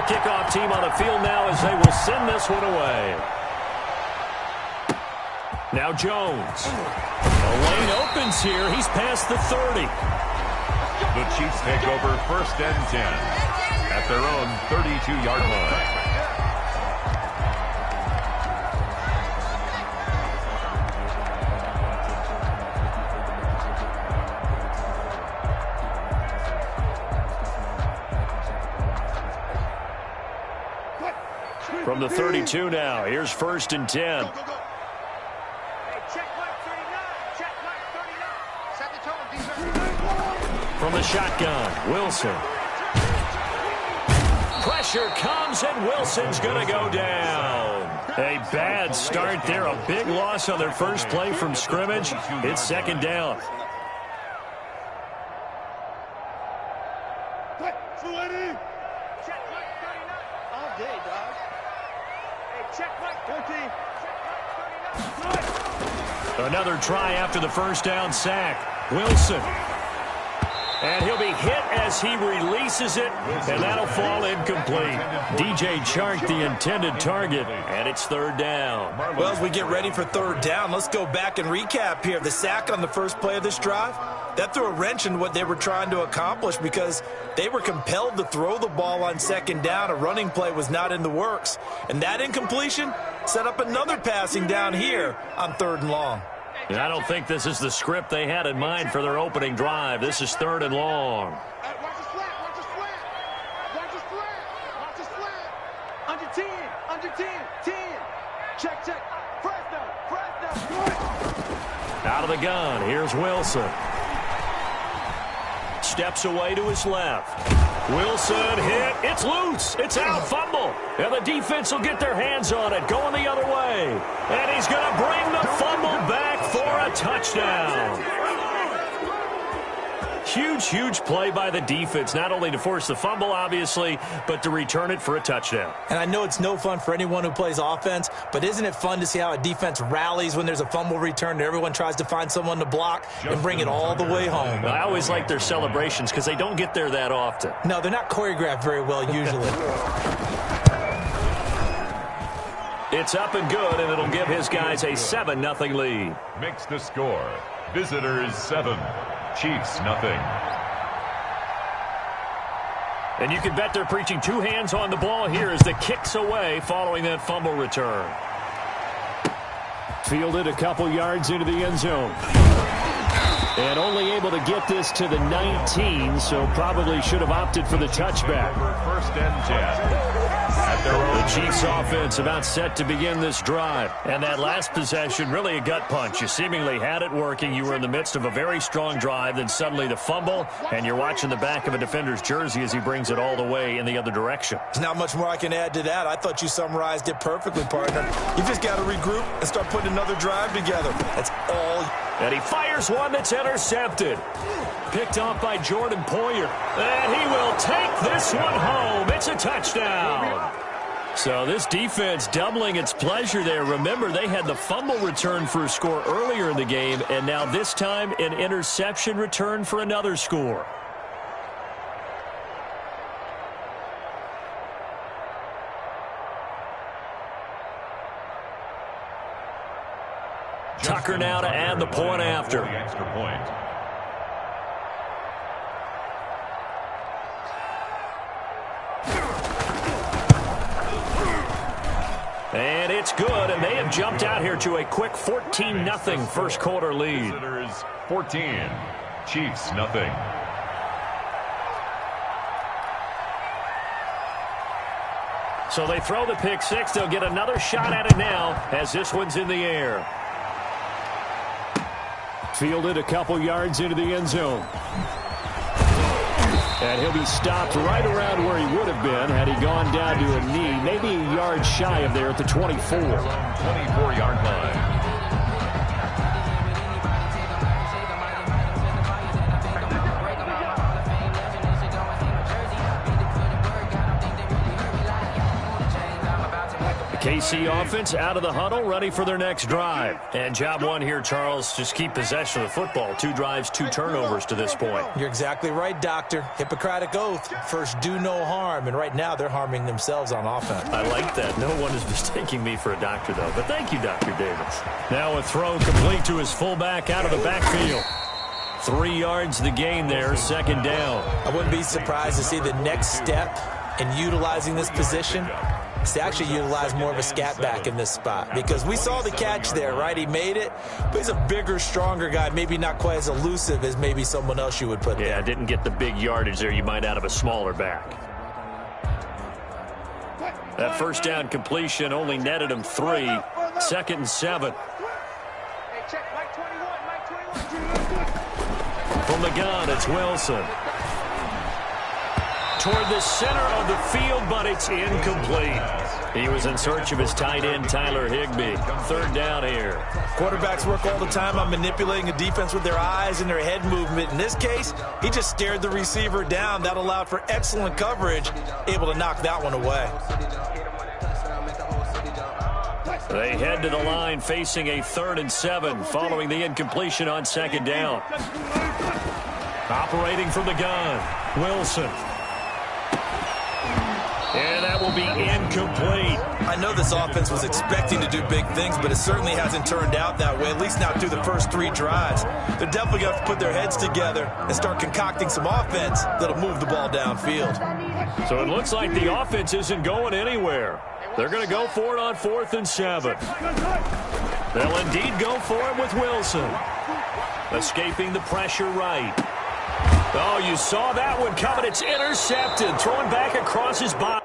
kickoff team on the field now as they will send this one away. Now Jones. The lane opens here. He's past the 30. The Chiefs take over 1st and 10 at their own 32-yard line. From the 32 now, here's 1st and 10. From the shotgun, Wilson. Pressure comes, and Wilson's going to go down. A bad start there, a big loss on their first play from scrimmage. It's 2nd down. Another try after the 1st down sack. Wilson. And he'll be hit as he releases it, and that'll fall incomplete. DJ Chark, the intended target, and it's 3rd down. Well, as we get ready for 3rd down, let's go back and recap here. The sack on the first play of this drive, that threw a wrench in what they were trying to accomplish because they were compelled to throw the ball on 2nd down. A running play was not in the works. And that incompletion set up another passing down here on 3rd and long. And I don't think this is the script they had in mind for their opening drive. This is 3rd and long. Watch this flat. Watch this flat. Watch this flat. Watch this flat. Under 10. Under 10. 10. Check. Fresno. Out of the gun. Here's Wilson. Steps away to his left. Wilson hit. It's loose. It's out. Fumble. And the defense will get their hands on it. Going the other way. And he's going to bring the fumble back for a touchdown. Huge play by the defense. Not only to force the fumble, obviously, but to return it for a touchdown. And I know it's no fun for anyone who plays offense, but isn't it fun to see how a defense rallies when there's a fumble return and everyone tries to find someone to block and bring it all the way home? I always like their celebrations because they don't get there that often. No, they're not choreographed very well usually. It's up and good, and it'll give his guys a 7-0 lead. Makes the score. Visitors 7. Chiefs nothing. And you can bet they're preaching 2 hands on the ball here as the kick's away following that fumble return. Fielded a couple yards into the end zone. And only able to get this to the 19, so probably should have opted for the touchback. 1st and 10. The Chiefs offense about set to begin this drive. And that last possession, really a gut punch. You seemingly had it working. You were in the midst of a very strong drive. Then suddenly the fumble, and you're watching the back of a defender's jersey as he brings it all the way in the other direction. There's not much more I can add to that. I thought you summarized it perfectly, partner. You just got to regroup and start putting another drive together. That's all. And he fires one that's intercepted. Picked off by Jordan Poyer. And he will take this one home. It's a touchdown. So this defense doubling its pleasure there. Remember, they had the fumble return for a score earlier in the game, and now this time an interception return for another score. Tucker now to add the point after. Extra point. And it's good, and they have jumped out here to a quick 14-0 first quarter lead. Visitors 14, Chiefs nothing. So they throw the pick six. They'll get another shot at it now as this one's in the air. Fielded a couple yards into the end zone. And he'll be stopped right around where he would have been had he gone down to a knee, maybe a yard shy of there at the 24. 24-yard line. KC offense out of the huddle, ready for their next drive. And job one here, Charles, just keep possession of the football. 2 drives, 2 turnovers to this point. You're exactly right, Doctor. Hippocratic oath. First, do no harm. And right now, they're harming themselves on offense. I like that. No one is mistaking me for a doctor, though. But thank you, Dr. Davis. Now a throw complete to his fullback out of the backfield. 3 yards the gain there, second down. I wouldn't be surprised to see the next step in utilizing this position is to actually utilize more of a scat back in this spot, because we saw the catch there, right? He made it, but he's a bigger, stronger guy, maybe not quite as elusive as maybe someone else you would put there. Yeah, didn't get the big yardage there you might out of a smaller back. That first down completion only netted him 3. 2nd and 7. From the gun, it's Wilson. Toward the center of the field, but it's incomplete. He was in search of his tight end, Tyler Higbee. 3rd down here. Quarterbacks work all the time on manipulating a defense with their eyes and their head movement. In this case, he just stared the receiver down. That allowed for excellent coverage, able to knock that one away. They head to the line facing a 3rd and 7 following the incompletion on 2nd down. Operating from the gun, Wilson. And that will be incomplete. I know this offense was expecting to do big things, but it certainly hasn't turned out that way, at least not through the first 3 drives. They're definitely going to have to put their heads together and start concocting some offense that'll move the ball downfield. So it looks like the offense isn't going anywhere. They're going to go for it on 4th and 7. They'll indeed go for it with Wilson. Escaping the pressure right. Oh, you saw that one coming. It's intercepted. Thrown back across his body.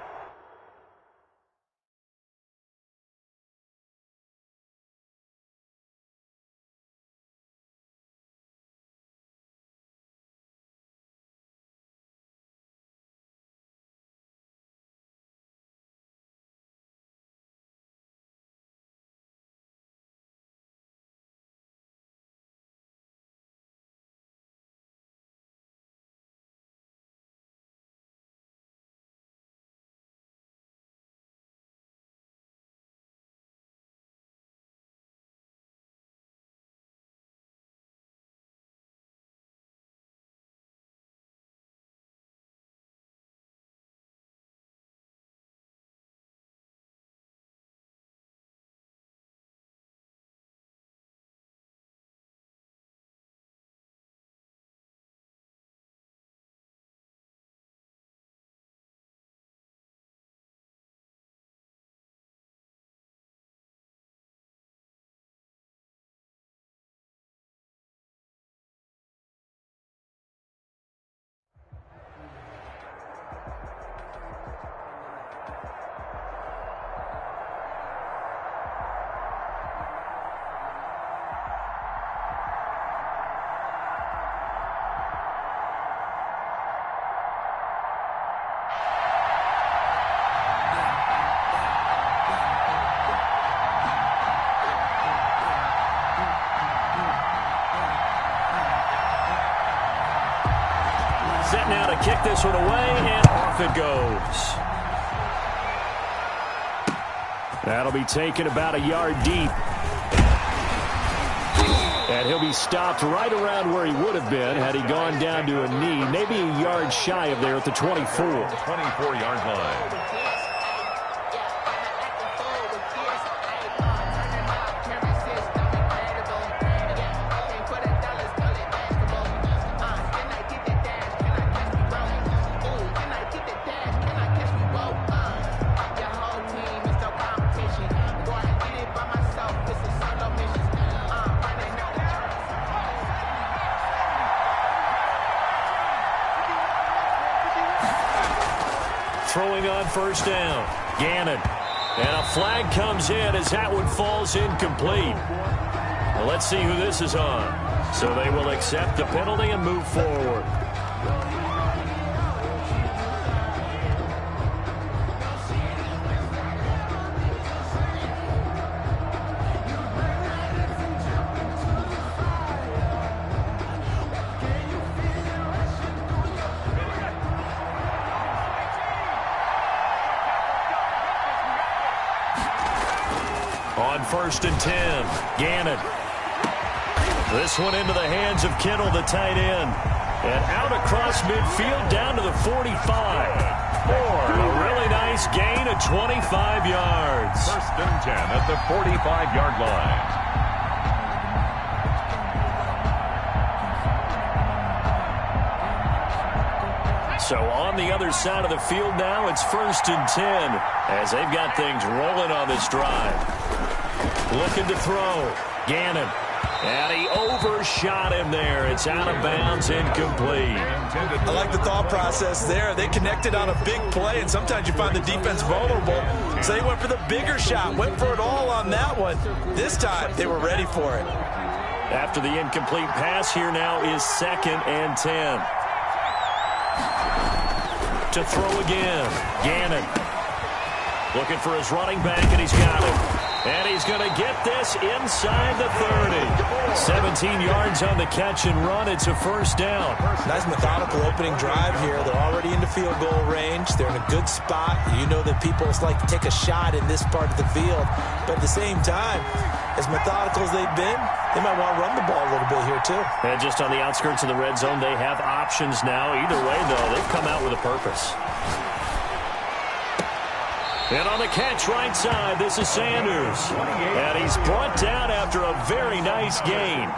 Set now to kick this one away, and off it goes. That'll be taken about a yard deep. And he'll be stopped right around where he would have been had he gone down to a knee, maybe a yard shy of there at the 24. 24-yard line. Throwing on first down, Gannon. And a flag comes in as that one falls incomplete. Well, let's see who this is on. So they will accept the penalty and move forward. 1st and 10. Gannon. This one into the hands of Kittle, the tight end. And out across midfield down to the 45. A really nice gain of 25 yards. 1st and 10 at the 45-yard line. So on the other side of the field now, it's 1st and 10 as they've got things rolling on this drive. Looking to throw. Gannon. And he overshot him there. It's out of bounds, incomplete. I like the thought process there. They connected on a big play, and sometimes you find the defense vulnerable. So they went for the bigger shot, went for it all on that one. This time, they were ready for it. After the incomplete pass, here now is 2nd and 10. To throw again. Gannon. Looking for his running back, and he's got him. And he's going to get this inside the 30. 17 yards on the catch and run. It's a 1st down. Nice methodical opening drive here. They're already into field goal range. They're in a good spot. You know that people like to take a shot in this part of the field. But at the same time, as methodical as they've been, they might want to run the ball a little bit here too. And just on the outskirts of the red zone, they have options now. Either way, though, they've come out with a purpose. And on the catch right side, this is Sanders. And he's brought down after a very nice gain.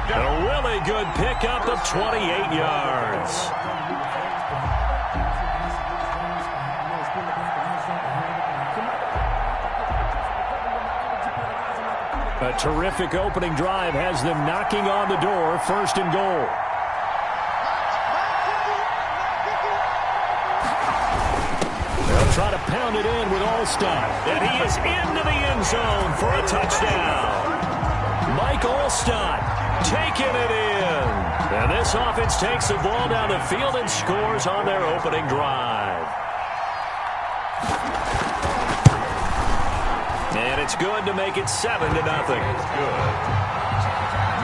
A really good pickup of 28 yards. A terrific opening drive has them knocking on the door. 1st and goal. Try to pound it in with Allstott. And he is into the end zone for a touchdown. Mike Allstott taking it in. And this offense takes the ball down the field and scores on their opening drive. And it's good to make it 7-0. Good.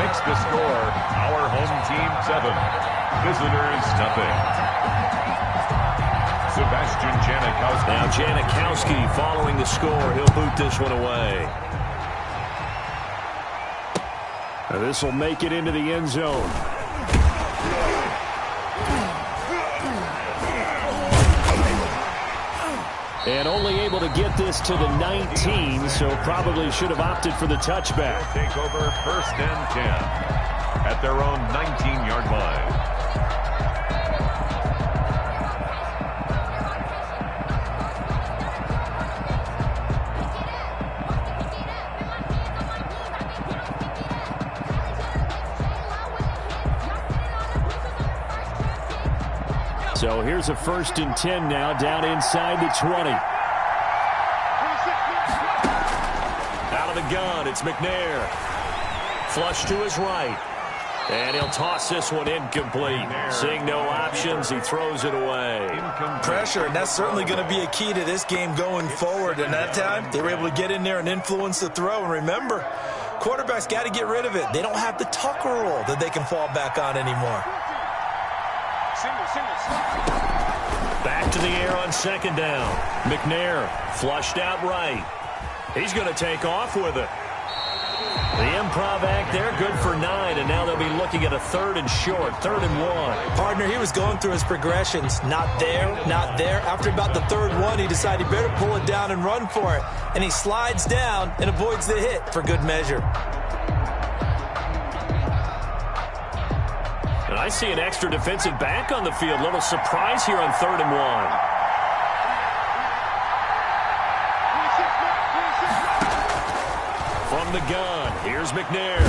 Makes the score our home team 7. Visitors nothing. Sebastian Janikowski. Now Janikowski following the score. He'll boot this one away. Now this will make it into the end zone. And only able to get this to the 19, so probably should have opted for the touchback. Take over 1st and 10 at their own 19-yard line. So here's a 1st and 10 now, down inside the 20. Out of the gun, it's McNair. Flush to his right. And he'll toss this one incomplete. Seeing no options, he throws it away. Pressure, and that's certainly going to be a key to this game going forward. And that time, they were able to get in there and influence the throw. And remember, quarterbacks got to get rid of it. They don't have the Tucker rule that they can fall back on anymore. Back to the air on 2nd down. McNair flushed out right. He's going to take off with it. The improv act there, good for 9, and now they'll be looking at a 3rd and short, 3rd and 1. Partner, he was going through his progressions. Not there, not there. After about the 3rd one, he decided he better pull it down and run for it. And he slides down and avoids the hit for good measure. And I see an extra defensive back on the field. Little surprise here on 3rd and 1. From the gun, here's McNair.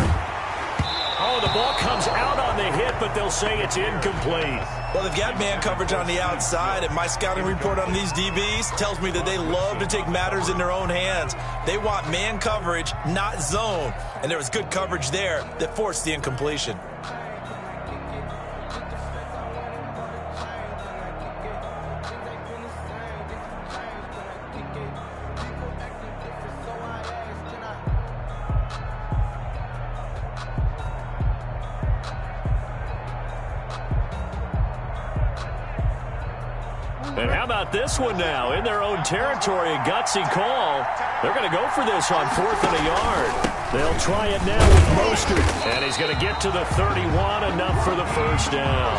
Oh, the ball comes out on the hit, but they'll say it's incomplete. Well, they've got man coverage on the outside, and my scouting report on these DBs tells me that they love to take matters in their own hands. They want man coverage, not zone. And there was good coverage there that forced the incompletion. And how about this one now? In their own territory, a gutsy call. They're going to go for this on 4th and a yard. They'll try it now with Mostert. And he's going to get to the 31, enough for the first down.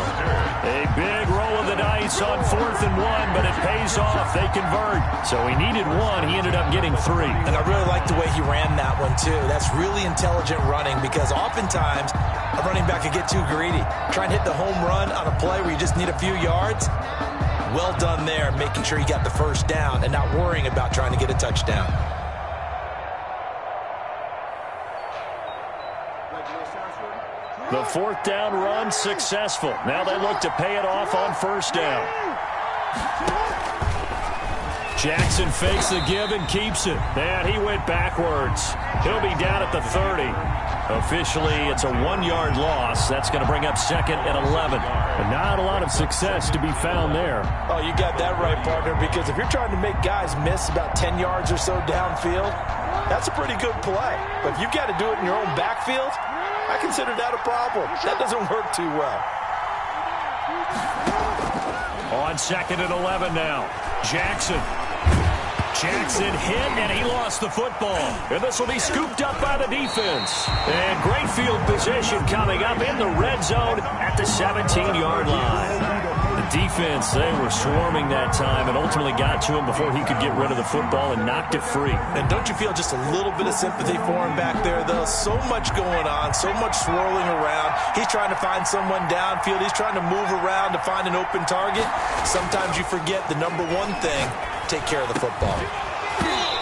A big roll of the dice on 4th and 1, but it pays off. They convert. So he needed 1. He ended up getting 3. And I really like the way he ran that one, too. That's really intelligent running because oftentimes a running back can get too greedy. Try and hit the home run on a play where you just need a few yards. Well done there, making sure he got the first down and not worrying about trying to get a touchdown. The 4th down run successful. Now they look to pay it off on 1st down. Jackson fakes the give and keeps it. And he went backwards. He'll be down at the 30. Officially, it's a 1-yard loss. That's going to bring up 2nd and 11. But not a lot of success to be found there. Oh, you got that right, partner, because if you're trying to make guys miss about 10 yards or so downfield, that's a pretty good play. But if you've got to do it in your own backfield, I consider that a problem. That doesn't work too well. On 2nd and 11 now. Jackson hit, and he lost the football. And this will be scooped up by the defense. And great field position coming up in the red zone at the 17-yard line. The defense, they were swarming that time and ultimately got to him before he could get rid of the football and knocked it free. And don't you feel just a little bit of sympathy for him back there, though? So much going on, so much swirling around. He's trying to find someone downfield. He's trying to move around to find an open target. Sometimes you forget the number one thing, take care of the football.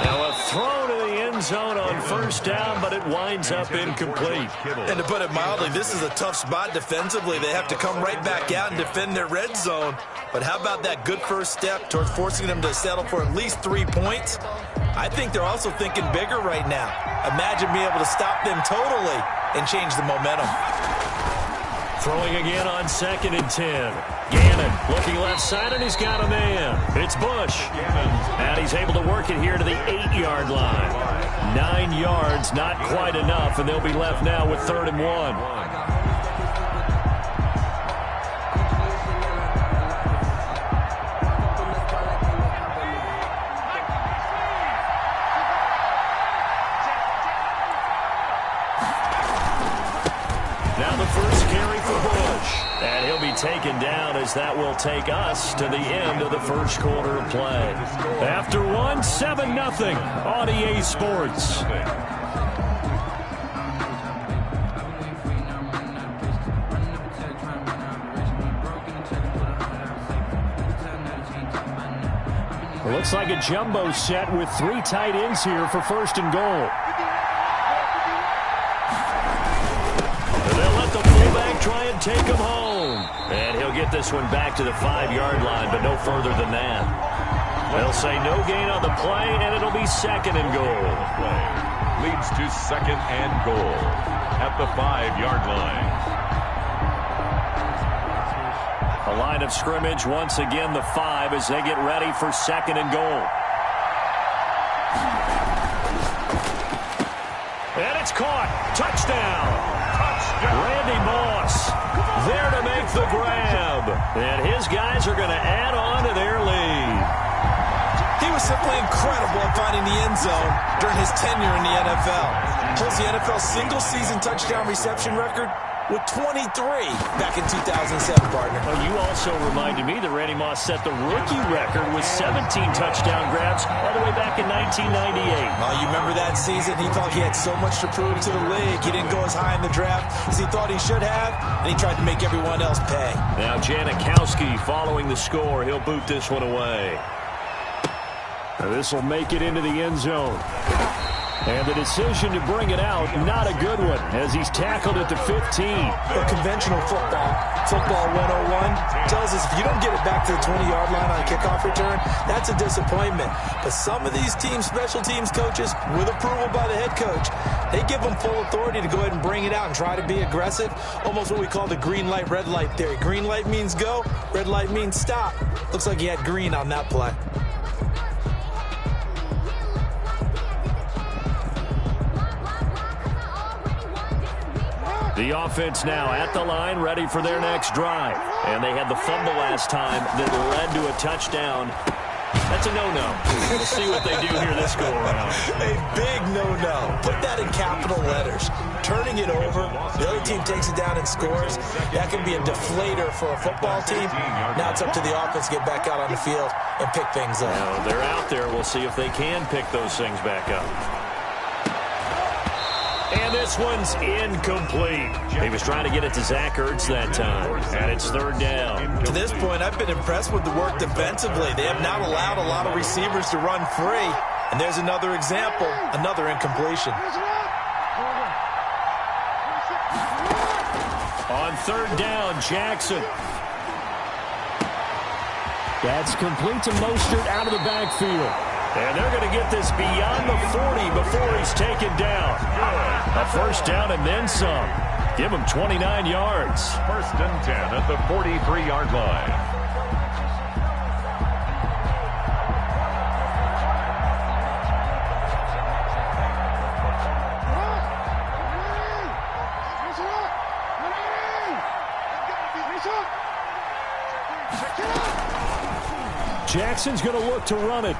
Now a throw to the end zone on 1st down, but it winds up incomplete. And to put it mildly, this is a tough spot defensively. They have to come right back out and defend their red zone. But how about that good first step towards forcing them to settle for at least 3 points? I think they're also thinking bigger right now. Imagine being able to stop them totally and change the momentum. Throwing again on 2nd and 10. Gannon looking left side, and he's got a man. It's Bush. And he's able to work it here to the 8-yard line. 9 yards, not quite enough, and they'll be left now with 3rd and 1. Taken down as that will take us to the end of the first quarter of play. After 1, 7-0 on EA Sports. It looks like a jumbo set with 3 tight ends here for 1st and goal. And they'll let the fullback try and take him home. And he'll get this one back to the 5-yard line, but no further than that. They'll say no gain on the play, and it'll be 2nd and goal. Leads to 2nd and goal at the 5-yard line. A line of scrimmage, once again the 5 as they get ready for 2nd and goal. And it's caught. Touchdown. Randy Moss there to make the grab. And his guys are going to add on to their lead. He was simply incredible at finding the end zone during his tenure in the NFL. Holds the NFL single-season touchdown reception record with 23 back in 2007, partner. Well, you also reminded me that Randy Moss set the rookie record with 17 touchdown grabs all the way back in 1998. Well, you remember that season? He thought he had so much to prove to the league. He didn't go as high in the draft as he thought he should have, and he tried to make everyone else pay. Now Janikowski following the score. He'll boot this one away. Now this will make it into the end zone. And the decision to bring it out, not a good one, as he's tackled at the 15. But conventional football 101, tells us if you don't get it back to the 20-yard line on a kickoff return, that's a disappointment. But some of these special teams coaches, with approval by the head coach, they give them full authority to go ahead and bring it out and try to be aggressive. Almost what we call the green light, red light theory. Green light means go, red light means stop. Looks like he had green on that play. The offense now at the line, ready for their next drive. And they had the fumble last time that led to a touchdown. That's a no-no. We'll see what they do here this go-around. A big no-no. Put that in capital letters. Turning it over, the other team takes it down and scores. That can be a deflator for a football team. Now it's up to the offense to get back out on the field and pick things up. Now, they're out there. We'll see if they can pick those things back up. And this one's incomplete. He was trying to get it to Zach Ertz that time. And it's third down. To this point, I've been impressed with the work defensively. They have not allowed a lot of receivers to run free. And there's another example, another incompletion. On third down, Jackson. That's complete to Mostert out of the backfield. And they're going to get this beyond the 40 before he's taken down. A first down and then some. Give him 29 yards. First and 10 at the 43-yard line. Jackson's going to look to run it.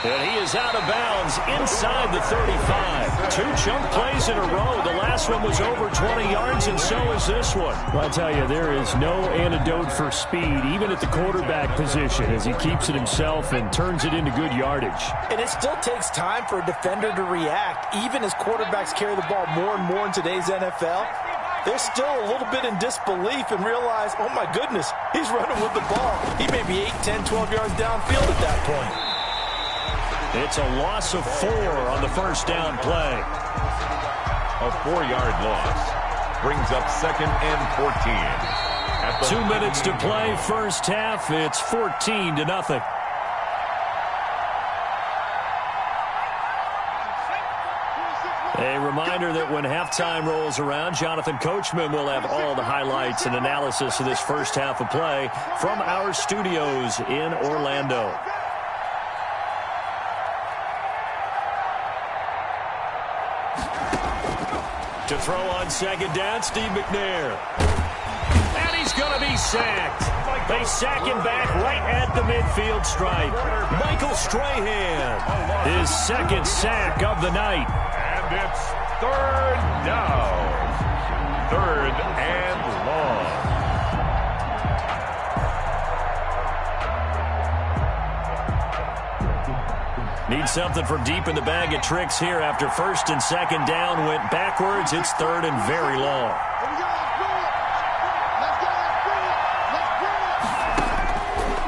And he is out of bounds inside the 35. Two chunk plays in a row. The last one was over 20 yards, and so is this one. Well, I tell you, there is no antidote for speed, even at the quarterback position, as he keeps it himself and turns it into good yardage. And it still takes time for a defender to react, even as quarterbacks carry the ball more and more in today's NFL. They're still a little bit in disbelief and realize, oh, my goodness, he's running with the ball. He may be 8, 10, 12 yards downfield at that point. It's a loss of 4 on the first down play. A 4-yard loss brings up second and 14. At 2 minutes to play, first half. It's 14-0. A reminder that when halftime rolls around, Jonathan Coachman will have all the highlights and analysis of this first half of play from our studios in Orlando. To throw on second down, Steve McNair. And he's going to be sacked. They sack him back right at the midfield stripe. Michael Strahan, his second sack of the night. And it's third down. Third and long. Need something from deep in the bag of tricks here after first and second down went backwards. It's third and very long.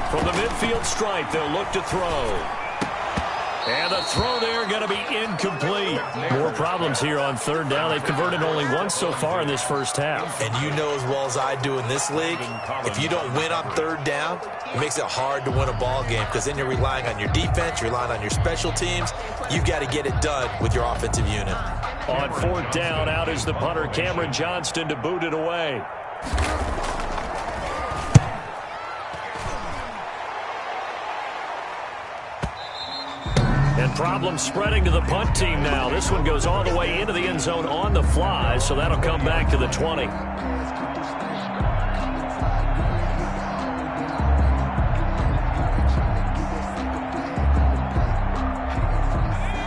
From the midfield stripe, they'll look to throw. And the throw there going to be incomplete. More problems here on third down. They've converted only once so far in this first half. And you know as well as I do in this league, if you don't win on third down, it makes it hard to win a ball game because then you're relying on your defense, you're relying on your special teams. You've got to get it done with your offensive unit. On fourth down, out is the punter, Cameron Johnston, to boot it away. And problems spreading to the punt team now. This one goes all the way into the end zone on the fly, so that'll come back to the 20.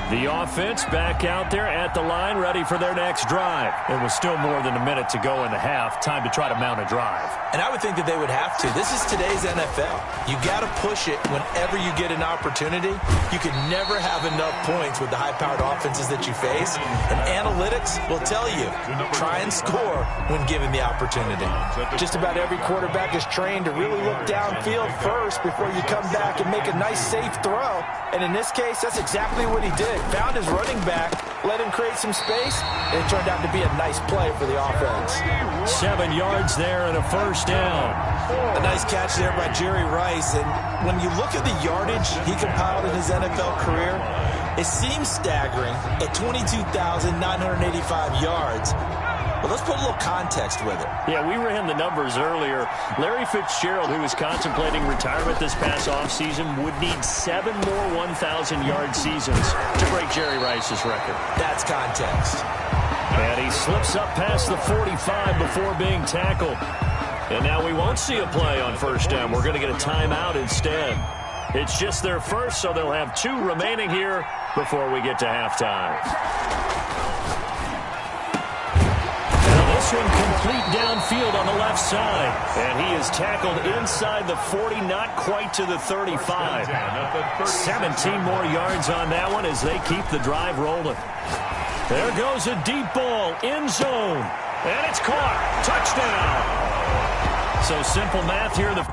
The offense back out there at the line, ready for their next drive. It was still more than a minute to go in the half. Time to try to mount a drive. And I would think that they would have to. This is today's NFL. You got to push it whenever you get an opportunity. You can never have enough points with the high-powered offenses that you face. And analytics will tell you, try and score when given the opportunity. Just about every quarterback is trained to really look downfield first before you come back and make a nice, safe throw. And in this case, that's exactly what he did. Found his running back, let him create some space, and it turned out to be a nice play for the offense. 7 yards there and a first down. A nice catch there by Jerry Rice. And when you look at the yardage he compiled in his NFL career, it seems staggering at 22,985 yards. But let's put a little context with it. Yeah, we ran the numbers earlier. Larry Fitzgerald, who was contemplating retirement this past offseason, would need 7 more 1,000-yard seasons to break Jerry Rice's record. That's context. And he slips up past the 45 before being tackled. And now we won't see a play on first down. We're going to get a timeout instead. It's just their first, so they'll have 2 remaining here before we get to halftime. Now this one complete downfield on the left side. And he is tackled inside the 40, not quite to the 35. 17 more yards on that one as they keep the drive rolling. There goes a deep ball, end zone. And it's caught. Touchdown. So simple math here. The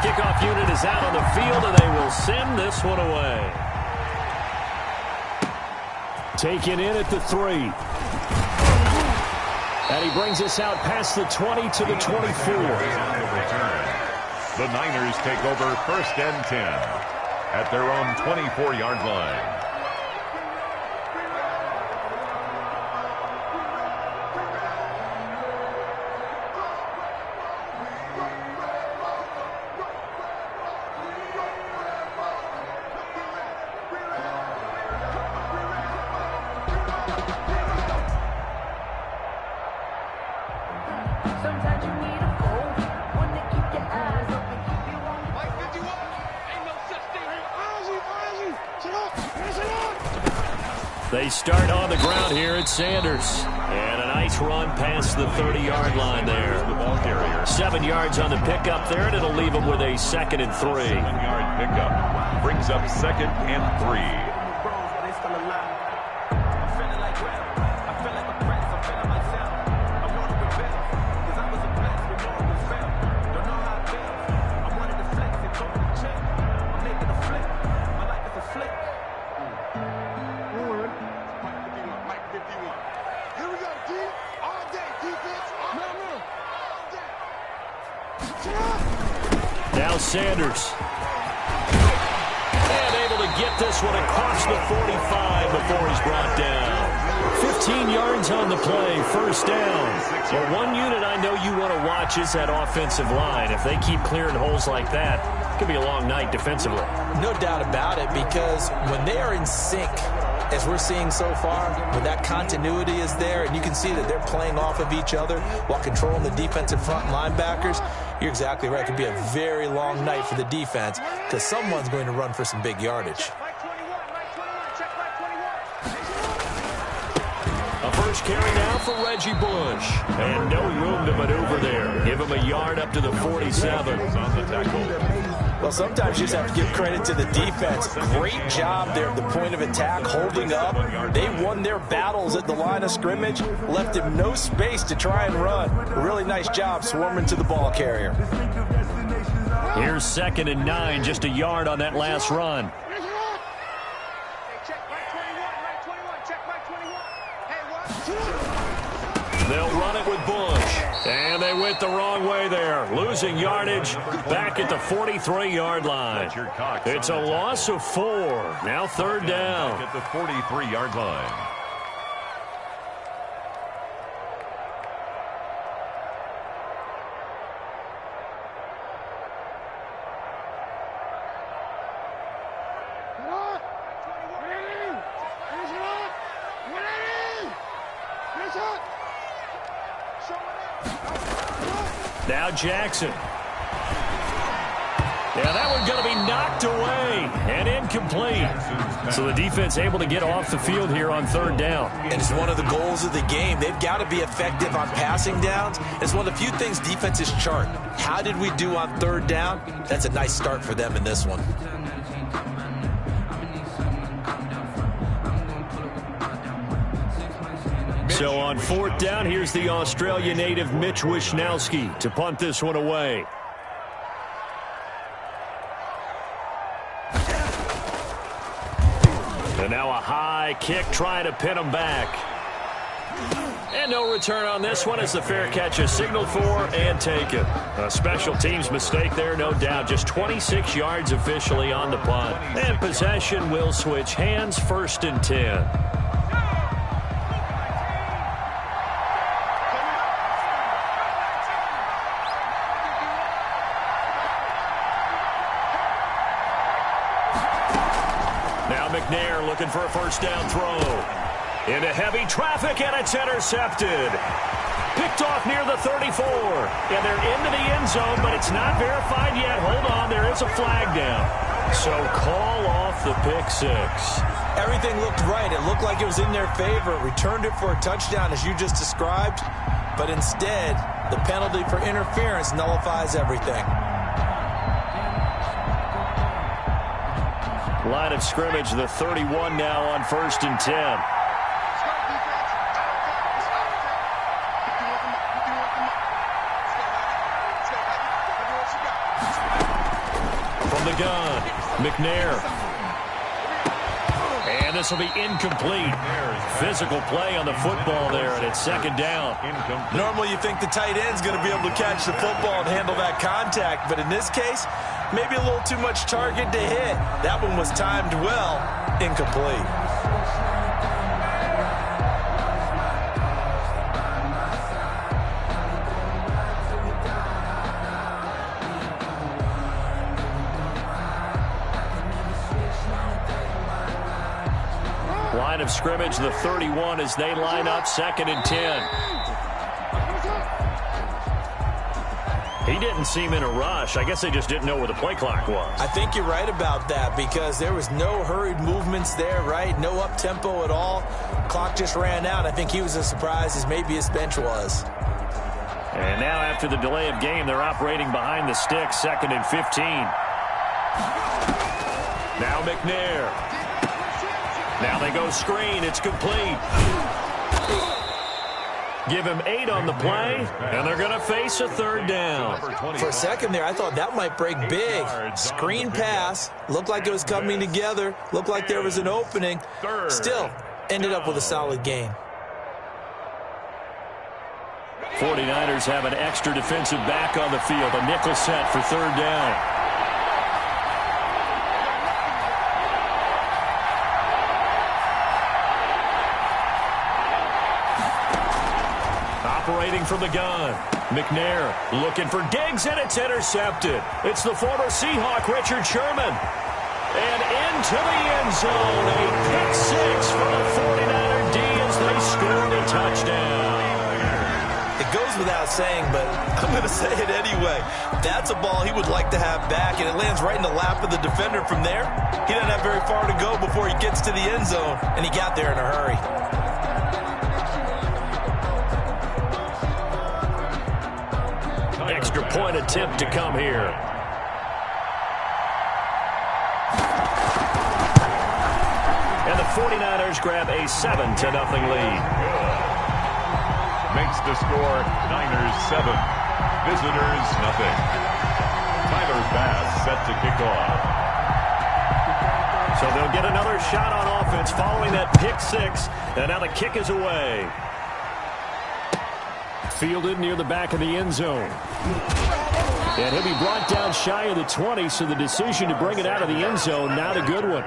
kickoff unit is out on the field, and they will send this one away. Taken in at the 3. And he brings us out past the 20 to the 24. The Niners take over 1st and 10 at their own 24-yard line. They start on the ground here at Sanders. And a nice run past the 30-yard line there. 7 yards on the pickup there, and it'll leave them with a 2nd and 3. 7-yard pickup brings up 2nd and 3. Now Sanders. And able to get this one across the 45 before he's brought down. 15 yards on the play, 1st down. Well, one unit I know you want to watch is that offensive line. If they keep clearing holes like that, it could be a long night defensively. No doubt about it, because when they are in sync, as we're seeing so far, when that continuity is there, and you can see that they're playing off of each other while controlling the defensive front linebackers, you're exactly right. It could be a very long night for the defense because someone's going to run for some big yardage. A first carry now for Reggie Bush. And no room to maneuver there. Give him a yard up to the 47. On the tackle. Well, sometimes you just have to give credit to the defense. Great job there at the point of attack, holding up. They won their battles at the line of scrimmage, left him no space to try and run. A really nice job swarming to the ball carrier. Here's 2nd and 9, just a yard on that last run. They'll run it with Bush. And they went the wrong way there. Losing yardage back at the 43-yard line. It's a loss of 4. Now 3rd down. At the 43-yard line. Now Jackson. Yeah, that one's going to be knocked away and incomplete. So the defense able to get off the field here on 3rd down. And it's one of the goals of the game. They've got to be effective on passing downs. It's one of the few things defenses chart. How did we do on 3rd down? That's a nice start for them in this one. So on 4th down, here's the Australia native Mitch Wishnowsky to punt this one away. And now a high kick trying to pin him back. And no return on this one as the fair catch is signaled for and taken. A special teams mistake there, no doubt. Just 26 yards officially on the punt. And possession will switch hands, 1st and 10. McNair looking for a 1st down throw. Into heavy traffic, and it's intercepted. Picked off near the 34. And they're into the end zone, but it's not verified yet. Hold on, there is a flag down. So call off the pick 6. Everything looked right. It looked like it was in their favor. Returned it for a touchdown, as you just described. But instead, the penalty for interference nullifies everything. Line of scrimmage, the 31 now on 1st and 10. gun. McNair. And this will be incomplete. Physical play on the football there, and it's second down. Normally you think the tight end's going to be able to catch the football and handle that contact, but in this case, maybe a little too much target to hit. That one was timed well, incomplete. Line of scrimmage, the 31 as they line up, 2nd and 10. He didn't seem in a rush. I guess they just didn't know where the play clock was. I think you're right about that because there was no hurried movements there, right? No up-tempo at all. Clock just ran out. I think he was as surprised as maybe his bench was. And now after the delay of game, they're operating behind the sticks, 2nd and 15. Now McNair. Now they go screen. It's complete. Give him 8 on the play, and they're going to face a 3rd down. For a second there, I thought that might break big. Screen pass. Looked like it was coming together. Looked like there was an opening. Still, ended up with a solid game. 49ers have an extra defensive back on the field. A nickel set for 3rd down. Operating from the gun. McNair looking for Diggs, and it's intercepted. It's the former Seahawk, Richard Sherman. And into the end zone. A pick 6 for the 49er D as they score a touchdown. It goes without saying, but I'm going to say it anyway. That's a ball he would like to have back, and it lands right in the lap of the defender from there. He doesn't have very far to go before he gets to the end zone, and he got there in a hurry. Extra point attempt to come here. And the 49ers grab a 7-0 lead. Makes the score Niners 7, visitors nothing. Tyler Bass set to kick off. So they'll get another shot on offense following that pick 6, and now the kick is away. Fielded near the back of the end zone. And he'll be brought down shy of the 20, so the decision to bring it out of the end zone, not a good one.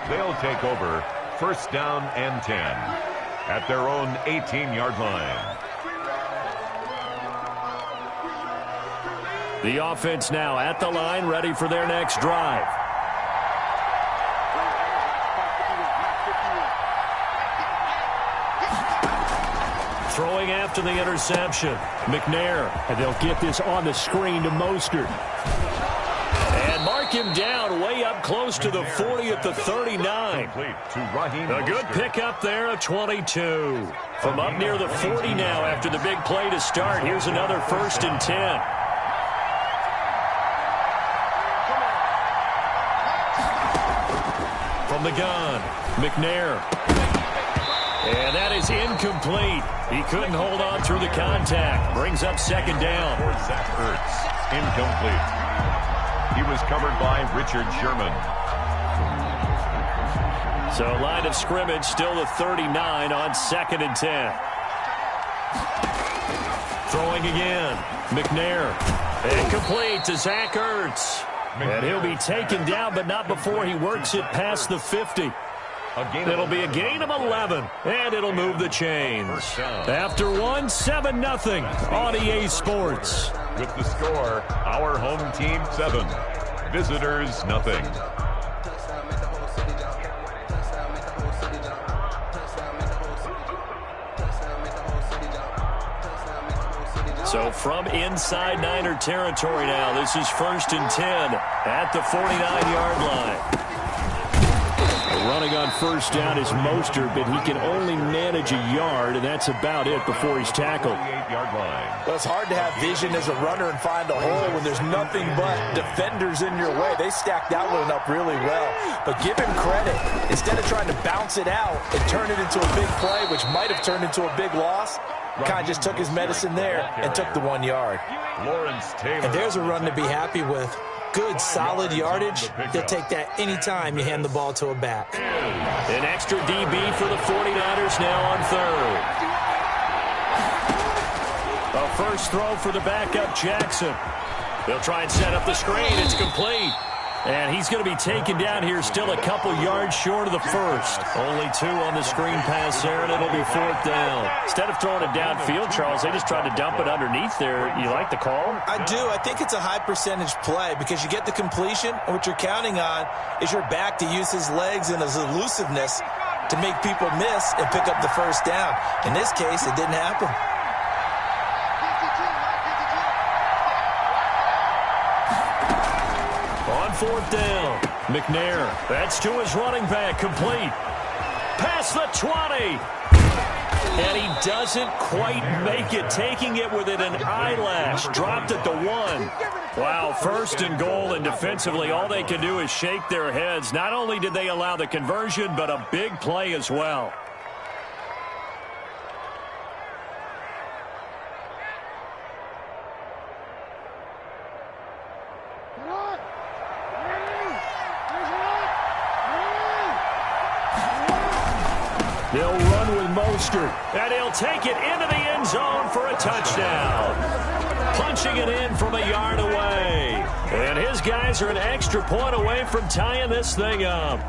They'll take over 1st down and 10 at their own 18-yard line. The offense now at the line, ready for their next drive. Throwing after the interception. McNair. And they'll get this on the screen to Mostert. And mark him down way up close to the 40 at the 39. A good pickup there of 22. From up near the 40 now after the big play to start. Here's another 1st and 10. From the gun, McNair. And that is incomplete. He couldn't hold on through the contact. Brings up 2nd down. For Zach Ertz, incomplete. He was covered by Richard Sherman. So line of scrimmage still the 39 on 2nd and 10. Throwing again. McNair. Incomplete to Zach Ertz. And he'll be taken down, but not before he works it past the 50. It'll be a gain of 11, and it'll move the chains. After one, 7-0 on EA Sports. With the score, our home team 7, visitors nothing. So from inside Niner territory now, this is 1st and 10 at the 49-yard line. Running on 1st down is Mostert, but he can only manage a yard, and that's about it before he's tackled. Well, it's hard to have vision as a runner and find a hole when there's nothing but defenders in your way. They stacked that one up really well. But give him credit. Instead of trying to bounce it out and turn it into a big play, which might have turned into a big loss, kind of just took his medicine there and took the 1 yard. Lawrence Taylor. And there's a run to be happy with. good, solid yardage. You'll take that anytime you hand the ball to a back. An extra DB for the 49ers now on third. A first throw for the backup, Jackson. They'll try and set up the screen. It's complete. And he's going to be taken down here still a couple yards short of the first. Only 2 on the screen pass there, and it'll be 4th down. Instead of throwing it downfield, Charles, they just tried to dump it underneath there. You like the call? I do. I think it's a high-percentage play because you get the completion, and what you're counting on is your back to use his legs and his elusiveness to make people miss and pick up the first down. In this case, it didn't happen. On 4th down, McNair. That's to his running back, complete. Past the 20. And he doesn't quite make it, taking it within an eyelash. Dropped at the 1. Wow, 1st and goal, and defensively all they can do is shake their heads. Not only did they allow the conversion, but a big play as well. They'll run with Mostert, and he'll take it into the end zone for a touchdown. Punching it in from a yard away. And his guys are an extra point away from tying this thing up.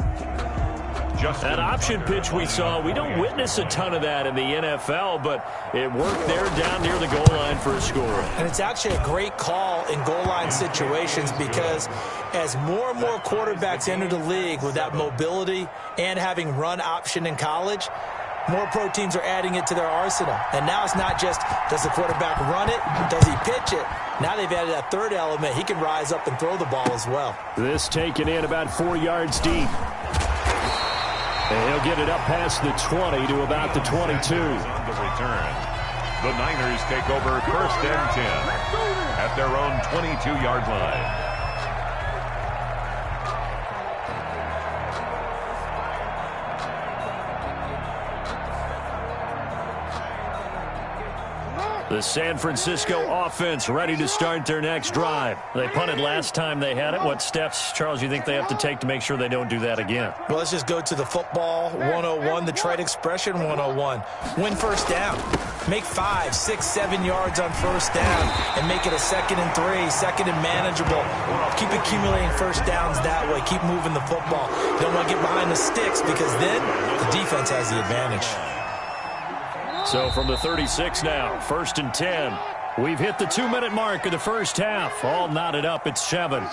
That option pitch we saw, we don't witness a ton of that in the NFL, but it worked there down near the goal line for a score. And it's actually a great call in goal line situations because as more and more quarterbacks enter the league with that mobility and having run option in college, more pro teams are adding it to their arsenal. And now it's not just, does the quarterback run it? Does he pitch it? Now they've added that third element. He can rise up and throw the ball as well. This taken in about 4 yards deep. And he'll get it up past the 20 to about the 22. On the return, the Niners take over 1st and 10 at their own 22-yard line. The San Francisco offense ready to start their next drive. They punted last time they had it. What steps, Charles, you think they have to take to make sure they don't do that again? Well, let's just go to the football 101, the trade expression 101. Win first down. Make 5, 6, 7 yards on first down and make it a 2nd and 3, 2nd and manageable. Keep accumulating first downs that way. Keep moving the football. You don't want to get behind the sticks because then the defense has the advantage. So from the 36 now, 1st and 10. We've hit the 2-minute mark of the first half. All knotted up at 7.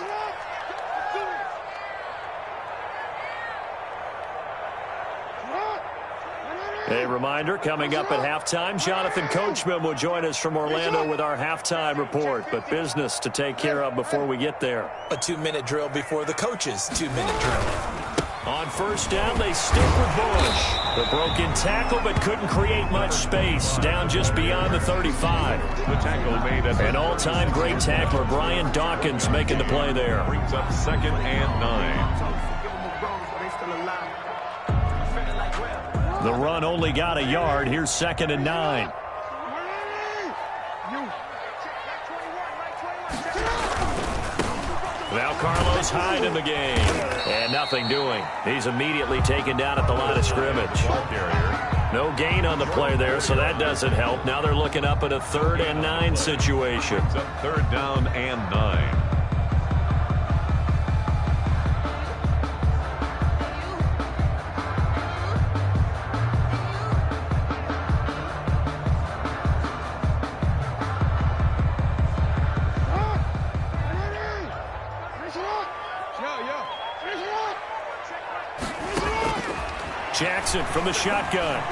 A reminder, coming up at halftime, Jonathan Coachman will join us from Orlando with our halftime report. But business to take care of before we get there. A 2-minute drill before the coach's 2-minute drill. On first down, they stick with Bush. The broken tackle, but couldn't create much space. Down just beyond the 35. The tackle made at an all-time great tackler, Brian Dawkins, making the play there. Brings up 2nd and 9. The run only got a yard. Here's 2nd and 9. Now Carlos Hyde in the game. And nothing doing. He's immediately taken down at the line of scrimmage. No gain on the play there, so that doesn't help. Now they're looking up at a 3rd and 9 situation. It's up 3rd down and 9. Jackson from the shotgun.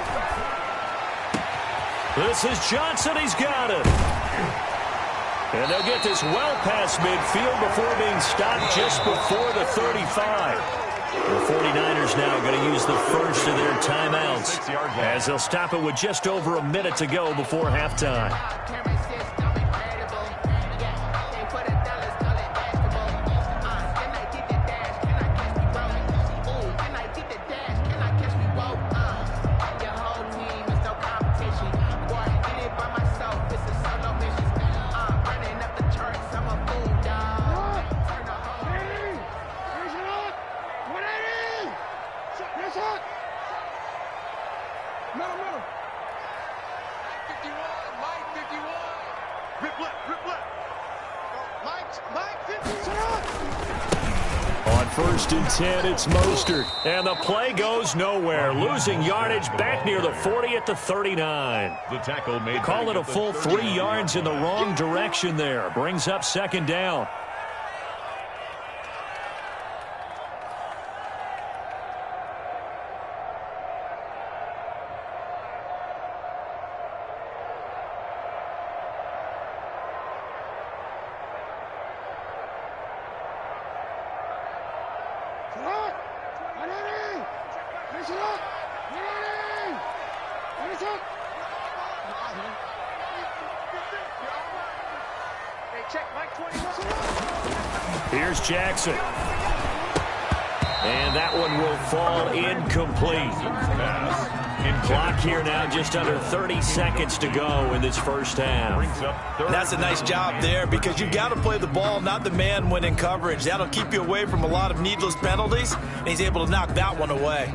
This is Johnson. He's got it. And they'll get this well past midfield before being stopped just before the 35. The 49ers now going to use the first of their timeouts as they'll stop it with just over a minute to go before halftime. Rip left, rip left. Mike, 50, shut up. On 1st and 10, it's Mostert. And the play goes nowhere. Losing yardage back near the 40 at the 39. The tackle made. Call it a full 3 yards in the wrong direction there. Brings up 2nd down. Here's Jackson. And that one will fall incomplete. Clock here now, just under 30 seconds to go in this first half. That's a nice job there because you've got to play the ball, not the man when in coverage. That'll keep you away from a lot of needless penalties, and he's able to knock that one away.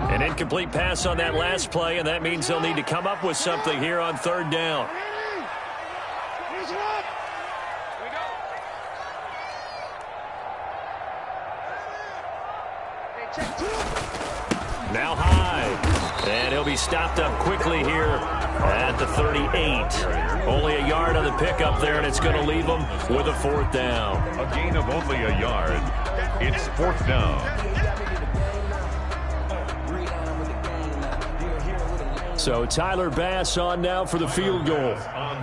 An incomplete pass on that last play, and that means they'll need to come up with something here on 3rd down. Now high, and he'll be stopped up quickly here at the 38. Only a yard on the pickup there, and it's going to leave them with a 4th down. A gain of only a yard. It's 4th down. So Tyler Bass on now for the field goal.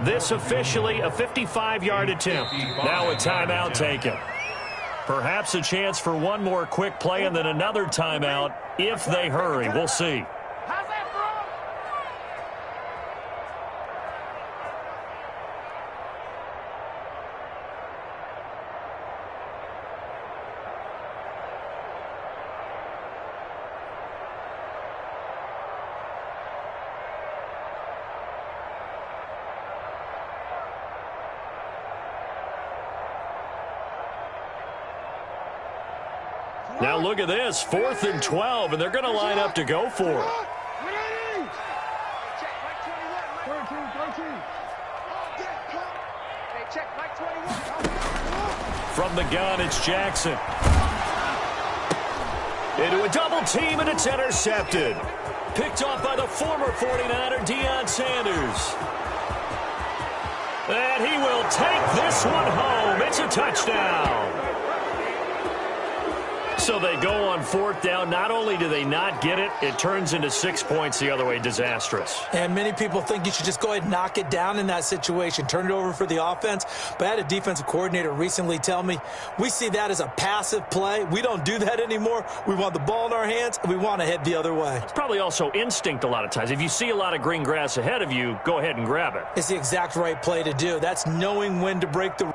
This officially a 55-yard attempt. Now a timeout taken. Perhaps a chance for one more quick play and then another timeout if they hurry. We'll see. Now look at this, 4th and 12, and they're going to line up to go for it. From the gun, it's Jackson. Into a double team, and it's intercepted. Picked off by the former 49er, Deion Sanders. And he will take this one home. It's a touchdown. So they go on 4th down. Not only do they not get it, it turns into 6 points the other way. Disastrous. And many people think you should just go ahead and knock it down in that situation. Turn it over for the offense. But I had a defensive coordinator recently tell me, we see that as a passive play. We don't do that anymore. We want the ball in our hands, and we want to head the other way. It's probably also instinct a lot of times. If you see a lot of green grass ahead of you, go ahead and grab it. It's the exact right play to do. That's knowing when to break the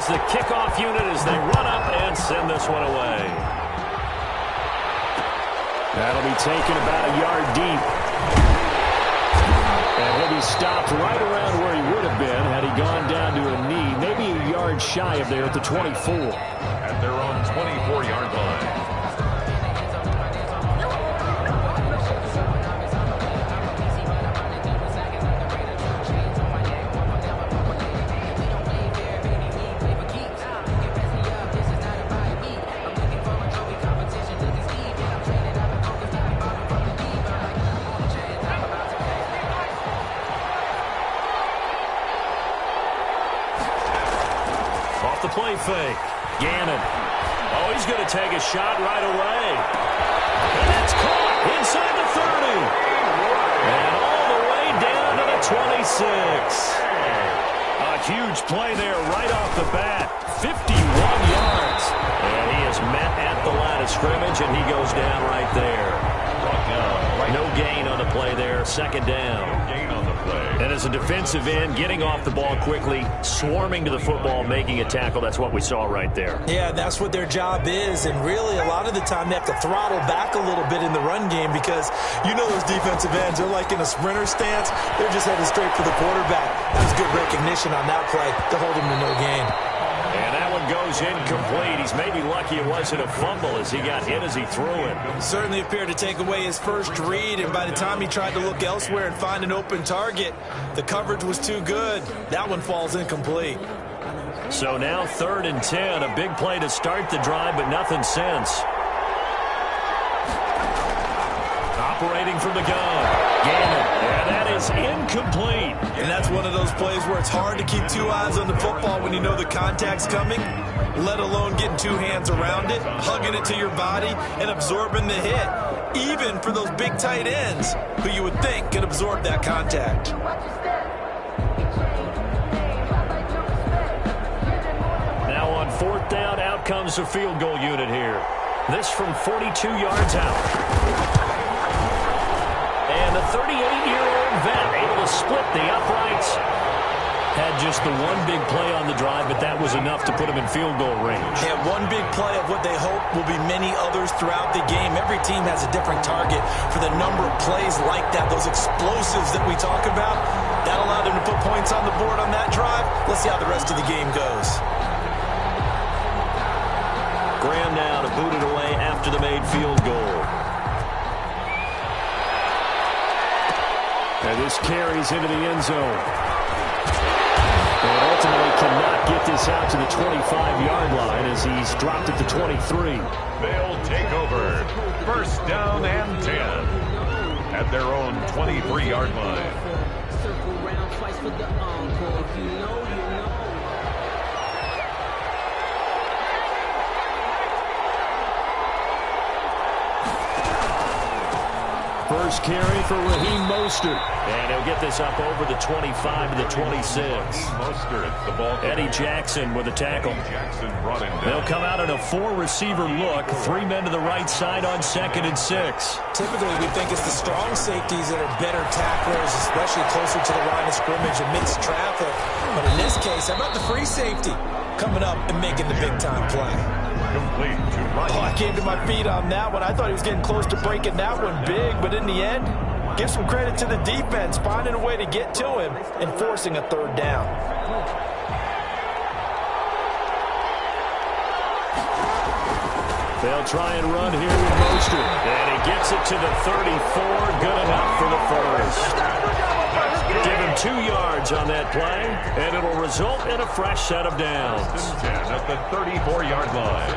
is the kickoff unit as they run up and send this one away. That'll be taken about a yard deep. And he'll be stopped right around where he would have been had he gone down to a knee, maybe a yard shy of there at the 24. At their own 24-yard line. The play fake. Gannon. Oh, he's going to take a shot right away. And that's caught inside the 30. And all the way down to the 26. A huge play there right off the bat. 51 yards. And he is met at the line of scrimmage, and he goes down right there. No gain on the play there. Second down. No gain on the play. And as a defensive end, getting off the ball quickly, swarming to the football, making a tackle, that's what we saw right there. Yeah, that's what their job is. And really, a lot of the time, they have to throttle back a little bit in the run game because you know those defensive ends, they're like in a sprinter stance. They're just headed straight for the quarterback. That was good recognition on that play to hold him to no gain. And that one goes incomplete. He's maybe lucky it wasn't a fumble as he got hit as he threw it. Certainly appeared to take away his first read, and by the time he tried to look elsewhere and find an open target, the coverage was too good. That one falls incomplete. So now 3rd and 10, a big play to start the drive, but nothing since. Operating from the gun. Gannon. And that is incomplete. And that's one of those plays where it's hard to keep two eyes on the football when you know the contact's coming, let alone getting two hands around it, hugging it to your body, and absorbing the hit. Even for those big tight ends who you would think could absorb that contact. Now on 4th down, out comes the field goal unit here. This from 42 yards out. And the 38-year-old vet able to split the uprights. Had just the one big play on the drive, but that was enough to put him in field goal range. Yeah, one big play of what they hope will be many others throughout the game. Every team has a different target for the number of plays like that, those explosives that we talk about. That allowed them to put points on the board on that drive. Let's see how the rest of the game goes. Graham now to boot it away after the made field goal. And this carries into the end zone. And ultimately cannot get this out to the 25-yard line as he's dropped at the 23. They'll take over. 1st down and 10 at their own 23-yard line. Circle round twice for the encore. If you know, you know. First carry for Raheem Mostert. And he'll get this up over the 25 to the 26. Mostert, the ball. Eddie Jackson with a tackle. Jackson brought him down. They'll come out in a 4-receiver look. 3 men to the right side on 2nd and 6. Typically, we think it's the strong safeties that are better tacklers, especially closer to the line of scrimmage amidst traffic. But in this case, how about the free safety coming up and making the big-time play? Complete to right. Oh, I came to my feet on that one. I thought he was getting close to breaking that one big, but in the end, give some credit to the defense, finding a way to get to him and forcing a 3rd down. They'll try and run here with Mostert. And he gets it to the 34. Good enough for the first. Give him 2 yards on that play, and it'll result in a fresh set of downs. 10 at the 34-yard line.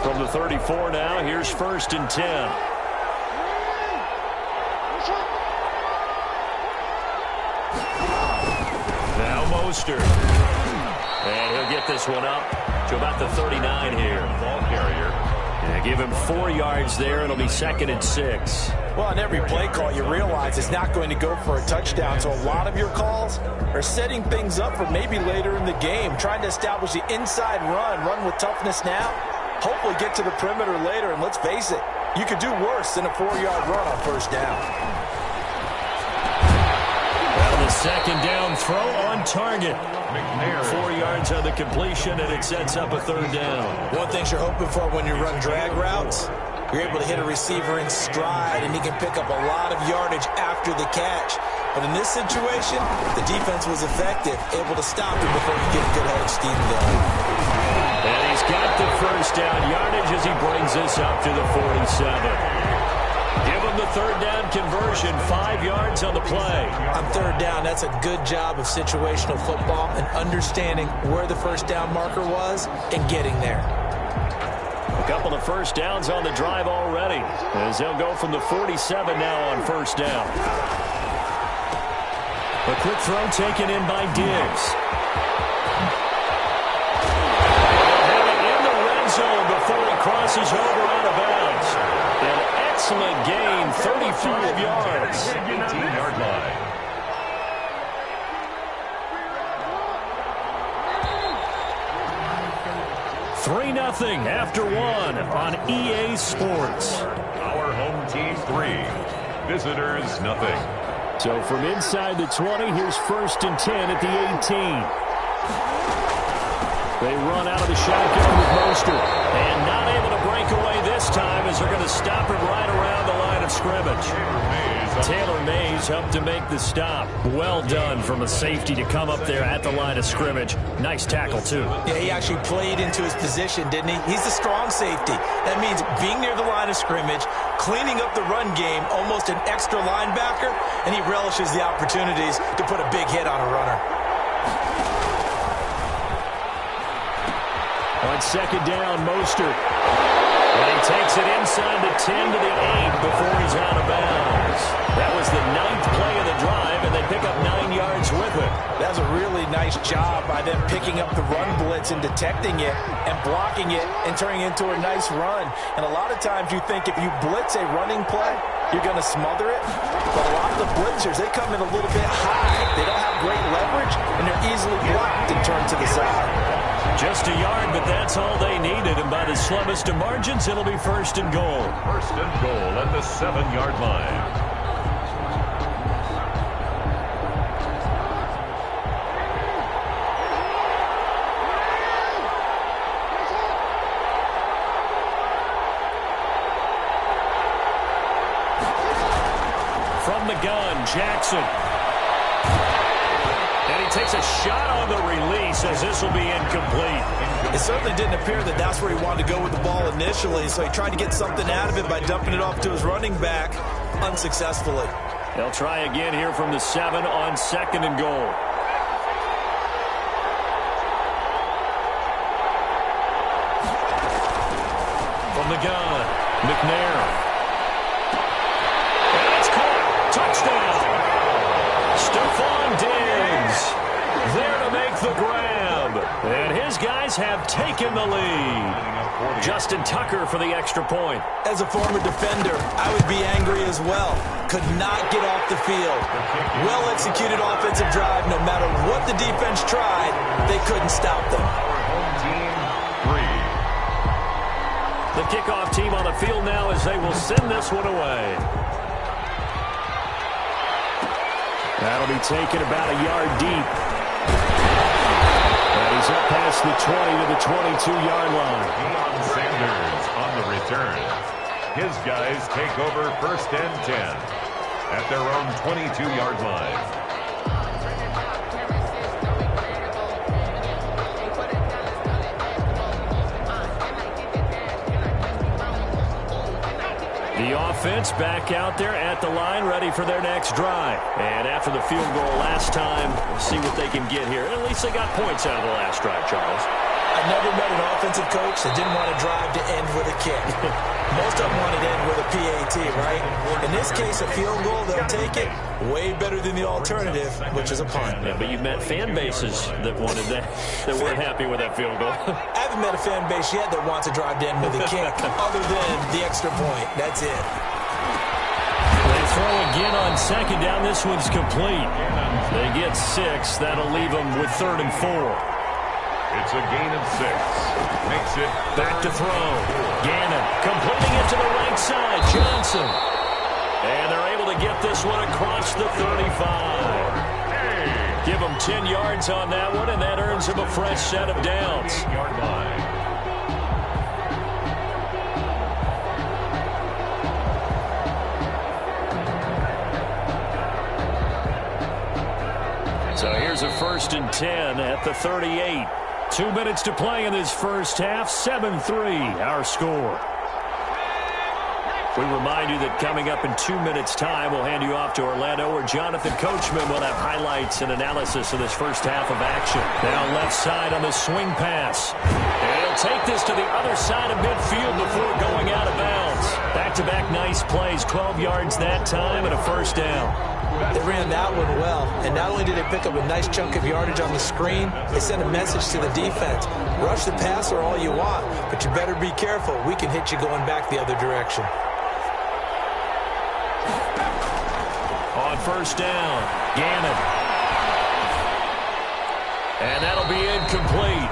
From the 34 now, here's 1st and 10. Now Mostert. And he'll get this one up to about the 39 here. Ball carrier. Yeah, give him 4 yards there. It'll be 2nd and 6. Well, on every play call, you realize it's not going to go for a touchdown. So a lot of your calls are setting things up for maybe later in the game, trying to establish the inside run with toughness now, hopefully get to the perimeter later, and let's face it, you could do worse than a 4-yard run on first down. Well, the second down throw on target. 4 yards on the completion, and it sets up a third down. One thing you're hoping for when you run drag routes, you're able to hit a receiver in stride, and he can pick up a lot of yardage after the catch. But in this situation, the defense was effective, able to stop him before he get a good head of steam going. And he's got the first down yardage as he brings this up to the 47. Give him the third down conversion, 5 yards on the play. On third down, that's a good job of situational football and understanding where the first down marker was and getting there. A couple of first downs on the drive already, as they'll go from the 47 now on first down. A quick throw taken in by Diggs. They'll have it in the red zone before he crosses over out of bounds. An excellent gain, 35 yards. 18-yard line. Three 0 after one on EA Sports. Our home team 3, visitors nothing. So from inside the 20, here's 1st and 10 at the 18. They run out of the shotgun with Mostert. And not able to break away this time as they're going to stop him right around the line of scrimmage. Taylor Mays helped to make the stop. Well done from a safety to come up there at the line of scrimmage. Nice tackle, too. Yeah, he actually played into his position, didn't he? He's the strong safety. That means being near the line of scrimmage, cleaning up the run game, almost an extra linebacker, and he relishes the opportunities to put a big hit on a runner. On second down, Mostert. And he takes it inside the 10 to the 8 before he's out of bounds. That was the 9th play of the drive, and they pick up 9 yards with it. That was a really nice job by them picking up the run blitz and detecting it and blocking it and turning it into a nice run. And a lot of times you think if you blitz a running play, you're going to smother it. But a lot of the blitzers, they come in a little bit high. They don't have great leverage, and they're easily blocked and turned to the side. Just a yard, but that's all they needed. And by the slimmest of margins, it'll be 1st and goal. 1st and goal at the 7-yard line. From the gun, Jackson. And he takes a shot on the release as this will be incomplete. It certainly didn't appear that that's where he wanted to go with the ball initially, so he tried to get something out of it by dumping it off to his running back unsuccessfully. They'll try again here from the 7 on 2nd and goal. From the gun, McNair. And it's caught. Touchdown. Stephon Diggs there to make the grab. And his guys have taken the lead. Justin Tucker for the extra point. As a former defender, I would be angry as well. Could not get off the field. Well-executed offensive drive. No matter what the defense tried, they couldn't stop them. Home team 3. The kickoff team on the field now as they will send this one away. That'll be taken about a yard deep. And he's up past the 20 to the 22-yard line. Deion Sanders on the return. His guys take over 1st and 10 at their own 22-yard line. The offense back out there at the line, ready for their next drive. And after the field goal last time, we'll see what they can get here. At least they got points out of the last drive, Charles. I never met an offensive coach that didn't want to drive to end with a kick. Most of them wanted to end with a PAT, right? In this case, a field goal, they'll take it. Way better than the alternative, which is a punt. Yeah, but you've met fan bases that wanted that, that weren't happy with that field goal. I haven't met a fan base yet that wants to drive to end with a kick, other than the extra point. That's it. They throw again on second down. This one's complete. They get 6. That'll leave them with 3rd and 4. It's a gain of 6. Makes it back to throw. Gannon completing it to the right side. Johnson. And they're able to get this one across the 35. Give them 10 yards on that one, and that earns them a fresh set of downs. 8-yard line. So here's a 1st and 10 at the 38. 2 minutes to play in this first half. 7-3 our score. We remind you that coming up in 2 minutes' time, we'll hand you off to Orlando, where Jonathan Coachman will have highlights and analysis of this first half of action. Now left side on the swing pass. And he'll take this to the other side of midfield before going out of bounds. Back-to-back nice plays, 12 yards that time and a first down. They ran that one well, and not only did they pick up a nice chunk of yardage on the screen, they sent a message to the defense. Rush the passer all you want, but you better be careful. We can hit you going back the other direction. On first down, Gannon. And that'll be incomplete.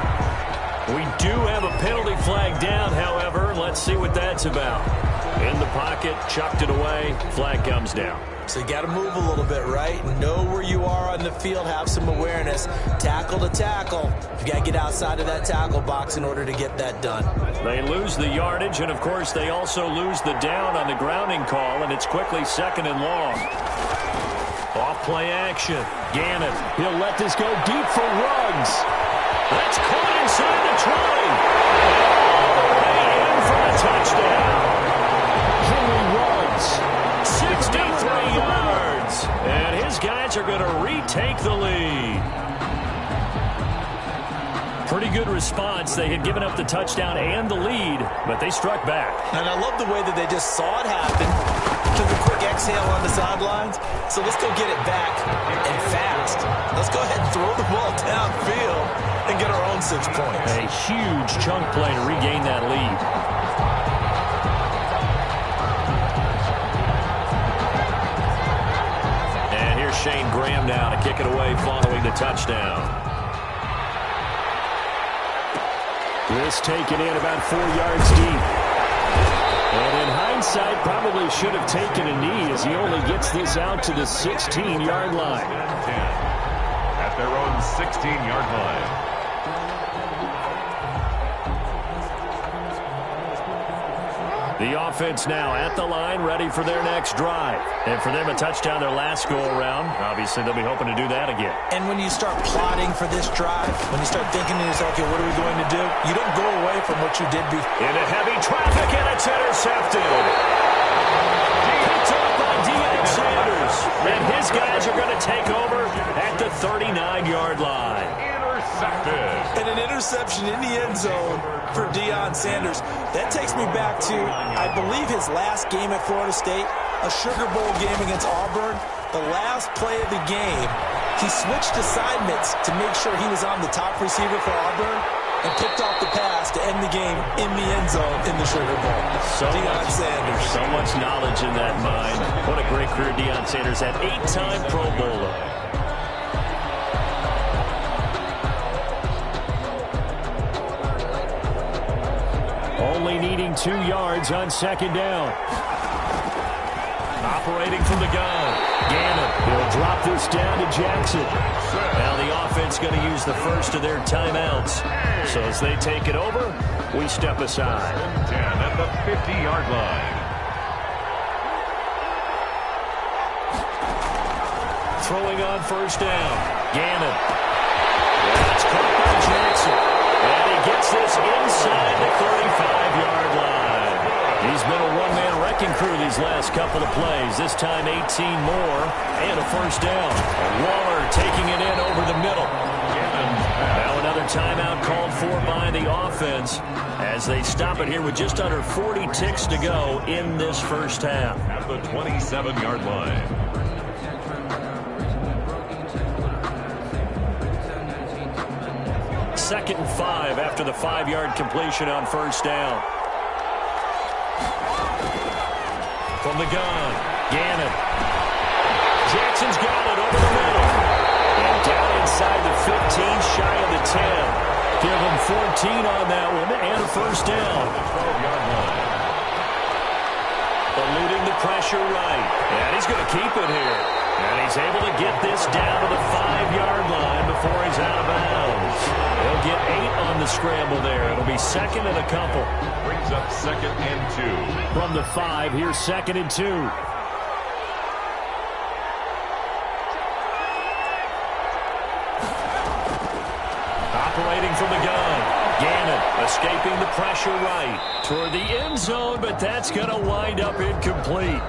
We do have a penalty flag down, however. Let's see what that's about. In the pocket, chucked it away, flag comes down. So you got to move a little bit, right? Know where you are on the field, have some awareness. Tackle to tackle. You got to get outside of that tackle box in order to get that done. They lose the yardage, and of course they also lose the down on the grounding call, and it's quickly 2nd and long. Off play action. Gannon, he'll let this go deep for Ruggs. That's caught inside the 20. All the way in for a touchdown. Henry Ruggs, 63 yards. And his guys are going to retake the lead. Pretty good response. They had given up the touchdown and the lead, but they struck back. And I love the way that they just saw it happen. Took a quick exhale on the sidelines. So let's go get it back and fast. Let's go ahead and throw the ball downfield and get our own 6 points. A huge chunk play to regain that lead. And here's Shane Graham now to kick it away following the touchdown. This taken in about 4 yards deep. And in hindsight, probably should have taken a knee as he only gets this out to the 16-yard line. 10 at their own 16-yard line. The offense now at the line, ready for their next drive. And for them, a touchdown their last go-around. Obviously, they'll be hoping to do that again. And when you start plotting for this drive, when you start thinking to yourself, okay, what are we going to do? You don't go away from what you did before. Into heavy traffic, and it's intercepted. Picked up by Deion Sanders. And his guys are going to take over at the 39-yard line. Intercepted. And an interception in the end zone for Deion Sanders. That takes me back to, I believe, his last game at Florida State, a Sugar Bowl game against Auburn. The last play of the game, he switched assignments to make sure he was on the top receiver for Auburn and picked off the pass to end the game in the end zone in the Sugar Bowl. Deion Sanders. So much knowledge in that mind. What a great career Deion Sanders had. 8-time Pro Bowler. Only needing 2 yards on 2nd down. Operating from the gun. Gannon, he'll drop this down to Jackson. Now the offense going to use the first of their timeouts. So as they take it over, we step aside. 10 at the 50-yard line. Throwing on first down. Gannon. That's caught by Jackson. And he gets this inside the 35-yard line. He's been a one-man wrecking crew these last couple of plays. This time 18 more and a first down. Waller taking it in over the middle. Now another timeout called for by the offense as they stop it here with just under 40 ticks to go in this first half. At the 27-yard line. 2nd and 5 after the 5-yard completion on first down. From the gun, Gannon. Jackson's got it over the middle. And down inside the 15, shy of the 10. Give him 14 on that one and a first down. 12-yard line. Eluding the pressure right. And he's going to keep it here. And he's able to get this down to the 5-yard line before he's out of bounds. He'll get 8 on the scramble there. It'll be second and a couple. Brings up 2nd and 2. From the 5, here's 2nd and 2. Operating from the gun. Gannon escaping the pressure right toward the end zone, but that's going to wind up incomplete.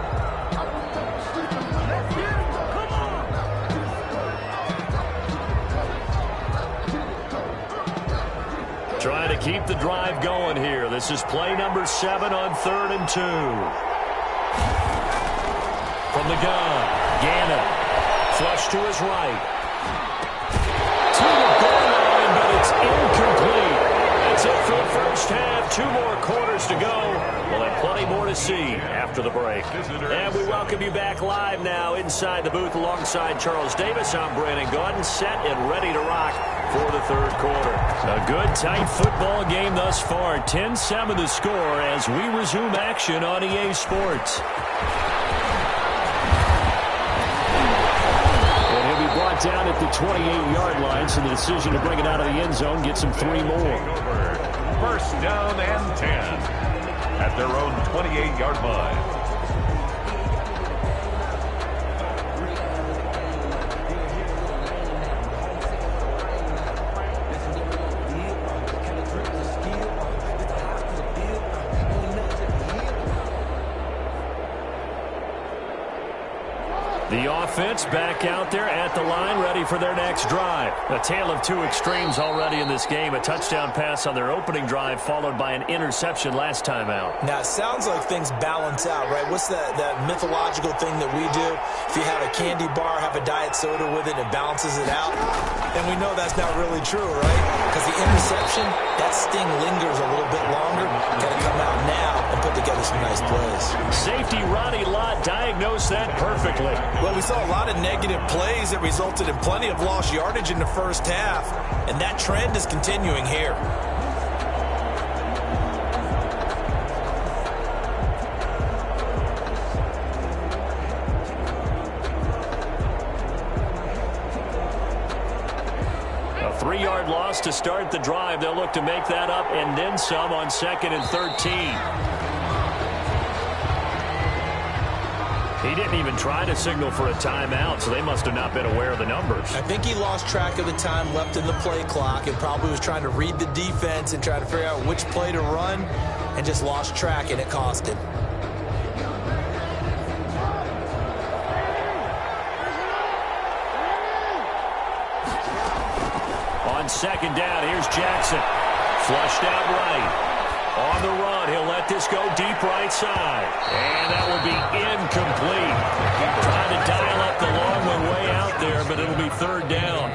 Trying to keep the drive going here. This is play number 7 on 3rd and 2. From the gun, Gannon. Flush to his right. To the goal line, but it's incomplete. That's it for the first half. 2 more quarters to go. We'll have plenty more to see after the break. And we welcome you back live now inside the booth alongside Charles Davis. I'm Brandon Gordon, set and ready to rock for the 3rd quarter. A good, tight football game thus far. 10-7 the score as we resume action on EA Sports. And he'll be brought down at the 28-yard line, so the decision to bring it out of the end zone gets him 3 more. First down and 10 at their own 28-yard line. The offense back out there at the line, ready for their next drive. A tale of 2 extremes already in this game. A touchdown pass on their opening drive, followed by an interception last time out. Now, it sounds like things balance out, right? What's that mythological thing that we do? If you have a candy bar, have a diet soda with it, it balances it out. And we know that's not really true, right? Because the interception, that sting lingers a little bit longer. Got to come out now and put together some nice plays. Safety Ronnie Lott diagnosed that perfectly. Well, we saw a lot of negative plays that resulted in plenty of lost yardage in the first half, and that trend is continuing here. A 3-yard loss to start the drive. They'll look to make that up and then some on 2nd and 13. He didn't even try to signal for a timeout, so they must have not been aware of the numbers. I think he lost track of the time left in the play clock and probably was trying to read the defense and try to figure out which play to run and just lost track, and it cost him. On 2nd down, here's Jackson. Flushed out right. On the run, he'll let this go deep right side. And that will be incomplete. Trying to dial up the long one way out there, but it'll be 3rd down.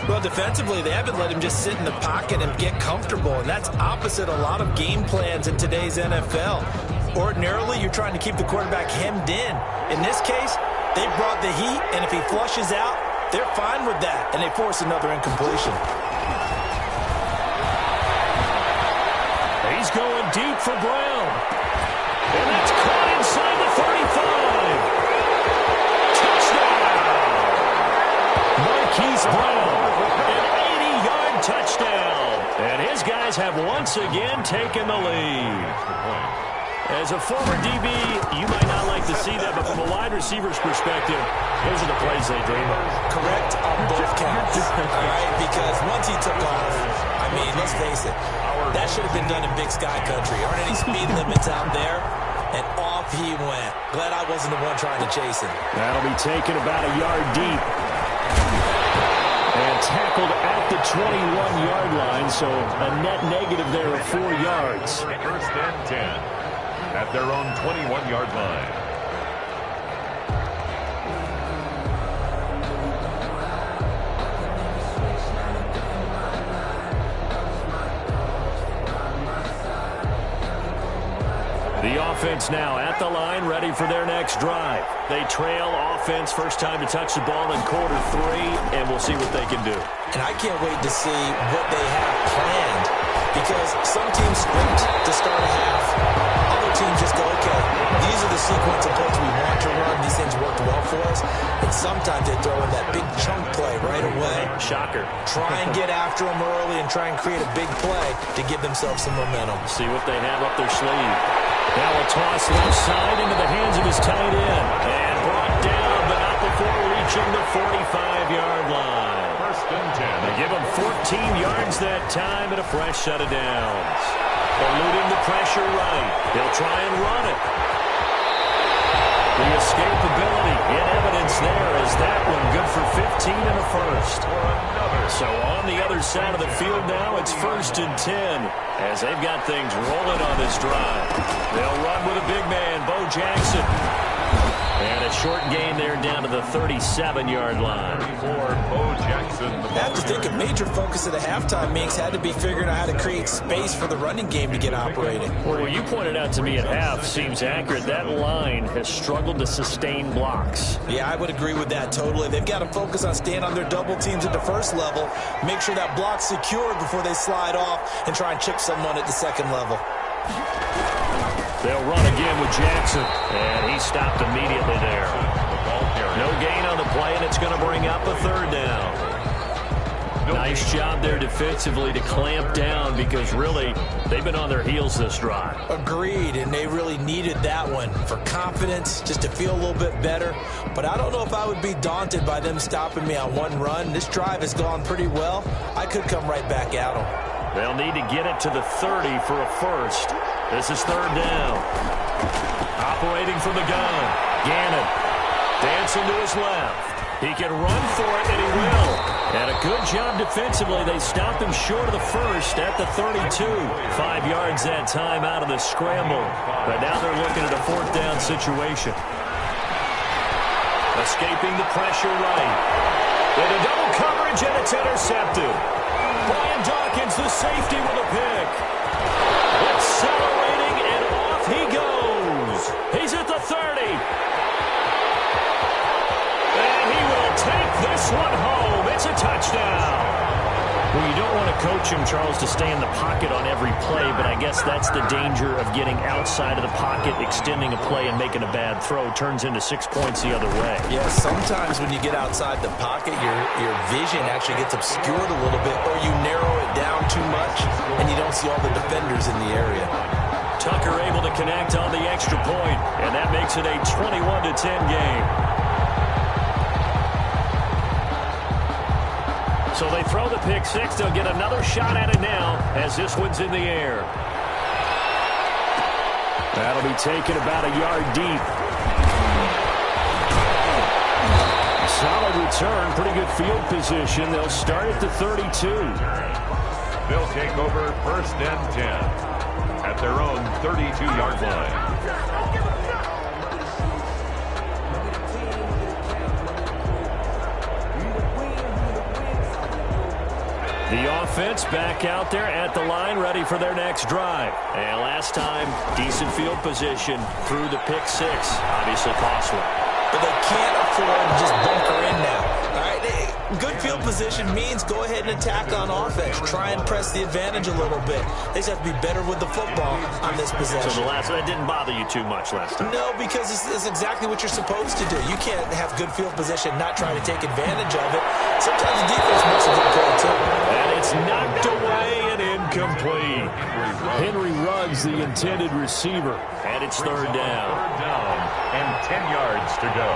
Well, defensively, they haven't let him just sit in the pocket and get comfortable, and that's opposite a lot of game plans in today's NFL. Ordinarily, you're trying to keep the quarterback hemmed in. In this case, they brought the heat, and if he flushes out, they're fine with that, and they force another incompletion. He's going deep for Brown. And that's caught inside the 35. Touchdown! Marquise Brown, an 80-yard touchdown. And his guys have once again taken the lead. As a former DB, you might not like to see that, but from a wide receiver's perspective, those are the plays they dream of. Correct on both counts, all right? Because once he took off, I mean, let's face it, that should have been done in Big Sky Country. Aren't any speed limits out there? And off he went. Glad I wasn't the one trying to chase him. That'll be taken about a yard deep. And tackled at the 21-yard line, so a net negative there of 4 yards. First and 10 at their own 21-yard line. The offense now at the line, ready for their next drive. They trail offense, first time to touch the ball in quarter 3, and we'll see what they can do. And I can't wait to see what they have planned because some teams script to start a half. Other teams just go, okay, these are the sequence of plays we want to run. These things worked well for us. And sometimes they throw in that big chunk play right away. Shocker. Try and get after them early and try and create a big play to give themselves some momentum. See what they have up their sleeve. Now a toss left side into the hands of his tight end. And brought down, but not before reaching the 45-yard line. First and 10. They give him 14 yards that time and a fresh set of downs. Eluding the pressure right. He'll try and run it. The escapability in evidence there as that one good for 15 and a first. So on the other side of the field now, it's 1st and 10 as they've got things rolling on this drive. They'll run with a big man, Bo Jackson. And a short gain there down to the 37-yard line. For Bo Jackson. I have to think a major focus of the halftime meetings had to be figuring out how to create space for the running game to get operating. Well, what you pointed out to me at half seems accurate. That line has struggled to sustain blocks. Yeah, I would agree with that totally. They've got to focus on staying on their double teams at the first level, make sure that block's secured before they slide off and try and chip someone at the second level. They'll run again with Jackson, and he stopped immediately there. No gain on the play, and it's going to bring up a third down. Nice job there defensively to clamp down because really they've been on their heels this drive. Agreed, and they really needed that one for confidence, just to feel a little bit better. But I don't know if I would be daunted by them stopping me on one run. This drive has gone pretty well. I could come right back at them. They'll need to get it to the 30 for a first. This is third down. Operating from the gun. Gannon dancing to his left. He can run for it, and he will. And a good job defensively. They stopped him short of the first at the 32. 5 yards that time out of the scramble. But now they're looking at a fourth down situation. Escaping the pressure right. Into double coverage, and it's intercepted. Brian Dawkins, the safety, with a pick. Accelerating, and off he goes. He's at the 30. And he will take this one home. It's a touchdown. Well, you don't want to coach him, Charles, to stay in the pocket on every play, but I guess that's the danger of getting outside of the pocket, extending a play, and making a bad throw. Turns into 6 points the other way. Yeah, sometimes when you get outside the pocket, your vision actually gets obscured a little bit, or you narrow it down too much, and you don't see all the defenders in the area. Tucker able to connect on the extra point, and that makes it a 21-10 game. So they throw the pick six. They'll get another shot at it now as this one's in the air. That'll be taken about a yard deep. Solid return. Pretty good field position. They'll start at the 32. They'll take over 1st and 10 at their own 32-yard line. The offense back out there at the line, ready for their next drive. And last time, decent field position through the pick six. Obviously costly. But they can't afford to just bunker in now. All right, good field position means go ahead and attack on offense. Try and press the advantage a little bit. They just have to be better with the football on this possession. So that didn't bother you too much last time? No, because it's exactly what you're supposed to do. You can't have good field position, not try to take advantage of it. Sometimes the defense makes a good play too. And it's knocked away and incomplete. Henry Ruggs, the intended receiver. And it's third down. Third down and 10 yards to go.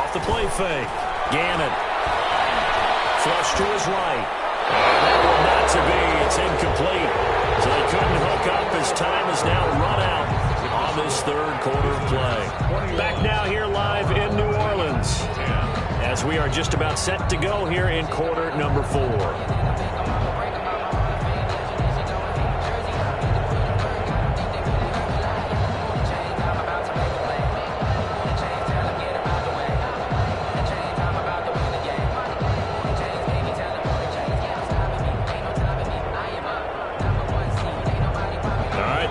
Off the play fake. Gannon. Flush to his right. And that one not to be. It's incomplete. So they couldn't hook up as time is now run out on this third quarter of play. Back now here live in New Orleans as we are just about set to go here in quarter number 4.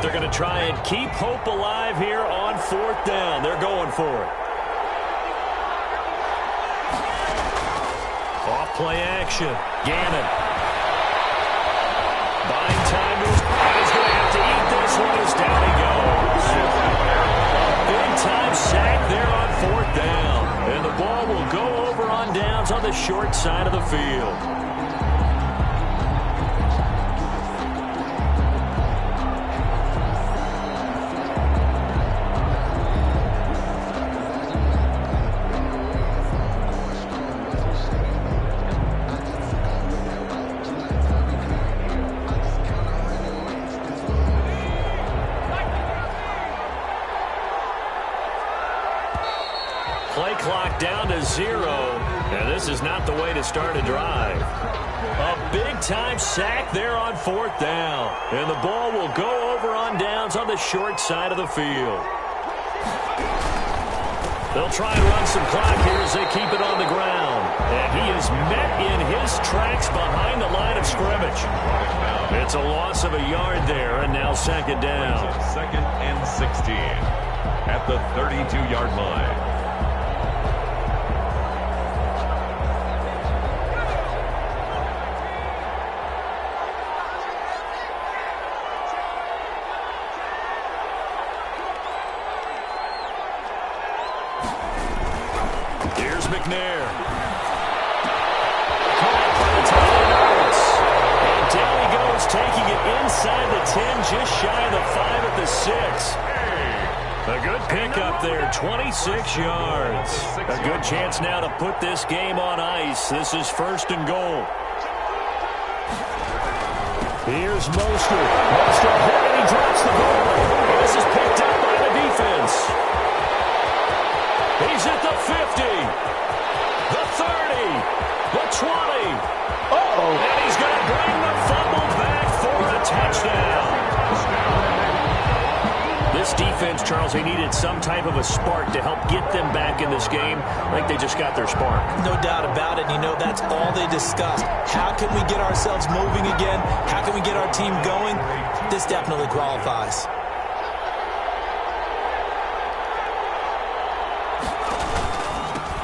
They're going to try and keep hope alive here on fourth down. They're going for it. Off play action. Gannon. Buying time. He's going to have to eat this one as down he goes. Big-time sack there on 4th down. And the ball will go over on downs on the short side of the field. Play clock down to 0, and this is not the way to start a drive. A big-time sack there on 4th down, and the ball will go over on downs on the short side of the field. They'll try and run some clock here as they keep it on the ground, and he is met in his tracks behind the line of scrimmage. It's a loss of a yard there, and now 2nd down. 2nd and 16 at the 32-yard line. McNair. Caught by the tight end. And down he goes, taking it inside the 10, just shy of the 5 at the 6. A good pickup there, 26 yards. A good chance now to put this game on ice. This is 1st and goal. Here's Mostert. Mostert hit and he drops the ball. This is picked up by the defense. He's at the 50. The 30, the 20. Uh-oh. And he's going to bring the fumble back for a touchdown. This defense, Charles, they needed some type of a spark to help get them back in this game. I think they just got their spark. No doubt about it. You know, that's all they discussed. How can we get ourselves moving again? How can we get our team going? This definitely qualifies.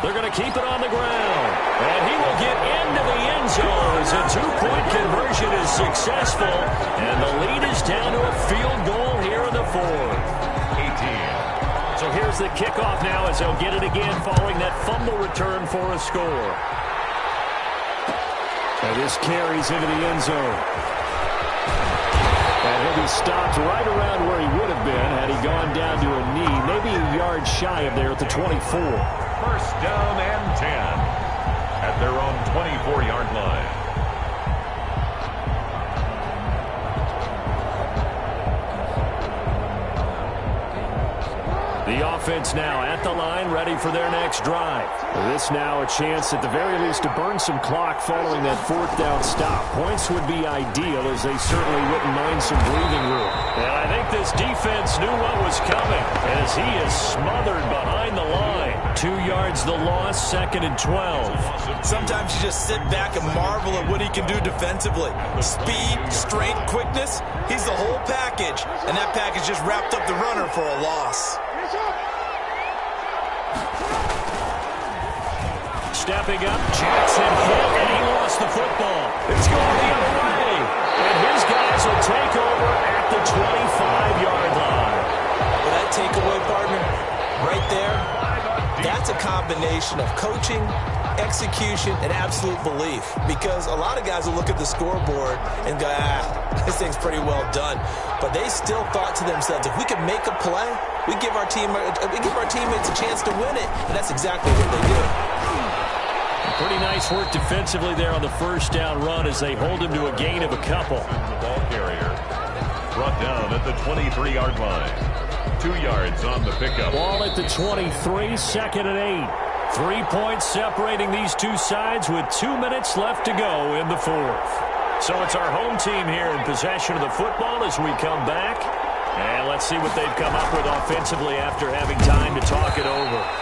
They're going to keep it on the ground. And he will get into the end zone as a 2-point conversion is successful. And the lead is down to a field goal here in the 4th. 18. So here's the kickoff now as they'll get it again following that fumble return for a score. And this carries into the end zone. And he'll be stopped right around where he would have been had he gone down to a knee, maybe a yard shy of there at the 24. 1st down and 10 at their own 24-yard line. The offense now at the line, ready for their next drive. This now a chance at the very least to burn some clock following that 4th down stop. Points would be ideal as they certainly wouldn't mind some breathing room. And I think this defense knew what was coming as he is smothered behind the line. 2 yards the loss, 2nd and 12. Sometimes you just sit back and marvel at what he can do defensively. Speed, strength, quickness, he's the whole package. And that package just wrapped up the runner for a loss. Stepping up, Jackson hit, and he lost the football. It's going the other way. And his guys will take over at the 25-yard line. Well, that takeaway, partner, right there, that's a combination of coaching, execution, and absolute belief. Because a lot of guys will look at the scoreboard and go, this thing's pretty well done. But they still thought to themselves, if we could make a play, we give our teammates a chance to win it. And that's exactly what they did. Pretty nice work defensively there on the 1st down run as they hold him to a gain of a couple. The ball carrier brought down at the 23-yard line. 2 yards on the pickup. Ball at the 23, 2nd and 8. 3 points separating these two sides with 2 minutes left to go in the 4th. So it's our home team here in possession of the football as we come back. And let's see what they've come up with offensively after having time to talk it over.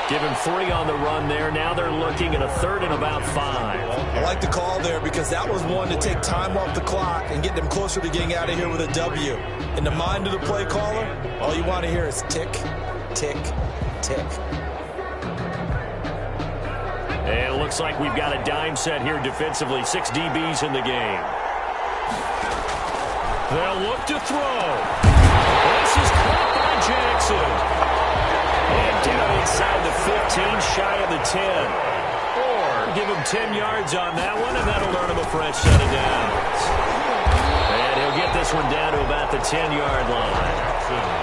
Give him 3 on the run there. Now they're looking at a 3rd and about 5. I like the call there because that was one to take time off the clock and get them closer to getting out of here with a W. In the mind of the play caller, all you want to hear is tick, tick, tick. And it looks like we've got a dime set here defensively. 6 DBs in the game. They'll look to throw. This is caught by Jackson. And down inside the 15, shy of the 10. Or give him 10 yards on that one, and that'll earn him a fresh set of downs. And he'll get this one down to about the 10-yard line.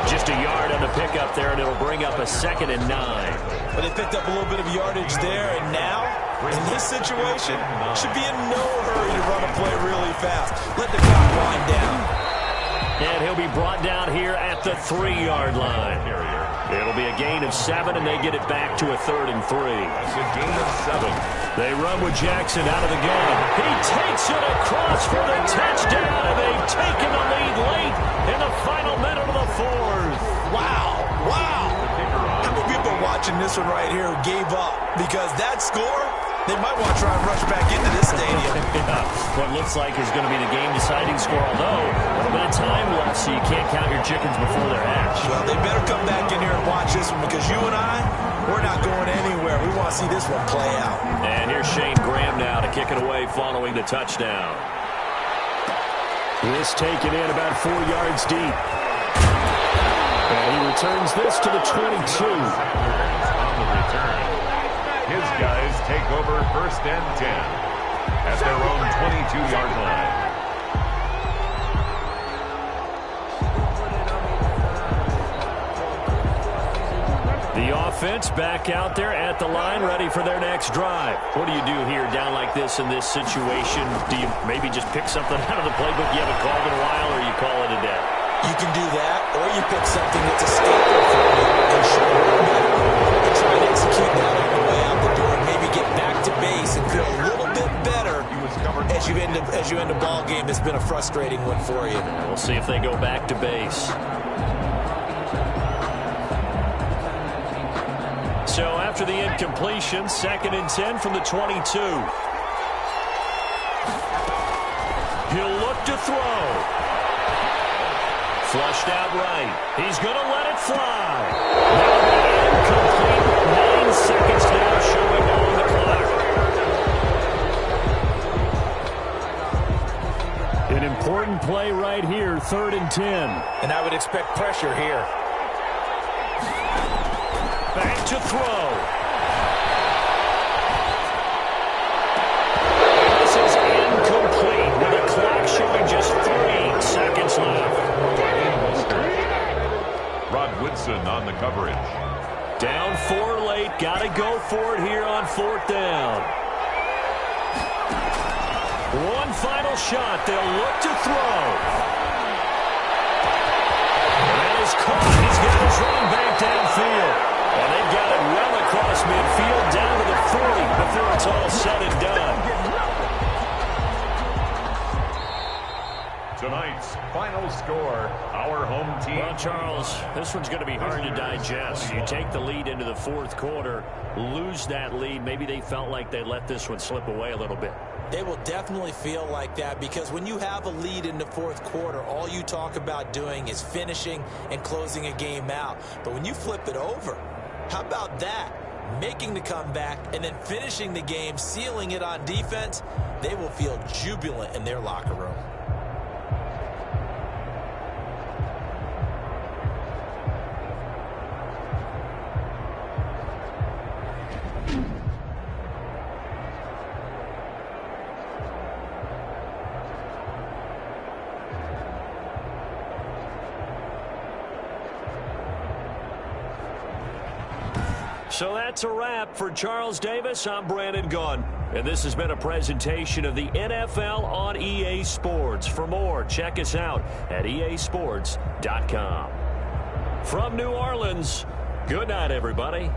Just a yard on the pickup there, and it'll bring up a 2nd and 9. But they picked up a little bit of yardage there, and now, in this situation, should be in no hurry to run a play really fast. Let the clock wind down. And he'll be brought down here at the 3-yard line. It'll be a gain of 7, and they get it back to a 3rd and 3. That's a gain of 7. They run with Jackson out of the gun. He takes it across for the touchdown, and they've taken the lead late in the final minute of the 4th. Wow, wow. How many people are watching this one right here who gave up? Because that score, they might want to try and rush back into this stadium. Yeah, what looks like is going to be the game-deciding score, although a little bit of time left, so you can't count your chickens before they're hatched. Well, they better come back in here and watch this one, because you and I, we're not going anywhere. We want to see this one play out. And here's Shane Graham now to kick it away following the touchdown. This taken in about 4 yards deep. And he returns this to the 22. On the return. His guys take over 1st and 10 at their own 22-yard line. The offense back out there at the line, ready for their next drive. What do you do here down like this in this situation? Do you maybe just pick something out of the playbook you haven't called in a while, or you call it a day? You can do that, or you pick something that's a staple for you and show it better and try and execute that on the way out the door and maybe get back to base and feel a little bit better as you end a ball game that's been a frustrating one for you. We'll see if they go back to base. So after the incompletion, 2nd and 10 from the 22. He'll look to throw. Flushed out right. He's going to let it fly. Now incomplete. 9 seconds now showing on the clock. An important play right here, 3rd and 10. And I would expect pressure here. Back to throw. This is incomplete with the clock showing just 3 seconds left. Rod Woodson on the coverage. Down 4 late. Got to go for it here on 4th down. One final shot. They'll look to throw. That is caught. He's got his running back downfield. And they've got it well across midfield down to the 40 before it's all said and done. Tonight's final score, our home team. Well, Charles, this one's going to be hard to digest. You take the lead into the 4th quarter, lose that lead. Maybe they felt like they let this one slip away a little bit. They will definitely feel like that, because when you have a lead in the 4th quarter, all you talk about doing is finishing and closing a game out. But when you flip it over, how about that? Making the comeback and then finishing the game, sealing it on defense, they will feel jubilant in their locker room. So that's a wrap for Charles Davis. I'm Brandon Gunn. And this has been a presentation of the NFL on EA Sports. For more, check us out at easports.com. From New Orleans, good night, everybody.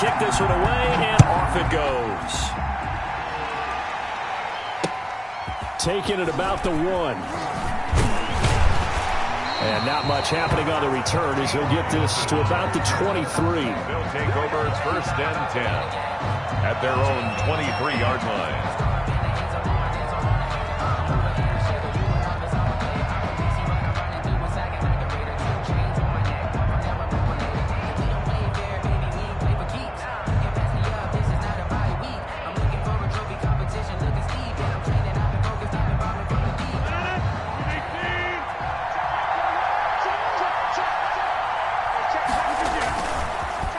kick this one away, and off it goes. Taking it about the 1. And not much happening on the return as he'll get this to about the 23. They'll take over its 1st and 10 at their own 23-yard line.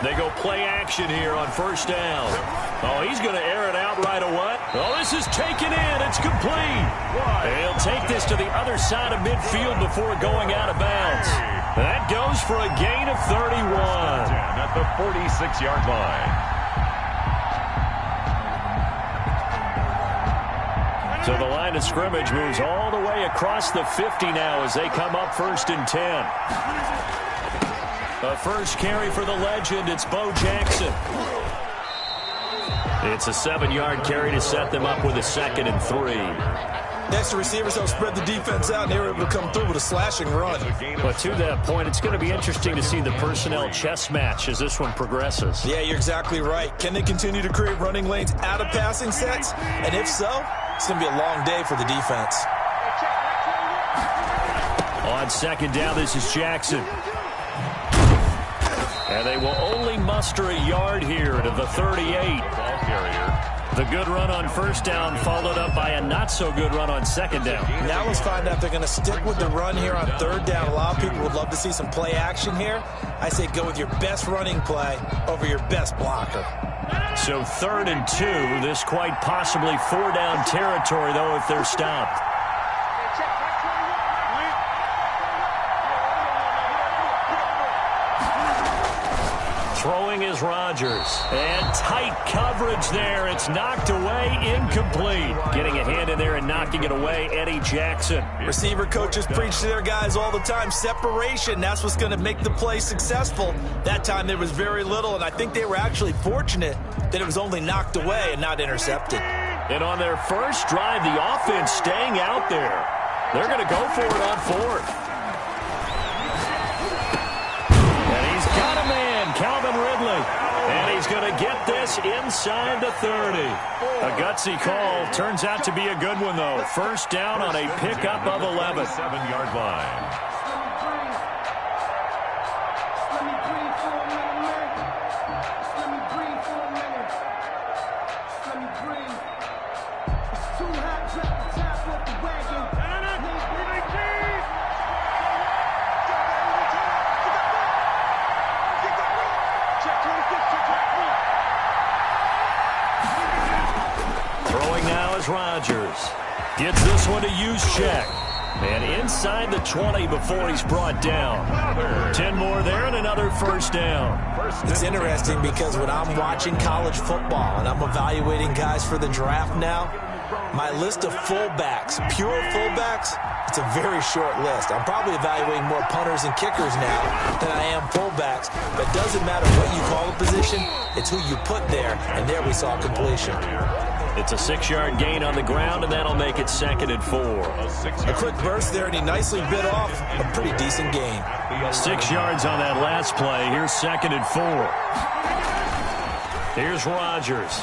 They go play action here on 1st down. Oh, he's going to air it out right away. Oh, this is taken in. It's complete. He'll take this to the other side of midfield before going out of bounds. That goes for a gain of 31. At the 46-yard line. So the line of scrimmage moves all the way across the 50 now as they come up 1st and 10. The first carry for the legend, it's Bo Jackson. It's a 7-yard carry to set them up with a 2nd and 3. Next, the receivers help spread the defense out, and they were able to come through with a slashing run. But to that point, it's going to be interesting to see the personnel chess match as this one progresses. Yeah, you're exactly right. Can they continue to create running lanes out of passing sets? And if so, it's going to be a long day for the defense. On 2nd down, this is Jackson. And they will only muster a yard here to the 38. Ball carrier. The good run on 1st down followed up by a not-so-good run on 2nd down. Now let's find out if they're going to stick with the run here on 3rd down. A lot of people would love to see some play action here. I say go with your best running play over your best blocker. So 3rd and 2. This quite possibly 4-down territory, though, if they're stopped. Throwing is Rodgers. And tight coverage there. It's knocked away, incomplete. Getting a hand in there and knocking it away, Eddie Jackson. Receiver coaches preach to their guys all the time. Separation, that's what's going to make the play successful. That time there was very little, and I think they were actually fortunate that it was only knocked away and not intercepted. And on their first drive, the offense staying out there. They're going to go for it on 4th. Calvin Ridley, and he's going to get this inside the 30. A gutsy call. Turns out to be a good one, though. 1st down on a pickup of 11. 7-yard line. Rodgers gets this one to use check. And inside the 20 before he's brought down. 10 more there and another 1st down. It's interesting because when I'm watching college football and I'm evaluating guys for the draft now, my list of fullbacks, pure fullbacks, it's a very short list. I'm probably evaluating more punters and kickers now than I am fullbacks. But it doesn't matter what you call a position, it's who you put there. And there we saw completion. It's a 6-yard gain on the ground, and that'll make it 2nd and 4. A quick burst there, and he nicely bit off a pretty decent gain. 6 yards on that last play. Here's 2nd and 4. Here's Rodgers.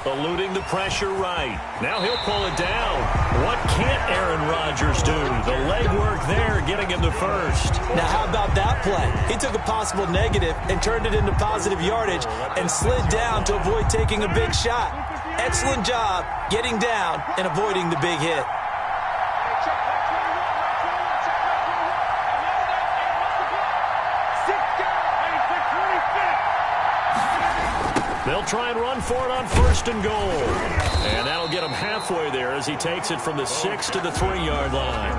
Eluding the pressure right. Now he'll pull it down. What can't Aaron Rodgers do? The leg work there getting him the 1st. Now how about that play? He took a possible negative and turned it into positive yardage and slid down to avoid taking a big shot. Excellent job getting down and avoiding the big hit. They'll try and run for it on 1st and goal. And that'll get him halfway there as he takes it from the 6 to the 3-yard line.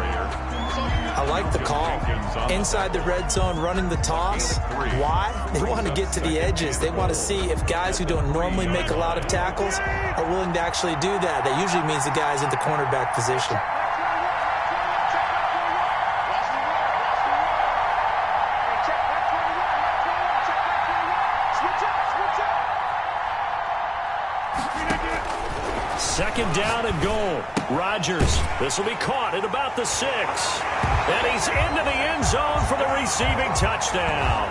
I like the call. Inside the red zone, running the toss. Why? They want to get to the edges. They want to see if guys who don't normally make a lot of tackles are willing to actually do that. That usually means the guy's in the cornerback position. Second down and goal. Rodgers. This will be caught at about the 6. And he's into the end zone for the receiving touchdown.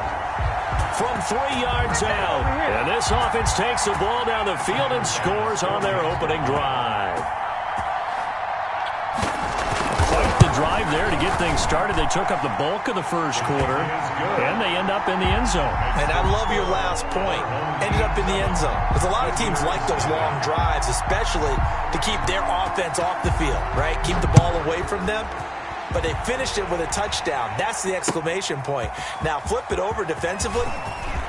From 3 yards out. And this offense takes the ball down the field and scores on their opening drive. Quite the drive there to get things started. They took up the bulk of the first quarter, and they end up in the end zone. And I love your last point. Ended up in the end zone. Because a lot of teams like those long drives, especially to keep their offense off the field, right? Keep the ball away from them. But they finished it with a touchdown. That's the exclamation point. Now flip it over defensively.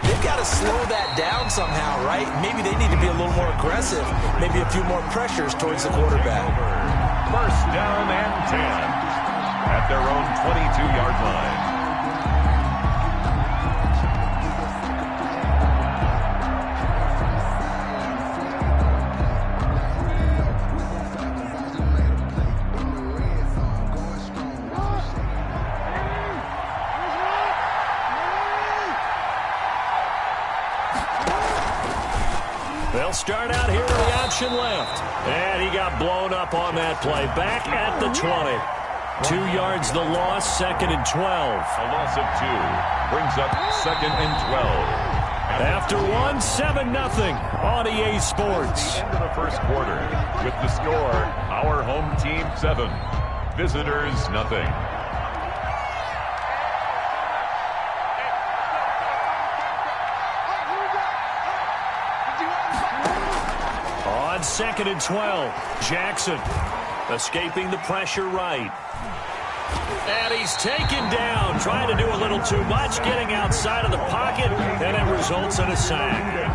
They've got to slow that down somehow, right? Maybe they need to be a little more aggressive. Maybe a few more pressures towards the quarterback. First down and 10 at their own 22-yard line. They'll start out here with the option left. And he got blown up on that play. Back at the 20. 2 yards the loss, second and 12. A loss of 2 brings up second and 12. After 1, 7-0 on EA Sports. End of the first quarter with the score, our home team 7, visitors nothing. On second and 12, Jackson escaping the pressure right. And he's taken down, trying to do a little too much, getting outside of the pocket, and it results in a sack.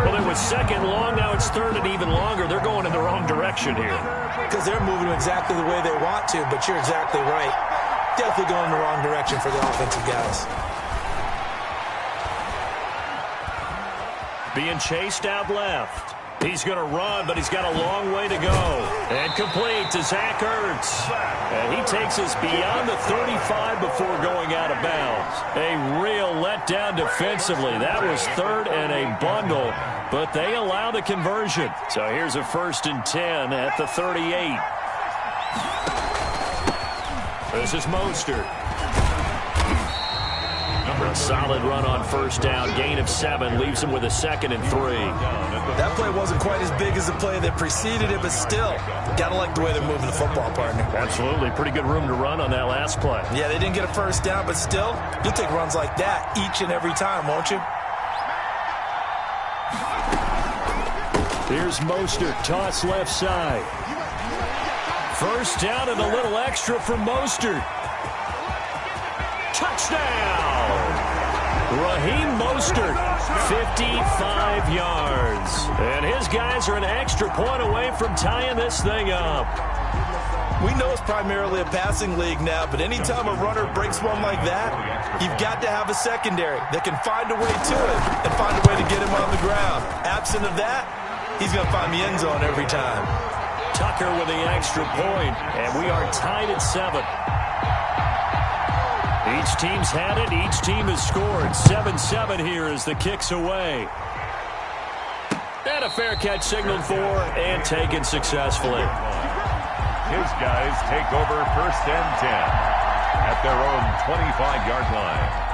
Well, it was second long, now it's third and even longer. They're going in the wrong direction here. Because they're moving exactly the way they want to, but you're exactly right. Definitely going in the wrong direction for the offensive guys. Being chased out left. He's going to run, but he's got a long way to go. And complete to Zach Ertz. And he takes us beyond the 35 before going out of bounds. A real letdown defensively. That was third and a bundle, but they allow the conversion. So here's a 1st and 10 at the 38. This is Mostert. A solid run on first down. Gain of 7 leaves him with a 2nd and 3. That play wasn't quite as big as the play that preceded it, but still, got to like the way they're moving the football, partner. Absolutely. Pretty good room to run on that last play. Yeah, they didn't get a first down, but still, you'll take runs like that each and every time, won't you? Here's Mostert. Toss left side. First down and a little extra from Mostert. Touchdown! Raheem Mostert, 55 yards. And his guys are an extra point away from tying this thing up. We know it's primarily a passing league now, but anytime a runner breaks one like that, you've got to have a secondary that can find a way to it and find a way to get him on the ground. Absent of that, he's going to find the end zone every time. Tucker with the extra point, and we are tied at 7. Each team's had it. Each team has scored. 7-7 here as the kick's away. And a fair catch signaled for and taken successfully. His guys take over 1st and 10 at their own 25-yard line.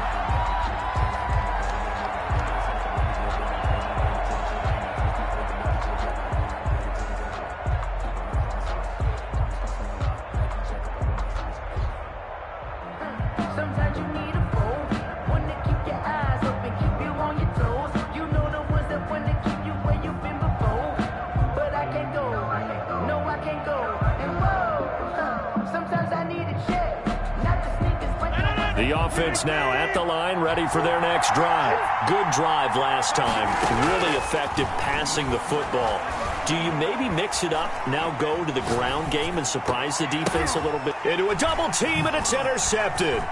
The offense now at the line, ready for their next drive. Good drive last time. Really effective passing the football. Do you maybe mix it up, now go to the ground game and surprise the defense a little bit? Into a double team, and it's intercepted.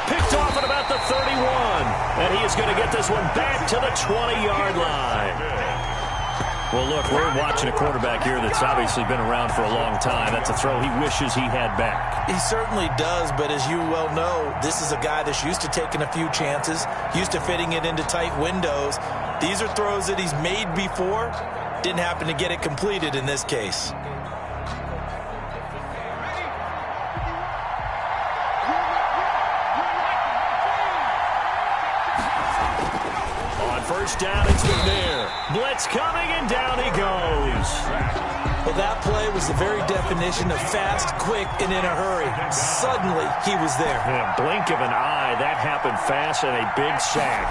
Picked off at about the 31. And he is going to get this one back to the 20-yard line. Well, look, we're watching a quarterback here that's obviously been around for a long time. That's a throw he wishes he had back. He certainly does, but as you well know, this is a guy that's used to taking a few chances, used to fitting it into tight windows. These are throws that he's made before, Didn't happen to get it completed in this case. On first down, it's McNair. Blitz coming, and down he goes. Well, that play was the very definition of fast, quick, and in a hurry. Suddenly, he was there. In a blink of an eye, that happened fast, and a big sack.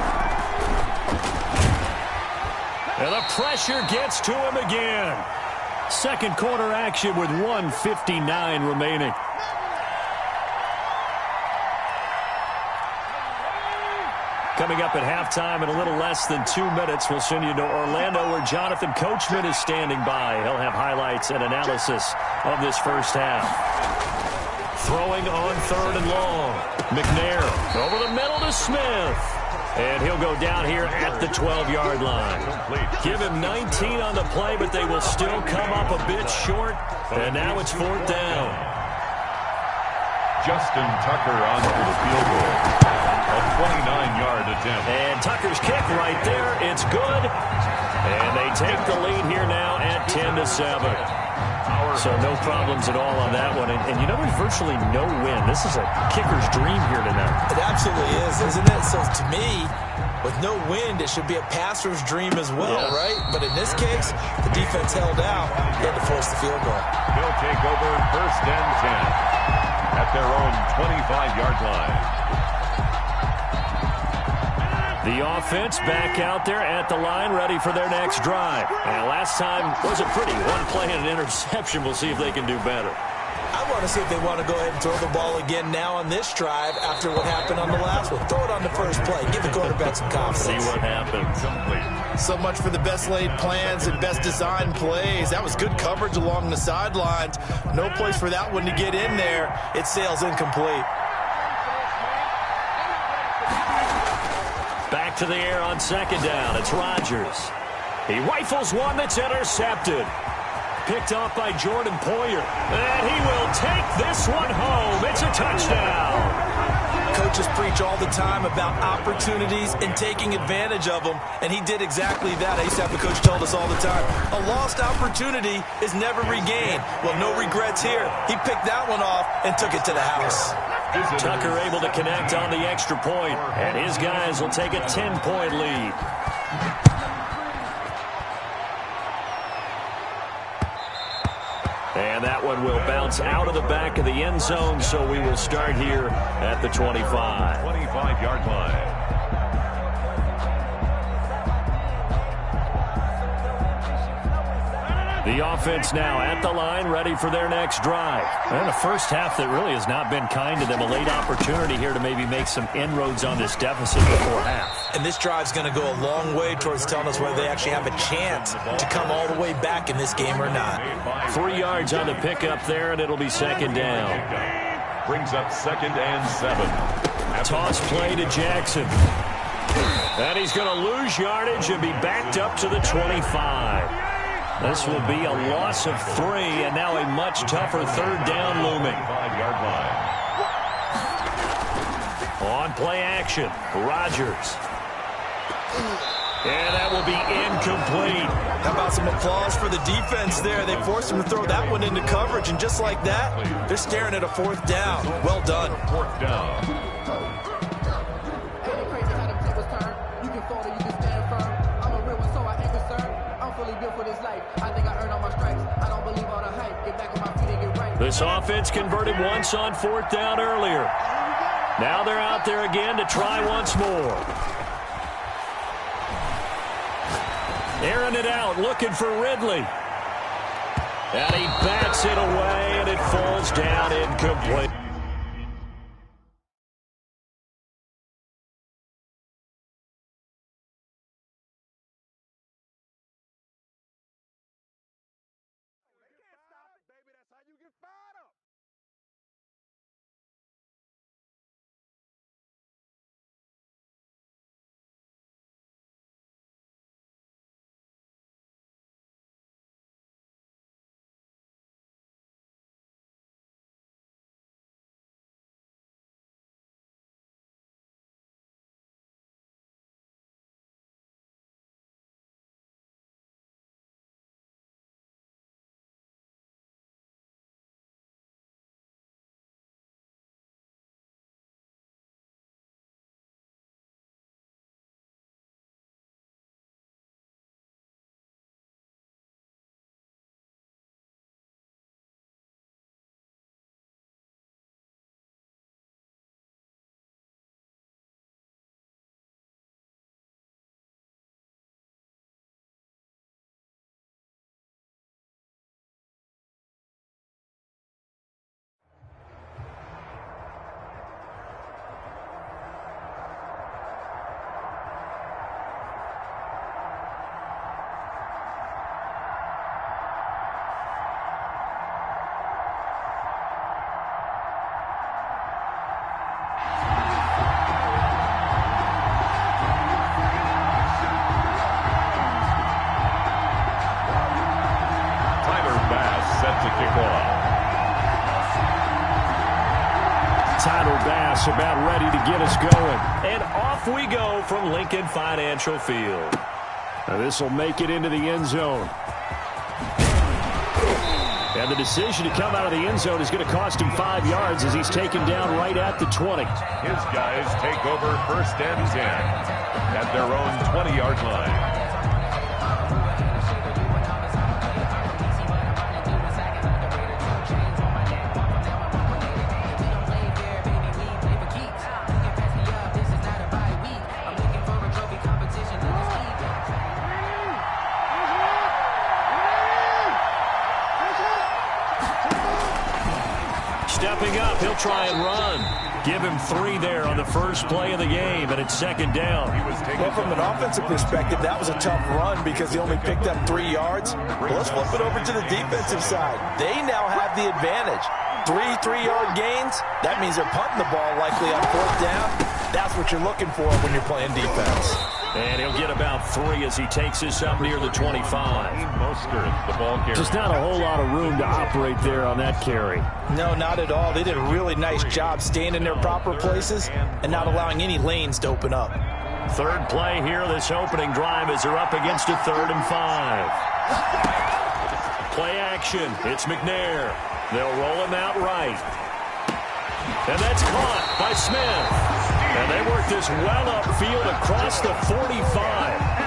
And the pressure gets to him again. Second quarter action with 1:59 remaining. Coming up at halftime in a little less than 2 minutes, we'll send you to Orlando where Jonathan Coachman is standing by. He'll have highlights and analysis of this first half. Throwing on third and long. McNair over the middle to Smith. And he'll go down here at the 12-yard line. Give him 19 on the play, but they will still come up a bit short. And now it's fourth down. Justin Tucker on for the field goal. A 29-yard attempt. And Tucker's kick right there. It's good. And they take the lead here now at 10-7. So no problems at all on that one. And you know, there's virtually no win. This is a kicker's dream here tonight. It absolutely is, isn't it? So to me, with no wind, it should be a passer's dream as well, right? But in this case, the defense held out. They had to force the field goal. He'll take over first and 10 at their own 25-yard line. The offense back out there at the line, ready for their next drive. And last time was a pretty one play and an interception. We'll see if they can do better. I want to see if they want to go ahead and throw the ball again now on this drive after what happened on the last one. Throw it on the first play. Give the quarterback some confidence. See what happens. So much for the best laid plans and best designed plays. That was good coverage along the sidelines. No place for that one to get in there. It sails incomplete. Back to the air on second down. It's Rodgers. He rifles one that's intercepted. Picked off by Jordan Poyer. And he will take this one home. It's a touchdown. Coaches preach all the time about opportunities and taking advantage of them, and he did exactly that. I used to have a coach told us all the time, a lost opportunity is never regained. Well, no regrets here. He picked that one off and took it to the house. Tucker able to connect on the extra point, and his guys will take a 10-point lead. And that one will bounce out of the back of the end zone, so we will start here at the 25. 25-yard line. The offense now at the line, ready for their next drive. And a first half that really has not been kind to them. A late opportunity here to maybe make some inroads on this deficit before half. And this drive's going to go a long way towards telling us whether they actually have a chance to come all the way back in this game or not. 3 yards on the pickup there, and it'll be second down. Brings up second and 7. Toss play to Jackson. And he's going to lose yardage and be backed up to the 25. This will be a loss of 3, and now a much tougher third down looming. 5-yard line. On play action, Rodgers. And that will be incomplete. How about some applause for the defense there? They forced him to throw that one into coverage, and just like that, they're staring at a fourth down. Well done. Fourth down. This offense converted once on fourth down earlier. Now they're out there again to try once more. Airing it out, looking for Ridley. And he bats it away, and it falls down incomplete. about ready to get us going. And off we go from Lincoln Financial Field. This will make it into the end zone. And the decision to come out of the end zone is going to cost him 5 yards as he's taken down right at the 20. His guys take over first and 10 at their own 20-yard line. Stepping up, he'll try and run. Give him 3 there on the first play of the game, and it's second down. Well, from an offensive perspective, that was a tough run because he only picked up 3 yards. Well, let's flip it over to the defensive side. They now have the advantage. 3 3-yard gains, that means they're punting the ball likely on 4th down. That's what you're looking for when you're playing defense. And he'll get about 3 as he takes this up near the 25. The ball carrier. Just not a whole lot of room to operate there on that carry. No, not at all. They did a really nice job staying in their proper places and not allowing any lanes to open up. Third play here, this opening drive as they're up against a 3rd and 5. Play action. It's McNair. They'll roll him out right. And that's caught by Smith. And they work this well upfield across the 45.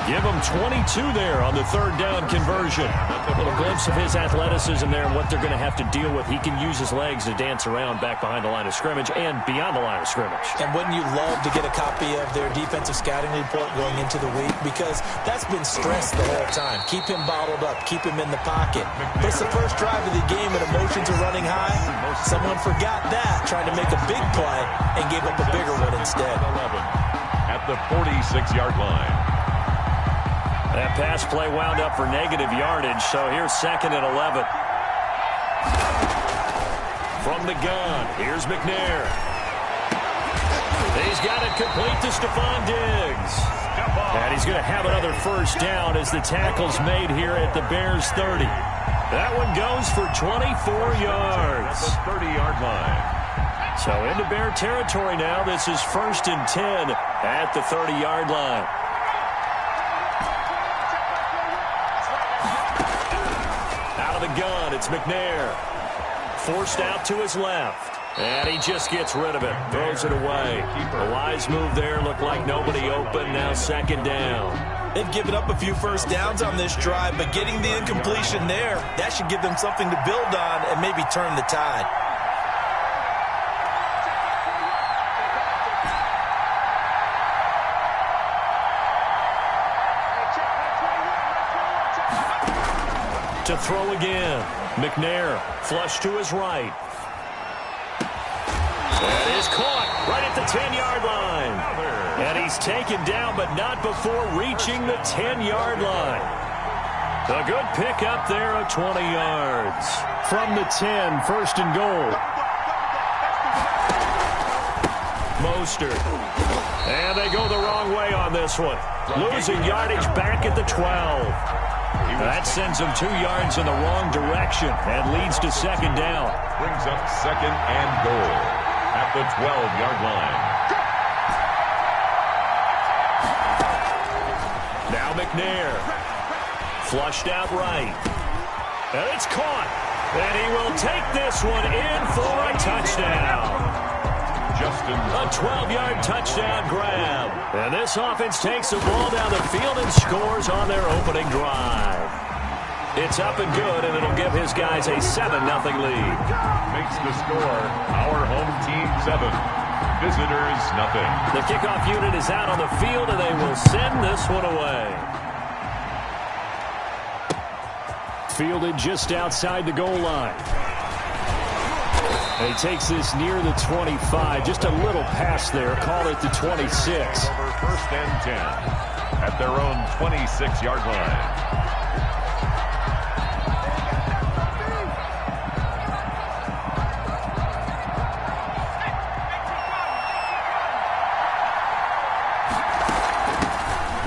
Give him 22 there on the 3rd down conversion. A little glimpse of his athleticism there and what they're going to have to deal with. He can use his legs to dance around back behind the line of scrimmage and beyond the line of scrimmage. And wouldn't you love to get a copy of their defensive scouting report going into the week? Because that's been stressed the whole time. Keep him bottled up. Keep him in the pocket. But it's the first drive of the game and emotions are running high. Someone forgot that, trying to make a big play and gave up a bigger one instead. 11 at the 46-yard line. That pass play wound up for negative yardage, so here's 2nd and 11. From the gun, here's McNair. He's got it complete to Stephon Diggs. And he's going to have another first down as the tackle's made here at the Bears' 30. That one goes for 24 yards. At the 30-yard line. So into Bear territory now. This is 1st and 10 at the 30-yard line. Out of the gun, it's McNair. Forced out to his left. And he just gets rid of it. Throws it away. A wise move there. Looked like nobody open. Now 2nd down. They've given up a few first downs on this drive, but getting the incompletion there, that should give them something to build on and maybe turn the tide. To throw again. McNair flush to his right. That is caught right at the 10-yard line. And he's taken down, but not before reaching the 10-yard line. A good pickup there of 20 yards. From the 10, 1st and goal. Mostert. And they go the wrong way on this one. Losing yardage back at the 12. That sends him 2 yards in the wrong direction and leads to 2nd down. Brings up 2nd and goal at the 12-yard line. Now McNair. Flushed out right. And it's caught. And he will take this one in for a touchdown. A 12-yard touchdown grab. And this offense takes the ball down the field and scores on their opening drive. It's up and good, and it'll give his guys a 7-0 lead. Makes the score our home team 7. Visitors nothing. The kickoff unit is out on the field, and they will send this one away. Fielded just outside the goal line. And he takes this near the 25. Just a little pass there. Call it the 26. Over 1st and 10 at their own 26-yard line.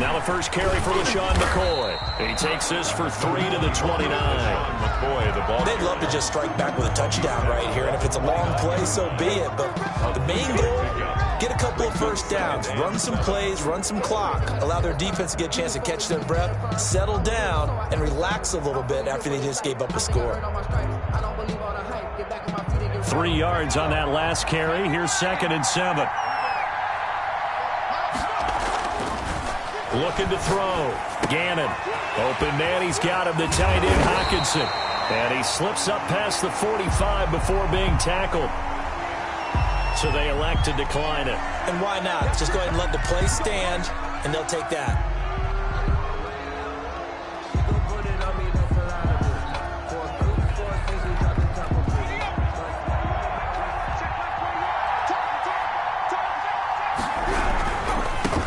Now the first carry for LaShawn McCoy. He takes this for 3 to the 29. McCoy, the ball. They'd love to just strike back with a touchdown right here, and if it's a long play, so be it. But the main goal, get a couple of first downs, run some plays, run some clock, allow their defense to get a chance to catch their breath, settle down, and relax a little bit after they just gave up a score. 3 yards on that last carry. Here's 2nd and 7. Looking to throw. Gannon. Open man. He's got him. The tight end, Hockenson. And he slips up past the 45 before being tackled. So they elect to decline it. And why not? Just go ahead and let the play stand, and they'll take that.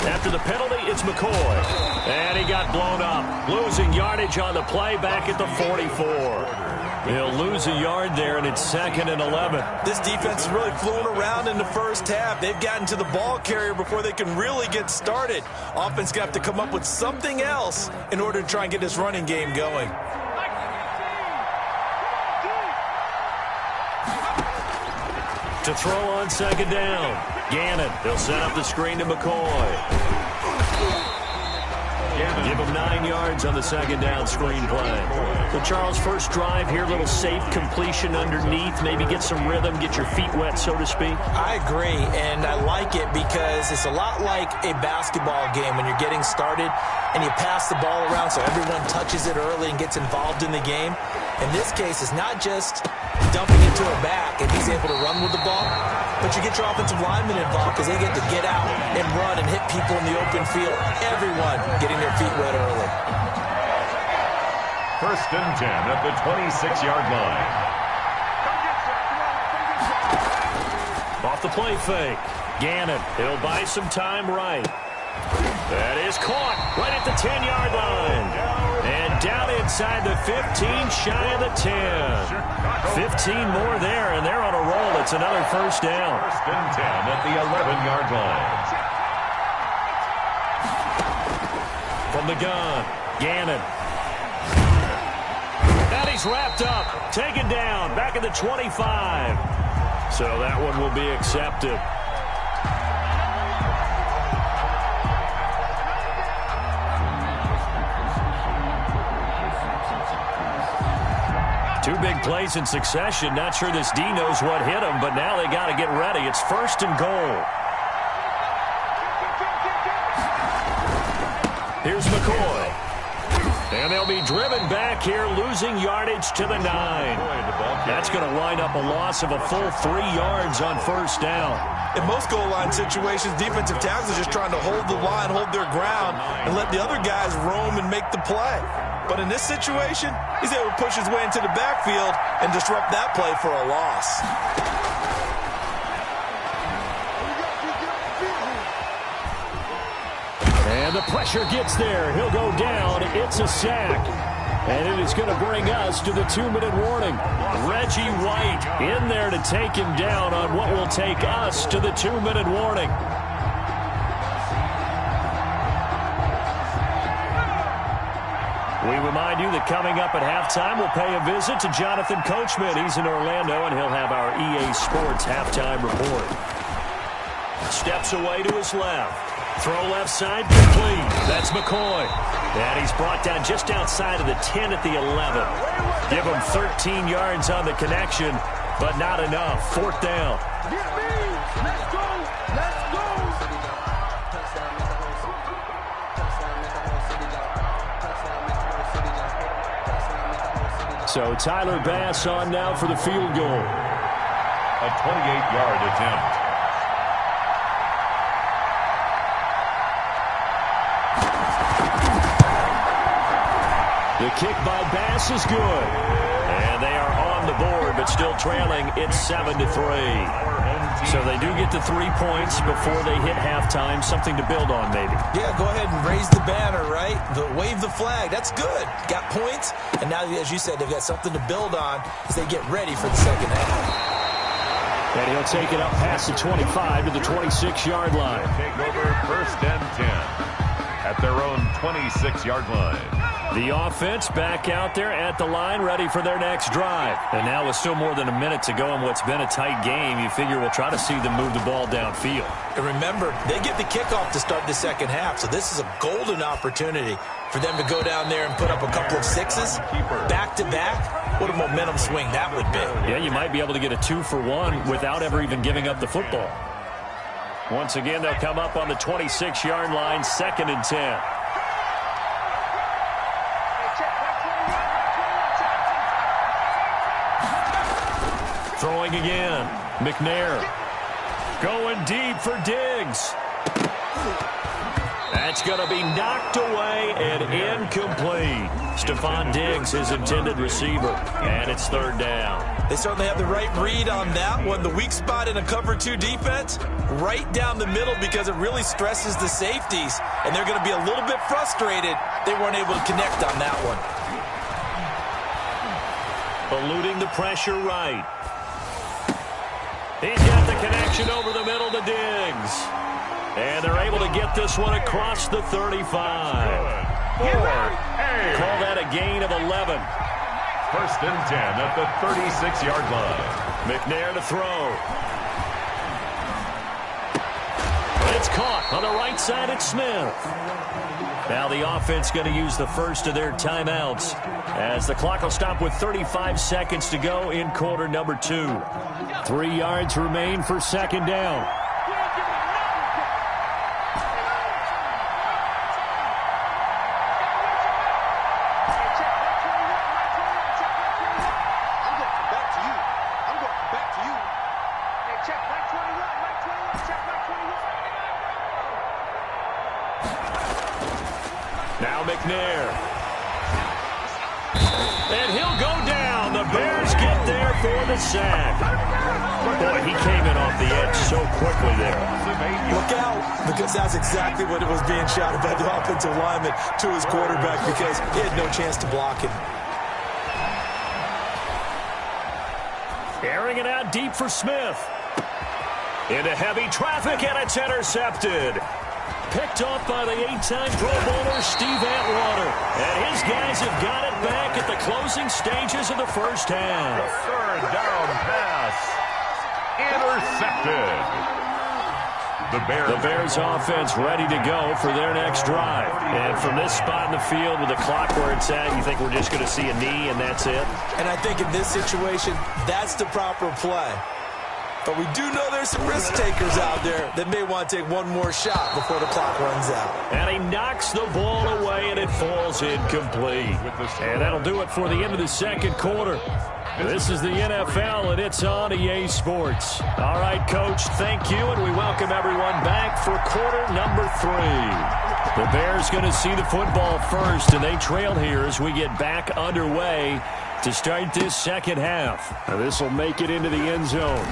After the penalty, it's McCoy. And he got blown up. Losing yardage on the play back at the 44. He'll lose a yard there, and it's 2nd and 11. This defense is really fooling around in the first half. They've gotten to the ball carrier before they can really get started. Offense got to come up with something else in order to try and get this running game going. To throw on 2nd down. Gannon. They'll set up the screen to McCoy. Give him 9 yards on the 2nd down screen play. So Charles, first drive here, little safe completion underneath. Maybe get some rhythm, get your feet wet, so to speak. I agree, and I like it because it's a lot like a basketball game when you're getting started and you pass the ball around so everyone touches it early and gets involved in the game. In this case, it's not just dumping it to a back and he's able to run with the ball, but you get your offensive linemen involved because they get to get out and run and hit people in the open field. Everyone getting their feet wet early. 1st and 10 at the 26-yard line. Off the play fake. Gannon. He'll buy some time right. That is caught right at the 10-yard line. And down inside the 15, shy of the 10. 15 more there, and they're on a roll. It's another first down. 1st and 10 at the 11-yard line. From the gun, Gannon. And he's wrapped up, taken down, back at the 25. So that one will be accepted. Two big plays in succession. Not sure this D knows what hit him, but now they got to get ready. It's 1st and goal. Here's McCoy. And they'll be driven back here, losing yardage to the 9. That's going to wind up a loss of a full 3 yards on 1st down. In most goal line situations, defensive tackles are just trying to hold the line, hold their ground, and let the other guys roam and make the play. But in this situation, he's able to push his way into the backfield and disrupt that play for a loss. And the pressure gets there. He'll go down. It's a sack. And it is going to bring us to the 2-minute warning. Reggie White in there to take him down on what will take us to the 2-minute warning. We remind you that coming up at halftime, we'll pay a visit to Jonathan Coachman. He's in Orlando, and he'll have our EA Sports halftime report. Steps away to his left. Throw left side, complete. That's McCoy. And he's brought down just outside of the 10 at the 11. Give him 13 yards on the connection, but not enough. 4th down. Get me! Let's go! Let's go! So Tyler Bass on now for the field goal. A 28-yard attempt. The kick by Bass is good. And they are on the board, but still trailing. It's 7-3. So they do get to 3 points before they hit halftime. Something to build on, maybe. Yeah, go ahead and raise the banner, right? Wave the flag. That's good. Got points. And now, as you said, they've got something to build on as they get ready for the second half. And he'll take it up past the 25 to the 26-yard line. Take over 1st and 10. at their own 26-yard line. The offense back out there at the line, ready for their next drive. And now with still more than a minute to go in what's been a tight game, you figure we'll try to see them move the ball downfield. And remember, they get the kickoff to start the second half, so this is a golden opportunity for them to go down there and put up a couple of sixes back-to-back. What a momentum swing that would be. Yeah, you might be able to get a 2-for-1 without ever even giving up the football. Once again, they'll come up on the 26-yard line, 2nd and 10. Throwing again. McNair going deep for Diggs. That's going to be knocked away and incomplete. Stephon Diggs, his intended receiver, and it's 3rd down. They certainly have the right read on that one. The weak spot in a cover 2 defense, right down the middle because it really stresses the safeties, and they're going to be a little bit frustrated they weren't able to connect on that one. Eluding the pressure right. He's got the connection over the middle to Diggs. And they're able to get this one across the 35. Call that a gain of 11. 1st and 10 at the 36-yard line. McNair to throw. It's caught on the right side at Smith. Now the offense going to use the first of their timeouts as the clock will stop with 35 seconds to go in quarter number 2. 3 yards remain for 2nd down. Now McNair. And he'll go down. The Bears get there for the sack. Boy, he came in off the edge so quickly there. Look out, because that's exactly what it was being shouted by the offensive lineman to his quarterback because he had no chance to block him. Airing it out deep for Smith. Into heavy traffic, and it's intercepted. Picked off by the 8-time Pro Bowler Steve Atwater. And his guys have got it back at the closing stages of the first half. 3rd down pass. Intercepted. The Bears offense ready to go for their next drive. And from this spot in the field with the clock where it's at, you think we're just going to see a knee and that's it? And I think in this situation, that's the proper play. But we do know there's some risk takers out there that may want to take one more shot before the clock runs out. And he knocks the ball away, and it falls incomplete. And that'll do it for the end of the second quarter. This is the NFL, and it's on EA Sports. All right, Coach, thank you, and we welcome everyone back for quarter number 3. The Bears going to see the football first, and they trail here as we get back underway to start this second half. Now, this will make it into the end zone.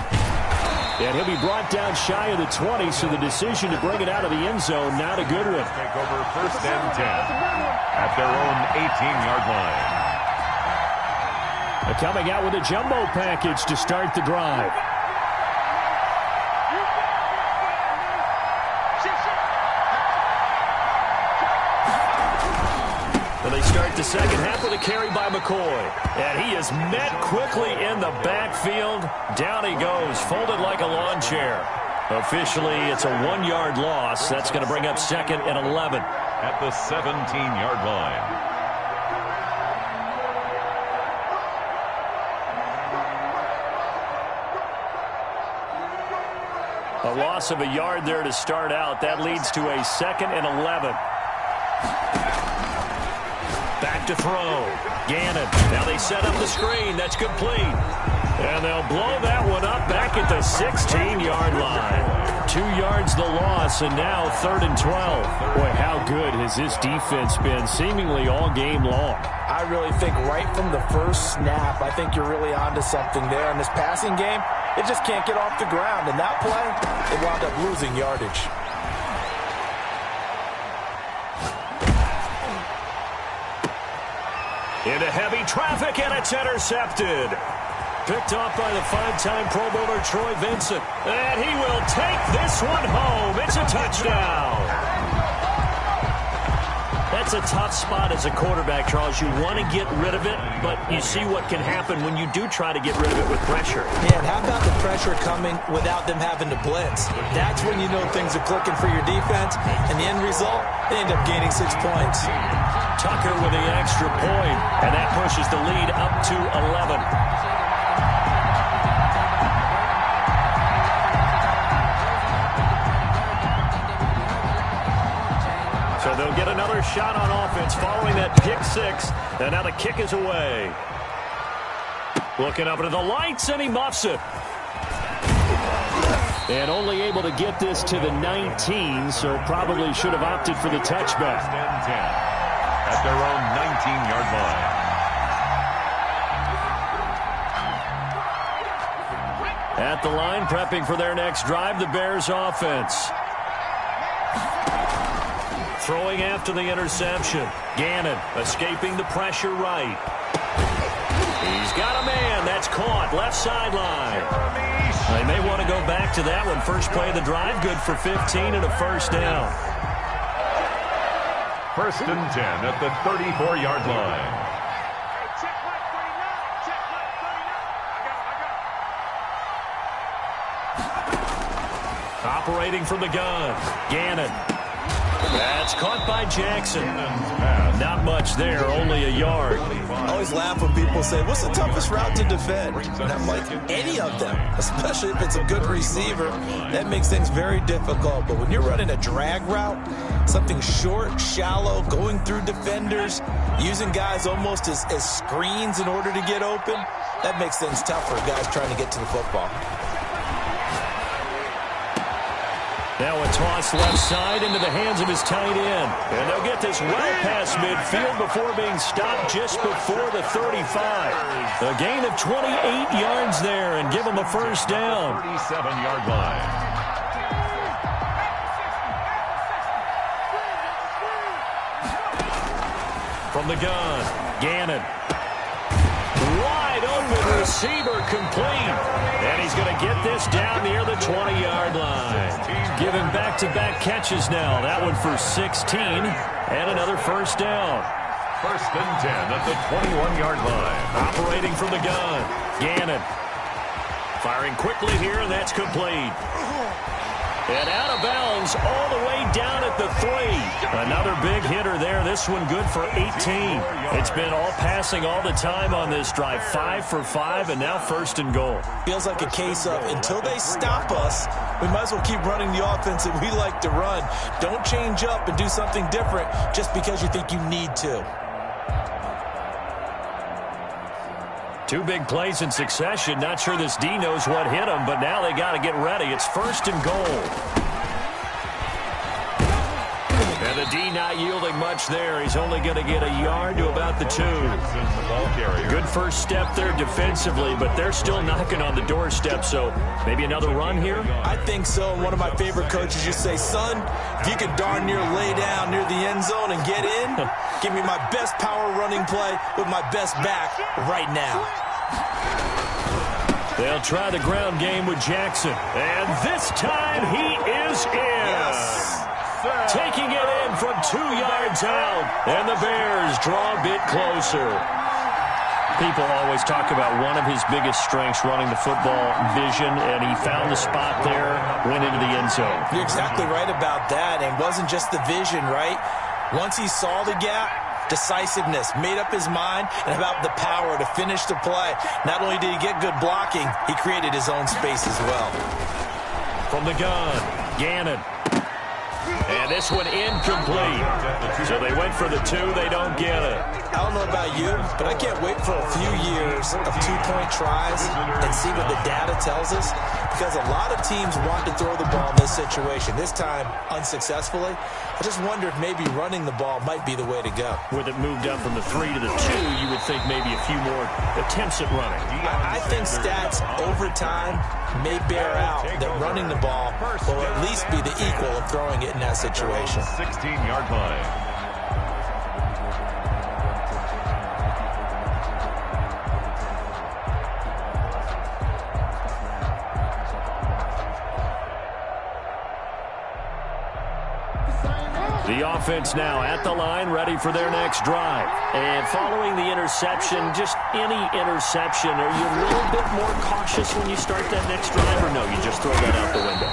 And he'll be brought down shy of the 20, so the decision to bring it out of the end zone, not a good one. Take over 1st and 10 at their own 18-yard line. They're coming out with a jumbo package to start the drive. And they start the second half with a carry by McCoy. And he is met quickly in the backfield. Down he goes, folded like a lawn chair. Officially, it's a 1-yard loss. That's going to bring up 2nd and 11. At the 17-yard line. A loss of a yard there to start out. That leads to a 2nd and 11. Back to throw. Gannon. Now they set up the screen. That's complete. And they'll blow that one up back at the 16-yard line. 2 yards the loss, and now 3rd and 12. Boy, how good has this defense been seemingly all game long? I really think right from the first snap, I think you're really onto something there. In this passing game, it just can't get off the ground. And that play, they wound up losing yardage. Into heavy traffic, and it's intercepted. Picked off by the 5-time Pro Bowler Troy Vincent. And he will take this one home. It's a touchdown. That's a tough spot as a quarterback, Charles. You want to get rid of it, but you see what can happen when you do try to get rid of it with pressure. Yeah, and how about the pressure coming without them having to blitz? That's when you know things are clicking for your defense, and the end result, they end up gaining 6 points. Tucker with the extra point, and that pushes the lead up to 11. So they'll get another shot on offense following that pick six. And now the kick is away. Looking up into the lights, and he muffs it. And only able to get this to the 19, so probably should have opted for the touchback. First and 10 at their own 19-yard line. At the line, prepping for their next drive, the Bears offense. Throwing after the interception. Gannon escaping the pressure right. He's got a man. That's caught. Left sideline. They may want to go back to that one. First play of the drive, good for 15 and a first down. First and 10 at the 34-yard line. Check right 39. Check right 39. I got it. Operating from the gun. Gannon. That's caught by Jackson. Not much there, only a yard. I always laugh when people say, what's the toughest route to defend? And I'm like, any of them, especially if it's a good receiver. That makes things very difficult. But when you're running a drag route, something short, shallow, going through defenders, using guys almost as screens in order to get open, that makes things tough for guys trying to get to the football. Now a toss left side into the hands of his tight end. And they'll get this well past midfield before being stopped just before the 35. A gain of 28 yards there and give them a first down. 37-yard line. From the gun, Gannon. Wide open receiver complete. And he's going to get this down near the 20-yard line. Giving back-to-back catches now. That one for 16 and another first down. First and 10 at the 21-yard line. Operating from the gun, Gannon. Firing quickly here, and that's complete. And out of bounds all the way down at the 3. Another big hitter there. This one good for 18. It's been all passing all the time on this drive. 5 for 5, and now first and goal. Feels like a case of until they stop us, we might as well keep running the offense that we like to run. Don't change up and do something different just because you think you need to. Two big plays in succession. Not sure this D knows what hit him, but now they got to get ready. It's first and goal. And the D not yielding much there. He's only going to get a yard to about the 2. Good first step there defensively, but they're still knocking on the doorstep, so maybe another run here? I think so. And one of my favorite coaches used to say, son, if you could darn near lay down near the end zone and get in, give me my best power running play with my best back right now. They'll try the ground game with Jackson. And this time he is in. Yes. Taking it in from 2 yards out. And the Bears draw a bit closer. People always talk about one of his biggest strengths, running the football, vision, and he found the spot there, went into the end zone. You're exactly right about that. And it wasn't just the vision, right? Once he saw the gap, decisiveness, made up his mind, and about the power to finish the play. Not only did he get good blocking, he created his own space as well. From the gun, Gannon. And this one incomplete. So they went for the 2. They don't get it. I don't know about you, but I can't wait for a few years of two-point tries and see what the data tells us, because a lot of teams want to throw the ball in this situation. This time, unsuccessfully. I just wonder if maybe running the ball might be the way to go. With it moved up from the 3 to the 2, you would think maybe a few more attempts at running. I think stats over time may bear out that running the ball will at least be the equal of throwing it in that situation. 16-yard line. The offense now at the line, ready for their next drive. And following the interception, just any interception, are you a little bit more cautious when you start that next drive, or no, you just throw that out the window?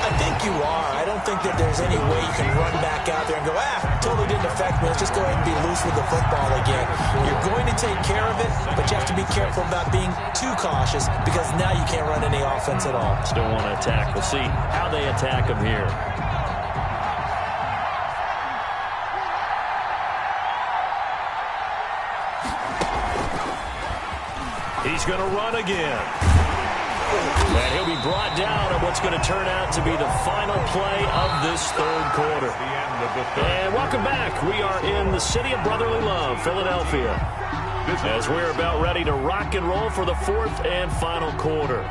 I think you are. I don't think that there's any way you can run back out there and go, totally didn't affect me. Let's just go ahead and be loose with the football again. You're going to take care of it, but you have to be careful about being too cautious because now you can't run any offense at all. Still want to attack. We'll see how they attack them here. He's going to run again. And he'll be brought down on what's going to turn out to be the final play of this third quarter. And welcome back. We are in the city of brotherly love, Philadelphia, as we're about ready to rock and roll for the fourth and final quarter.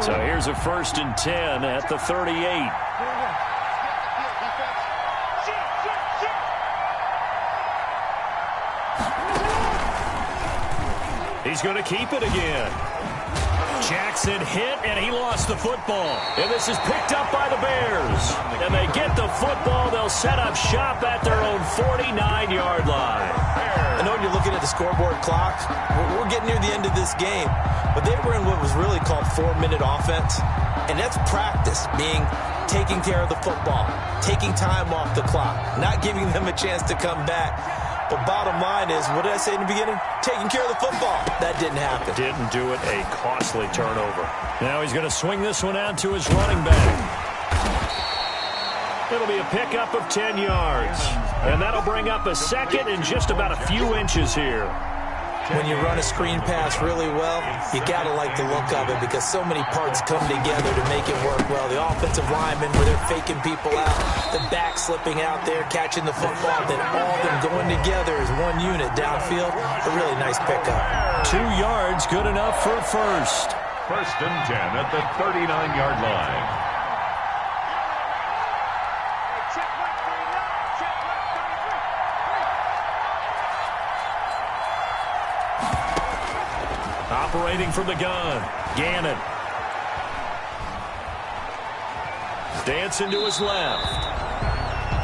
So here's a 1st and 10 at the 38. He's going to keep it again. Jackson hit, and he lost the football. And this is picked up by the Bears. And they get the football. They'll set up shop at their own 49-yard line. I know when you're looking at the scoreboard clock, we're getting near the end of this game. But they were in what was really called 4-minute offense. And that's practice, taking care of the football, taking time off the clock, not giving them a chance to come back. But bottom line is, what did I say in the beginning? Taking care of the football. That didn't happen. Didn't do it. A costly turnover. Now he's going to swing this one out to his running back. It'll be a pickup of 10 yards. And that'll bring up a second and just about a few inches here. When you run a screen pass really well, you got to like the look of it because so many parts come together to make it work well. The offensive linemen, where they're faking people out, the back slipping out there, catching the football, then all of them going together as one unit downfield. A really nice pickup. 2 yards, good enough for a first. 1st and 10 at the 39-yard line. Operating from the gun, Gannon. Dancing to his left.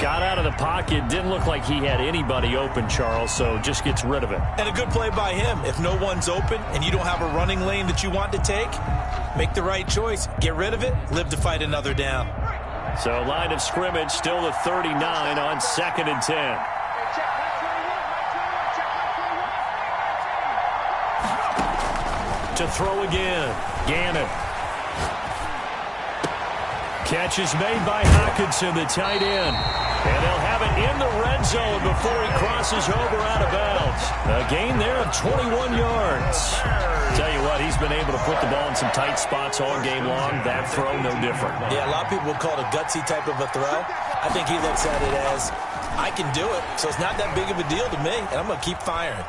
Got out of the pocket. Didn't look like he had anybody open, Charles, so just gets rid of it. And a good play by him. If no one's open and you don't have a running lane that you want to take, make the right choice. Get rid of it. Live to fight another down. So line of scrimmage still the 39 on 2nd and 10. To throw again, Gannon. Catch is made by Hockenson, the tight end. And they'll have it in the red zone before he crosses over out of bounds. A gain there of 21 yards. Tell you what, he's been able to put the ball in some tight spots all game long. That throw, no different. Yeah, a lot of people would call it a gutsy type of a throw. I think he looks at it as, I can do it, so it's not that big of a deal to me, and I'm going to keep firing.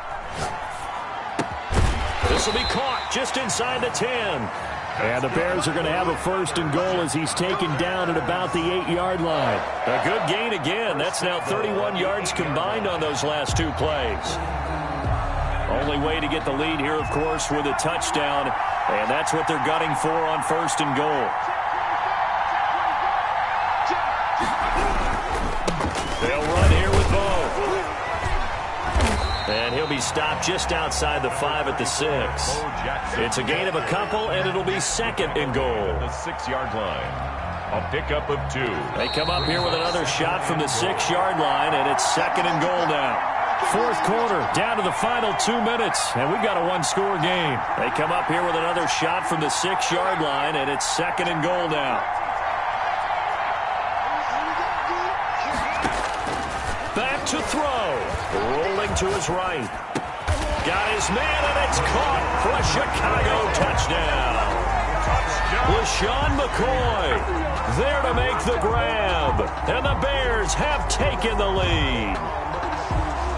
This will be caught just inside the 10. And the Bears are going to have a 1st and goal as he's taken down at about the 8-yard line. A good gain again. That's now 31 yards combined on those last 2 plays. Only way to get the lead here, of course, with a touchdown. And that's what they're gunning for on 1st and goal. They'll run here with Bo. And he'll be stopped just outside the 5 at the 6. It's a gain of a couple, and it'll be 2nd and goal. The 6-yard line. A pickup of 2. They come up here with another shot from the 6-yard line, and it's 2nd and goal now. 4th quarter, down to the final 2 minutes, and we've got a 1-score game. They come up here with another shot from the 6-yard line, and it's 2nd and goal now. Back to throw. Rolling to his right. Got his man, and it's caught for a Chicago touchdown. LaShawn McCoy there to make the grab. And the Bears have taken the lead.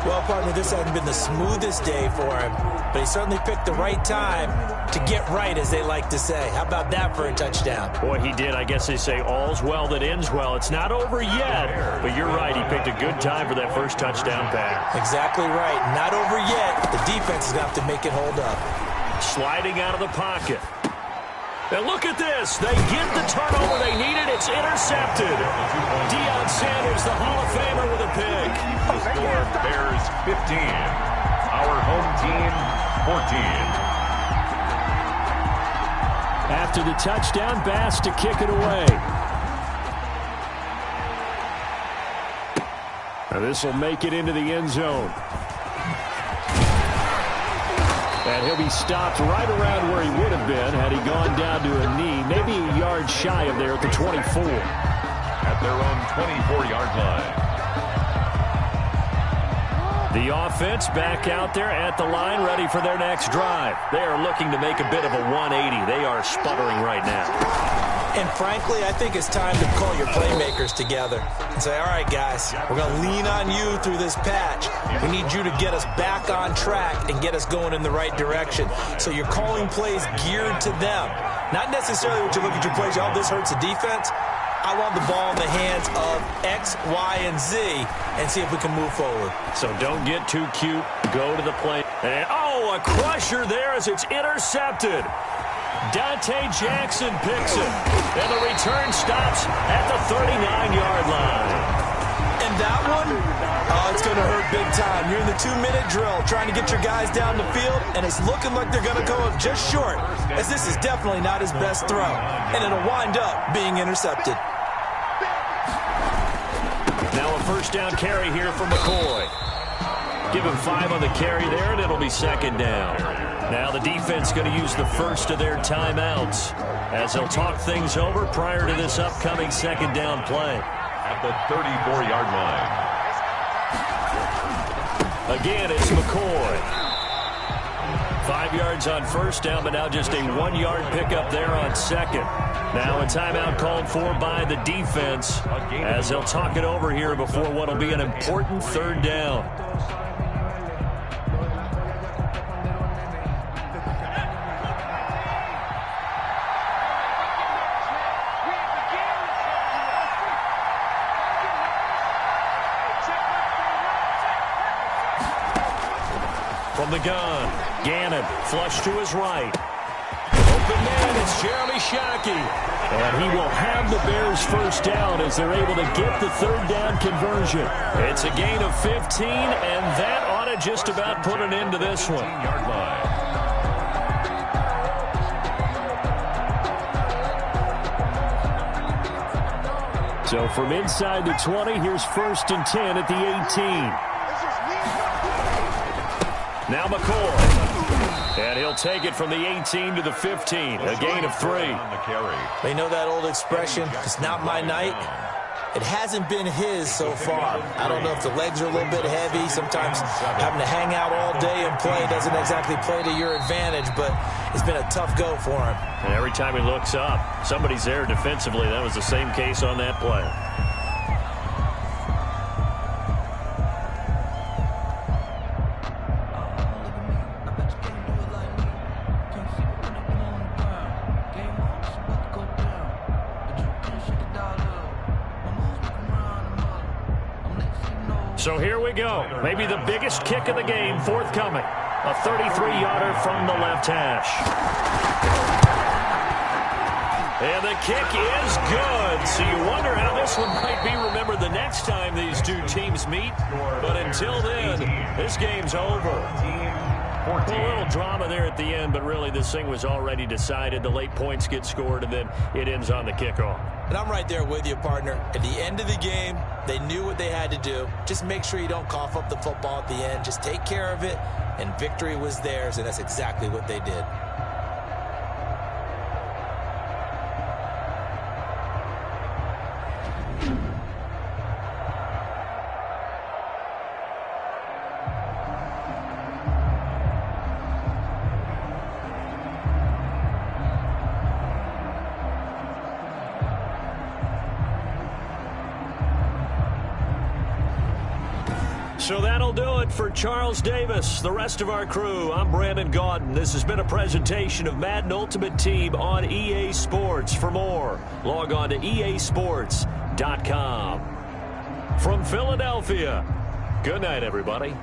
Well, partner, this hasn't been the smoothest day for him, but he certainly picked the right time to get right, as they like to say. How about that for a touchdown? Boy, he did. I guess they say all's well that ends well. It's not over yet, but you're right. He picked a good time for that first touchdown pass. Exactly right. Not over yet. The defense is going to have to make it hold up. Sliding out of the pocket. And look at this. They get the turnover they needed. It's intercepted. Deion Sanders, the Hall of Famer, with a pick. Score Bears 15. Our home team 14. After the touchdown, Bass to kick it away. And this will make it into the end zone. And he'll be stopped right around where he would have been had he gone down to a knee, maybe a yard shy of there at the 24. At their own 24-yard line. The offense back out there at the line, ready for their next drive. They are looking to make a bit of a 180. They are sputtering right now. And frankly, I think it's time to call your playmakers together and say, all right, guys, we're going to lean on you through this patch. We need you to get us back on track and get us going in the right direction. So you're calling plays geared to them. Not necessarily what you look at your plays, oh, this hurts the defense. I want the ball in the hands of X, Y, and Z and see if we can move forward. So don't get too cute. Go to the play. And, oh, a crusher there as it's intercepted. Dante Jackson picks it. And the return stops at the 39-yard line. And that one, oh, it's going to hurt big time. You're in the 2-minute drill trying to get your guys down the field, and it's looking like they're going to go up just short, as this is definitely not his best throw. And it'll wind up being intercepted. Now a first down carry here from McCoy. Give him 5 on the carry there, and it'll be second down. Now the defense going to use the first of their timeouts as they'll talk things over prior to this upcoming second down play. At the 34-yard line. Again, it's McCoy. 5 yards on first down, but now just a 1-yard pickup there on second. Now a timeout called for by the defense as they'll talk it over here before what will be an important third down. From the gun, Gannon flush to his right. Open man, it's Jeremy Shockey. And he will have the Bears first down as they're able to get the third down conversion. It's a gain of 15, and that ought to just about put an end to this one. 15-yard line. So from inside the 20, here's 1st and 10 at the 18. Now McCoy. And he'll take it from the 18 to the 15. A gain of 3. They know that old expression, it's not my night. It hasn't been his so far. I don't know if the legs are a little bit heavy. Sometimes having to hang out all day and play doesn't exactly play to your advantage, but it's been a tough go for him. And every time he looks up, somebody's there defensively. That was the same case on that play. So here we go. Maybe the biggest kick of the game forthcoming. A 33-yarder from the left hash. And the kick is good. So you wonder how this one might be remembered the next time these two teams meet. But until then, this game's over. A little drama there at the end, but really this thing was already decided. The late points get scored, and then it ends on the kickoff. And I'm right there with you, partner. At the end of the game, they knew what they had to do. Just make sure you don't cough up the football at the end. Just take care of it, and victory was theirs, and that's exactly what they did. So that'll do it for Charles Davis, the rest of our crew. I'm Brandon Gaudin. This has been a presentation of Madden Ultimate Team on EA Sports. For more, log on to easports.com. From Philadelphia, good night, everybody.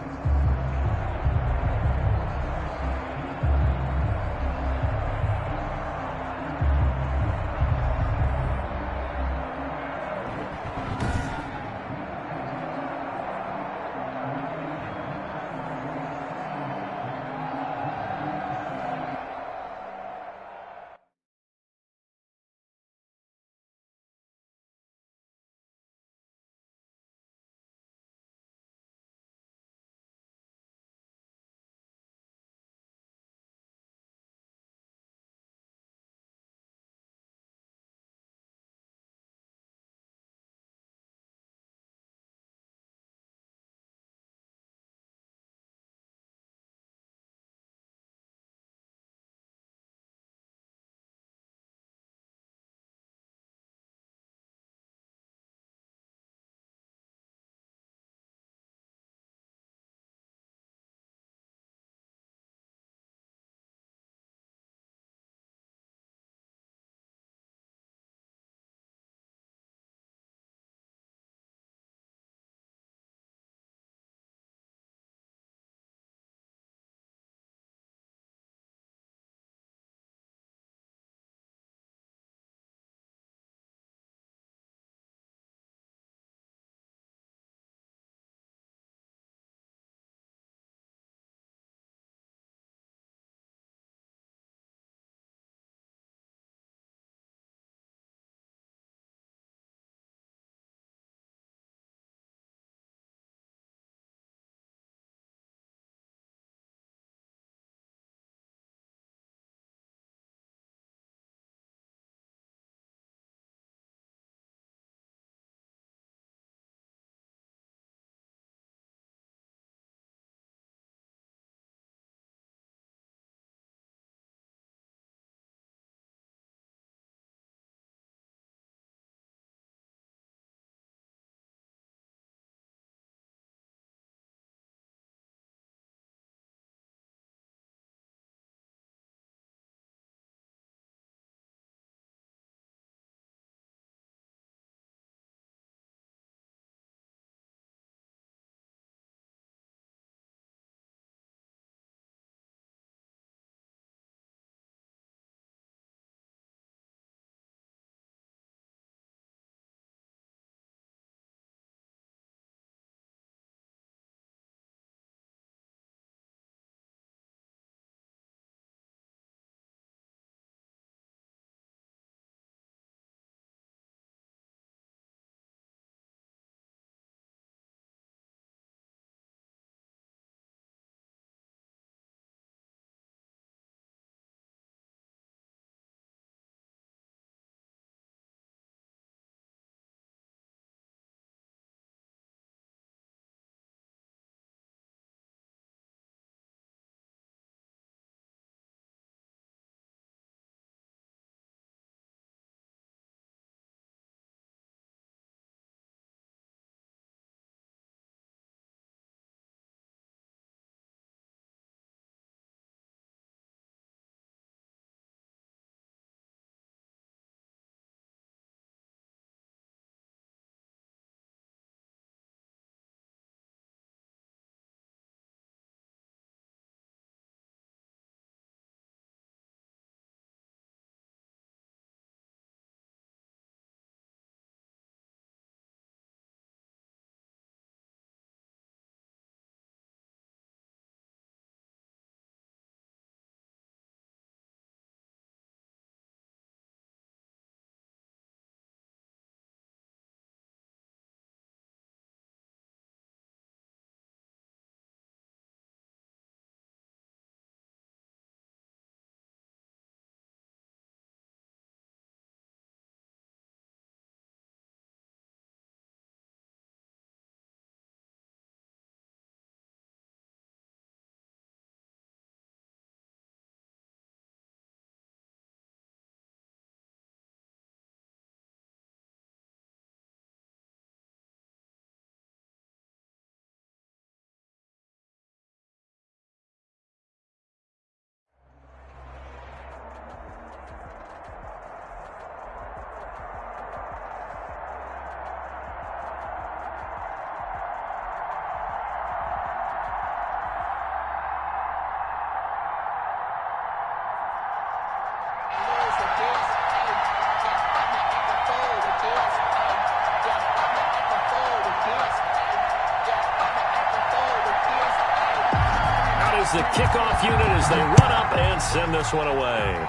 is the kickoff unit as they run up and send this one away.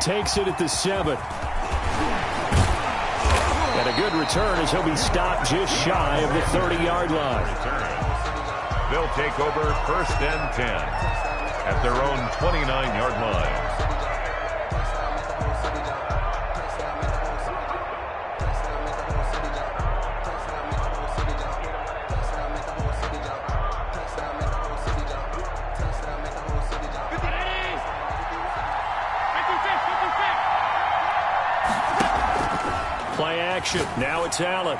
Takes it at the 7. And a good return as he'll be stopped just shy of the 30-yard line. They'll take over first and 10 at their own 29-yard line. Play action. Now it's Allen.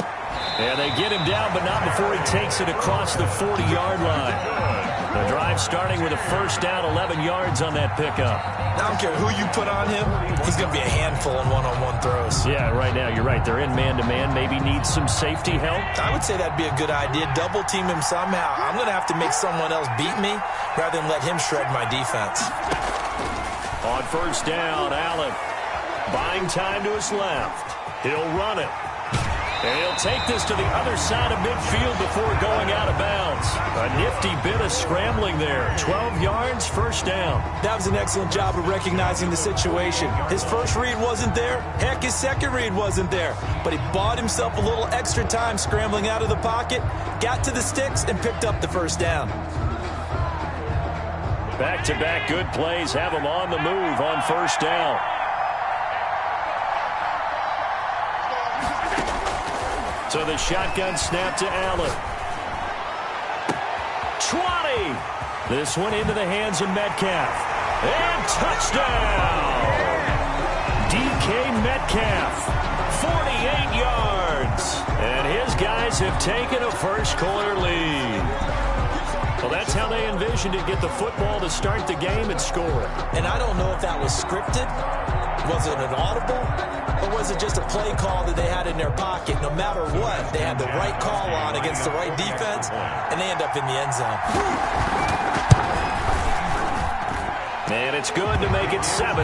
And they get him down, but not before he takes it across the 40-yard line. The drive starting with a first down, 11 yards on that pickup. I don't care who you put on him, he's going to be a handful in one-on-one throws. Yeah, right now, you're right. They're in man-to-man. Maybe need some safety help. I would say that'd be a good idea. Double team him somehow. I'm going to have to make someone else beat me rather than let him shred my defense. On first down, Allen buying time to his left. He'll run it. And he'll take this to the other side of midfield before going out of bounds. A nifty bit of scrambling there. 12 yards, first down. That was an excellent job of recognizing the situation. His first read wasn't there. Heck, his second read wasn't there. But he bought himself a little extra time scrambling out of the pocket, got to the sticks, and picked up the first down. Back-to-back good plays have him on the move on first down. So the shotgun snap to Allen. 20. This one into the hands of Metcalf. And touchdown! DK Metcalf, 48 yards. And his guys have taken a first-quarter lead. Well, that's how they envisioned it. Get the football to start the game and score. And I don't know if that was scripted. Was it an audible? Or was it just a play call that they had in their pocket? No matter what, they had the right call on against the right defense, and they end up in the end zone. And it's good to make it 7-0.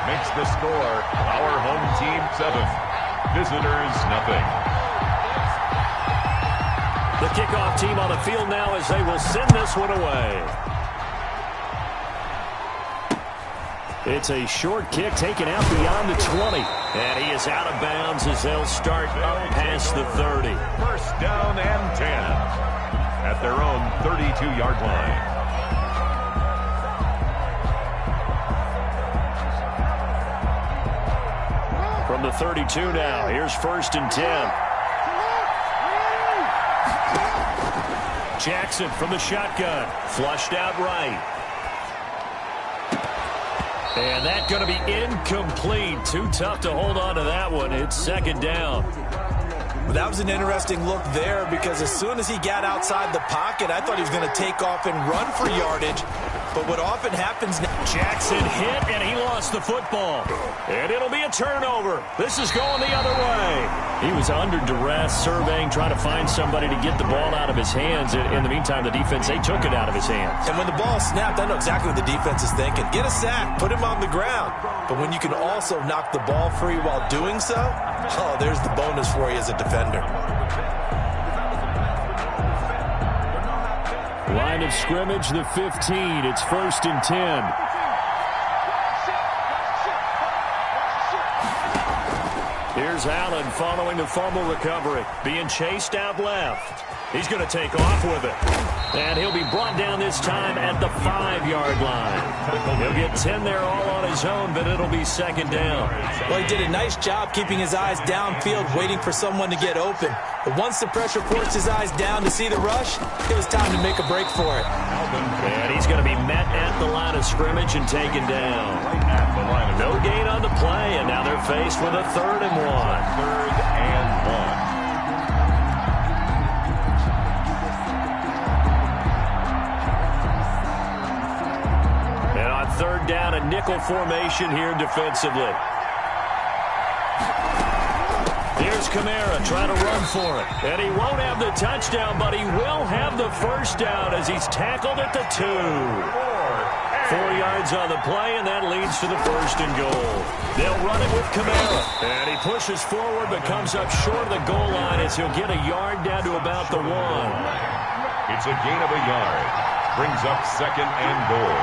Makes the score our home team 7, visitors nothing. The kickoff team on the field now as they will send this one away. It's a short kick taken out beyond the 20. And he is out of bounds as they'll start up past the 30. First down and 10 at their own 32-yard line. From the 32 now, here's first and 10. Jackson from the shotgun. Flushed out right. And that's going to be incomplete. Too tough to hold on to that one. It's second down. Well, that was an interesting look there because as soon as he got outside the pocket, I thought he was going to take off and run for yardage. But what often happens now... Jackson hit, and he lost the football. And it'll be a turnover. This is going the other way. He was under duress, surveying, trying to find somebody to get the ball out of his hands. In the meantime, the defense, they took it out of his hands. And when the ball snapped, I know exactly what the defense is thinking. Get a sack, put him on the ground. But when you can also knock the ball free while doing so, oh, there's the bonus for you as a defender. Line of scrimmage, the 15. It's first and 10. Here's Allen following the fumble recovery. Being chased out left. He's going to take off with it. And he'll be brought down this time at the 5-yard line. He'll get 10 there all on his own, but it'll be second down. Well, he did a nice job keeping his eyes downfield, waiting for someone to get open. But once the pressure forced his eyes down to see the rush, it was time to make a break for it. And he's going to be met at the line of scrimmage and taken down. No gain on the play, and now they're faced with a 3rd and 1. 3rd and 1. Third down, a nickel formation here defensively. Here's Kamara trying to run for it. And he won't have the touchdown, but he will have the first down as he's tackled at the 2. 4 yards on the play, and that leads to the first and goal. They'll run it with Kamara. And he pushes forward but comes up short of the goal line as he'll get a yard down to about the 1. It's a gain of a yard. Brings up 2nd and goal.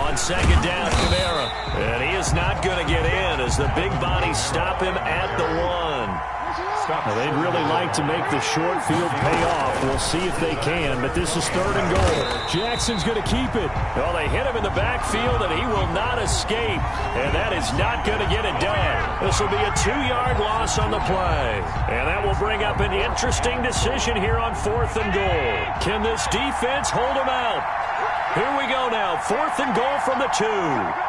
On 2nd down, Kamara. And he is not going to get in as the big bodies stop him at the 1. Now, they'd really like to make the short field pay off. We'll see if they can, but this is 3rd and goal. Jackson's going to keep it. Well, they hit him in the backfield, and he will not escape. And that is not going to get it done. This will be a 2-yard loss on the play. And that will bring up an interesting decision here on 4th and goal. Can this defense hold him out? Here we go now. 4th and goal from the 2.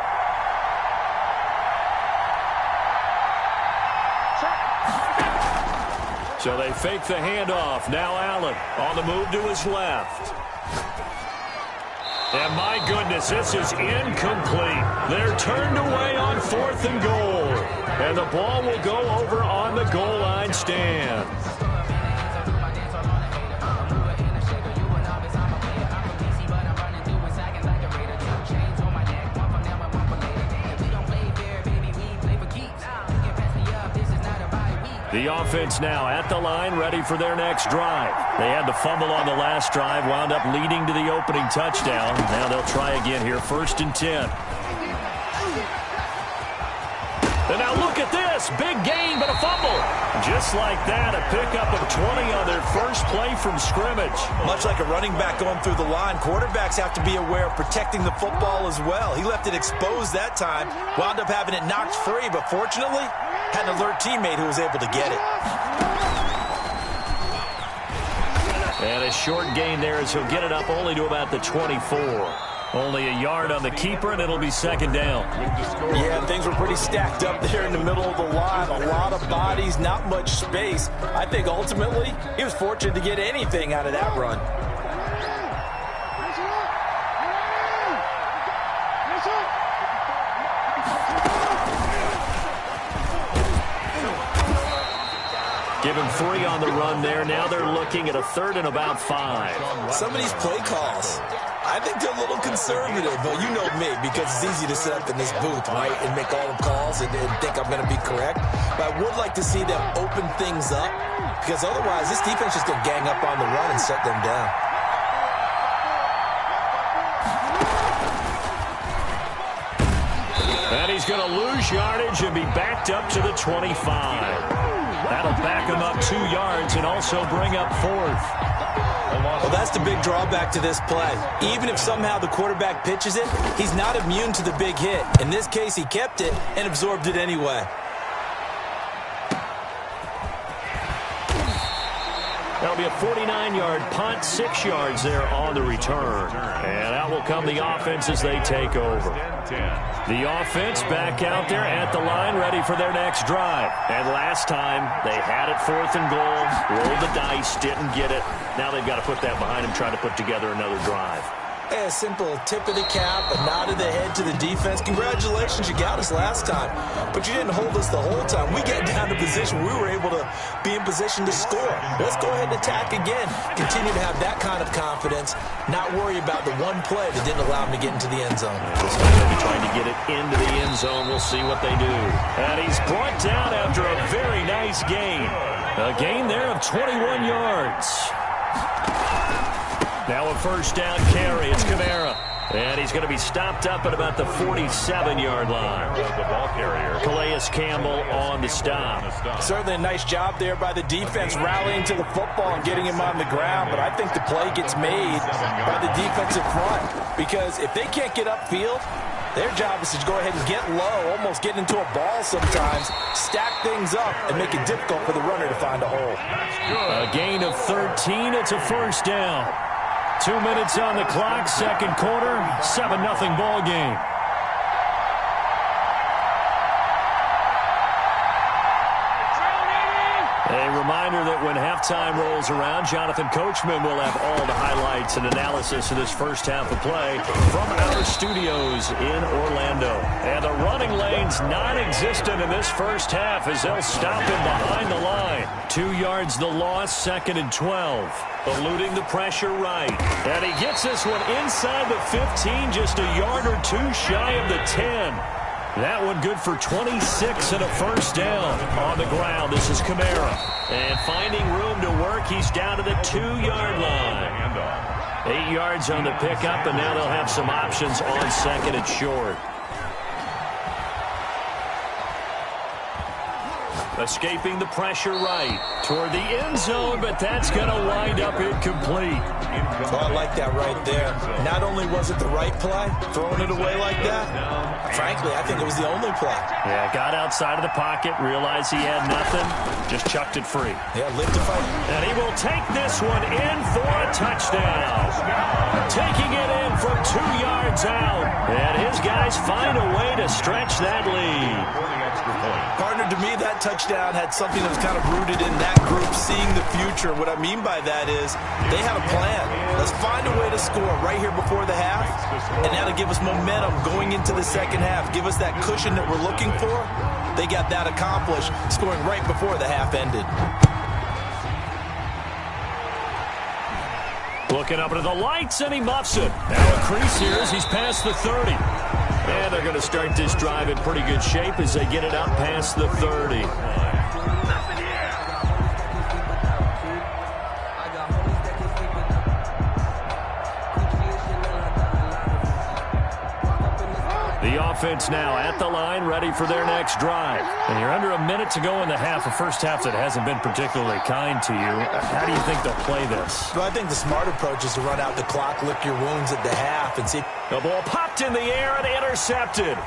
So they fake the handoff. Now Allen on the move to his left. And my goodness, this is incomplete. They're turned away on 4th and goal. And the ball will go over on the goal line stand. The offense now at the line, ready for their next drive. They had the fumble on the last drive, wound up leading to the opening touchdown. Now they'll try again here, 1st and 10. And now look at this, big gain but a fumble. Just like that, a pickup of 20 on their first play from scrimmage. Much like a running back going through the line, quarterbacks have to be aware of protecting the football as well. He left it exposed that time, wound up having it knocked free, but fortunately, had an alert teammate who was able to get it. And a short gain there as he'll get it up only to about the 24. Only a yard on the keeper, and it'll be 2nd down. Yeah, things were pretty stacked up there in the middle of the line. A lot of bodies, not much space. I think ultimately he was fortunate to get anything out of that run. Give him 3 on the run there. Now they're looking at a 3rd and about 5. Some of these play calls, I think they're a little conservative, but you know me, because it's easy to sit up in this booth, right, and make all the calls and think I'm going to be correct. But I would like to see them open things up, because otherwise this defense is going to gang up on the run and shut them down. And he's going to lose yardage and be backed up to the 25. That'll back him up 2 yards and also bring up 4th. Well, that's the big drawback to this play. Even if somehow the quarterback pitches it, he's not immune to the big hit. In this case, he kept it and absorbed it anyway. That'll be a 49-yard punt, 6 yards there on the return. And out will come the offense as they take over. The offense back out there at the line, ready for their next drive. And last time, they had it 4th and goal, rolled the dice, didn't get it. Now they've got to put that behind them, try to put together another drive. A simple tip of the cap, a nod of the head to the defense. Congratulations, you got us last time. But you didn't hold us the whole time. We got down to position. We were able to be in position to score. Let's go ahead and attack again. Continue to have that kind of confidence. Not worry about the one play that didn't allow them to get into the end zone. This time they'll be trying to get it into the end zone. We'll see what they do. And he's brought down after a very nice gain. A gain there of 21 yards. Now a 1st down carry. It's Kamara. And he's going to be stopped up at about the 47-yard line. The ball carrier. Calais Campbell on the stop. Certainly a nice job there by the defense rallying to the football and getting him on the ground. But I think the play gets made by the defensive front. Because if they can't get upfield, their job is to go ahead and get low, almost get into a ball sometimes, stack things up, and make it difficult for the runner to find a hole. A gain of 13. It's a 1st down. 2 minutes on the clock, 2nd quarter, 7-0 ball game. A reminder that when halftime rolls around, Jonathan Coachman will have all the highlights and analysis of this first half of play from our studios in Orlando. And the running lane's non-existent in this first half as they'll stop him behind the line. 2 yards the loss, 2nd and 12. Eluding the pressure right. And he gets this one inside the 15, just a yard or 2 shy of the 10. That one good for 26 and a first down. On the ground, this is Kamara. And finding room to work, he's down to the 2-yard line. 8 yards on the pickup, and now they'll have some options on second and short. Escaping the pressure right toward the end zone, but that's going to wind up incomplete. Well, I like that right there. Not only was it the right play, throwing it away like that, frankly, I think it was the only play. Yeah, got outside of the pocket, realized he had nothing, just chucked it free. Yeah, lived to fight. And he will take this one in for a touchdown. Taking it in from 2 yards out. And his guys find a way to stretch that lead. Partner, to me, that touchdown had something that was kind of rooted in that group seeing the future. What I mean by that is they had a plan. Let's find a way to score right here before the half, and that'll give us momentum going into the second half, give us that cushion that we're looking for. They got that accomplished, scoring right before the half ended. Looking up into the lights, and he muffs it. Now a crease here as he's past the 30. And they're going to start this drive in pretty good shape as they get it up past the 30. The offense now at the line, ready for their next drive. And you're under a minute to go in the half, a first half that hasn't been particularly kind to you. How do you think they'll play this? Well, I think the smart approach is to run out the clock, lick your wounds at the half, and see. The ball popped in the air and intercepted.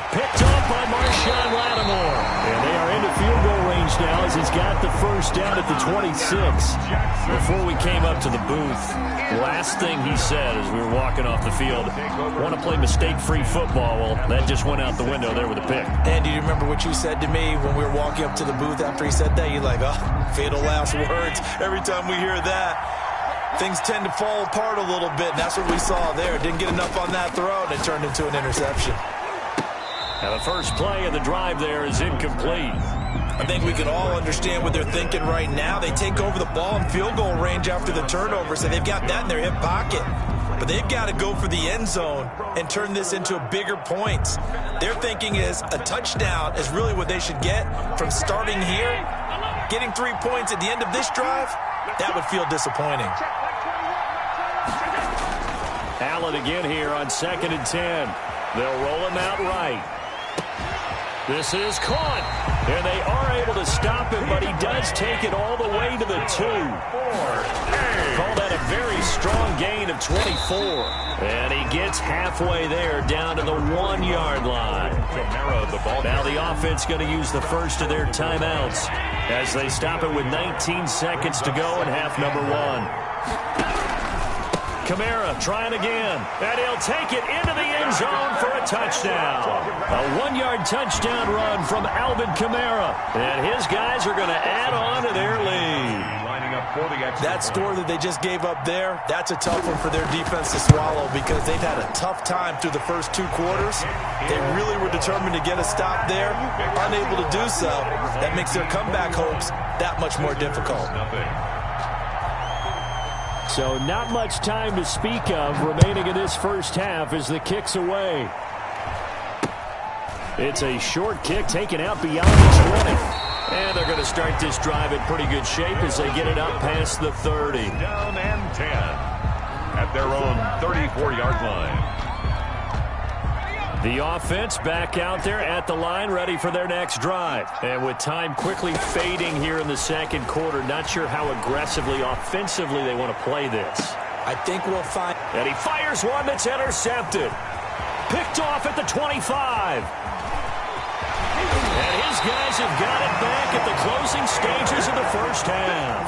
Picked up by Marshawn Lattimore. And they are into field goal range now as he's got the first down at the 26. Before we came up to the booth, last thing he said as we were walking off the field, want to play mistake-free football. Well, that just went out the window there with a pick. And do you remember what you said to me when we were walking up to the booth after he said that? You're like, oh, fatal last words. Every time we hear that, things tend to fall apart a little bit, and that's what we saw there. Didn't get enough on that throw, and it turned into an interception. Now the first play of the drive there is incomplete. I think we can all understand what they're thinking right now. They take over the ball in field goal range after the turnover, so they've got that in their hip pocket. But they've got to go for the end zone and turn this into a bigger points. Their thinking is a touchdown is really what they should get from starting here. Getting 3 points at the end of this drive, that would feel disappointing. Allen again here on 2nd and 10. They'll roll him out right. This is caught, and they are able to stop him, but he does take it all the way to the 2. Call that a very strong gain of 24. And he gets halfway there, down to the 1-yard line. Now the offense going to use the first of their timeouts as they stop it with 19 seconds to go in half number 1. Kamara trying again, and he'll take it into the end zone for a touchdown. A 1-yard touchdown run from Alvin Kamara, and his guys are going to add on to their lead. That score that they just gave up there, that's a tough one for their defense to swallow because they've had a tough time through the first 2 quarters. They really were determined to get a stop there, unable to do so. That makes their comeback hopes that much more difficult. So not much time to speak of remaining in this first half as the kick's away. It's a short kick taken out beyond the 20. And they're going to start this drive in pretty good shape as they get it up past the 30. Down and 10 at their own 34-yard line. The offense back out there at the line, ready for their next drive. And with time quickly fading here in the second quarter, not sure how aggressively, offensively they want to play this. I think we'll find. And he fires one that's intercepted. Picked off at the 25. And his guys have got it back at the closing stages of the first half.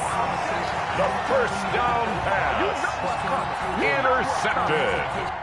The first down pass. Intercepted.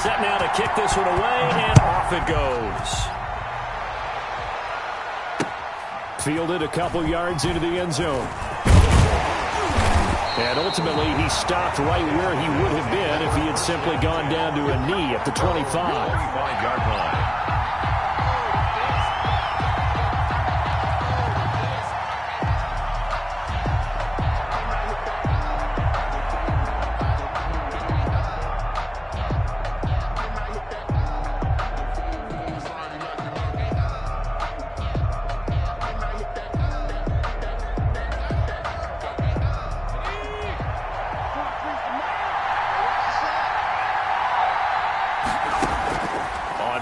set now to kick this one away, and off it goes. Fielded a couple yards into the end zone. And ultimately, he stopped right where he would have been if he had simply gone down to a knee at the 25. 25-yard line.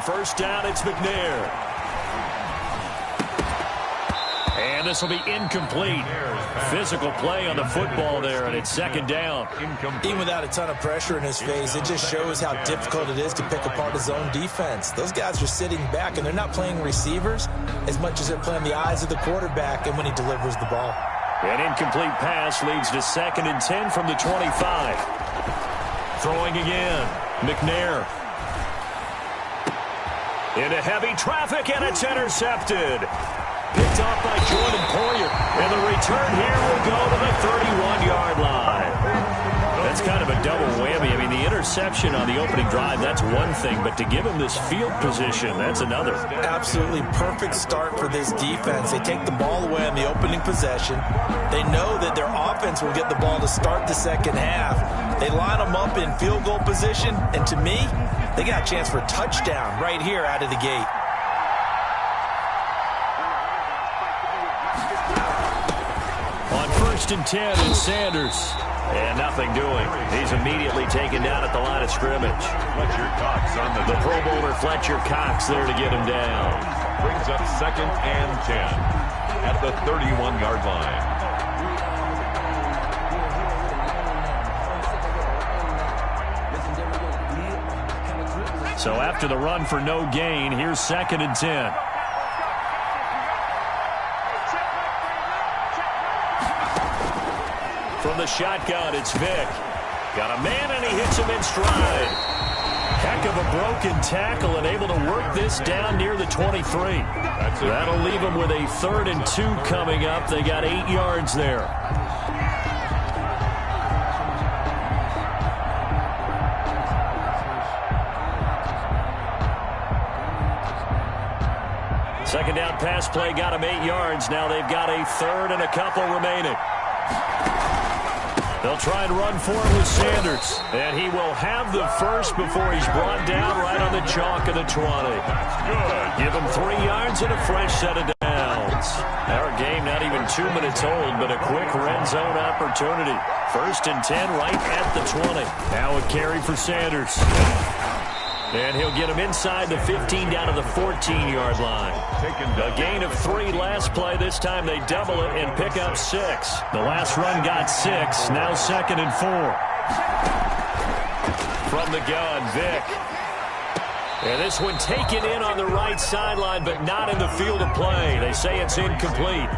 First down, it's McNair. And this will be incomplete. Physical play on the football there, and it's second down. Even without a ton of pressure in his face, it just shows how difficult it is to pick apart his own defense. Those guys are sitting back, and they're not playing receivers as much as they're playing the eyes of the quarterback and when he delivers the ball. An incomplete pass leads to 2nd and 10 from the 25. Throwing again, McNair. Into heavy traffic, and it's intercepted. Picked off by Jordan Poyer. And the return here will go to the 31-yard line. That's kind of a double whammy. I mean, the interception on the opening drive, that's one thing. But to give him this field position, that's another. Absolutely perfect start for this defense. They take the ball away on the opening possession. They know that their offense will get the ball to start the second half. They line them up in field goal position. And to me, they got a chance for a touchdown right here out of the gate. On 1st and 10, it's Sanders. And nothing doing. He's immediately taken down at the line of scrimmage. Fletcher Cox on the Pro Bowler Fletcher Cox there to get him down. Brings up 2nd and 10 at the 31-yard line. So after the run for no gain, here's 2nd and 10. From the shotgun, it's Vick. Got a man, and he hits him in stride. Heck of a broken tackle and able to work this down near the 23. That'll leave him with a 3rd and 2 coming up. They got 8 yards there. Second down pass play got him 8 yards. Now they've got a 3rd and a couple remaining. They'll try and run for it with Sanders. And he will have the first before he's brought down right on the chalk of the 20. Good. Give him 3 yards and a fresh set of downs. Our game not even 2 minutes old, but a quick red zone opportunity. 1st and 10 right at the 20. Now a carry for Sanders. And he'll get him inside the 15 down to the 14-yard line. A gain of 3 last play. This time they double it and pick up 6. The last run got 6. Now 2nd and 4. From the gun, Vick. And this one taken in on the right sideline, but not in the field of play. They say it's incomplete.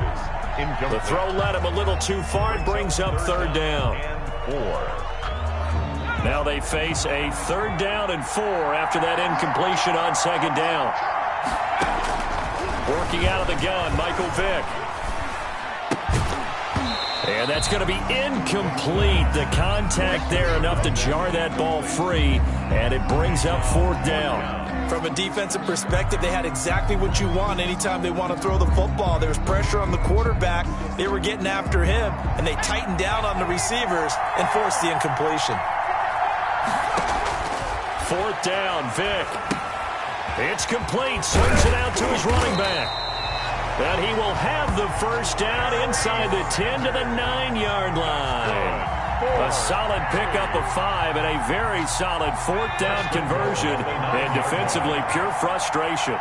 The throw led him a little too far. It brings up 3rd down. 4. Now they face a 3rd down and 4 after that incompletion on 2nd down. Working out of the gun, Michael Vick. And that's going to be incomplete. The contact there enough to jar that ball free, and it brings up 4th down. From a defensive perspective, they had exactly what you want anytime they want to throw the football. There was pressure on the quarterback. They were getting after him, and they tightened down on the receivers and forced the incompletion. 4th down, Vick. It's complete. Swings it out to his running back. And he will have the first down inside the 10 to the 9-yard line. A solid pickup of 5 and a very solid 4th down conversion. And defensively, pure frustration.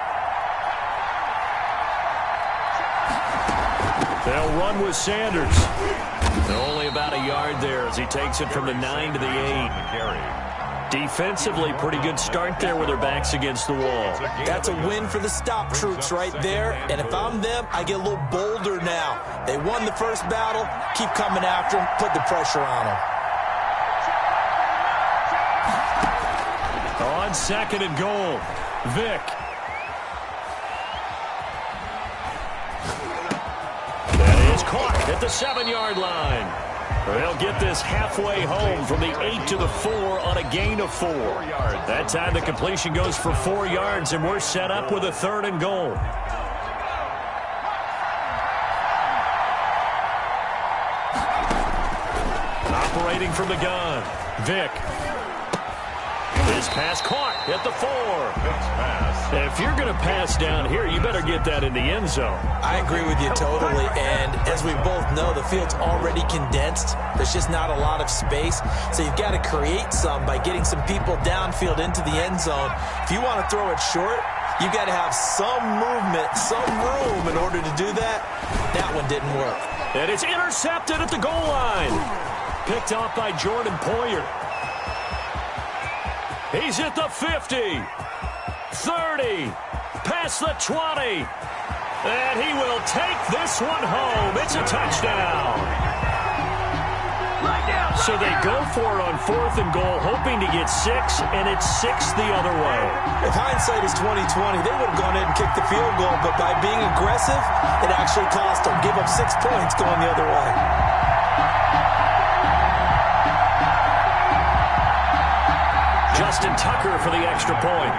They'll run with Sanders. Only about a yard there as he takes it from the 9 to the 8. Defensively, pretty good start there with their backs against the wall. That's a win for the stop troops right there. And if I'm them, I get a little bolder now. They won the first battle. Keep coming after them. Put the pressure on them. On on 2nd and goal. Vick. That is caught at the 7-yard line. They'll get this halfway home from the 8 to the 4 on a gain of 4. That time the completion goes for 4 yards, and we're set up with a 3rd and goal. Operating from the gun, Vick. His pass caught at the 4. If you're going to pass down here, you better get that in the end zone. I agree with you totally, and as we both know, the field's already condensed. There's just not a lot of space, so you've got to create some by getting some people downfield into the end zone. If you want to throw it short, you've got to have some movement, some room in order to do that. That one didn't work. And it's intercepted at the goal line. Picked off by Jordan Poyer. He's at the 50, 30, past the 20, and he will take this one home. It's a touchdown. So they go for it on 4th and goal, hoping to get 6, and it's 6 the other way. If hindsight is 20/20, they would have gone ahead and kicked the field goal, but by being aggressive, it actually cost them. Give up 6 points going the other way. Justin Tucker for the extra point.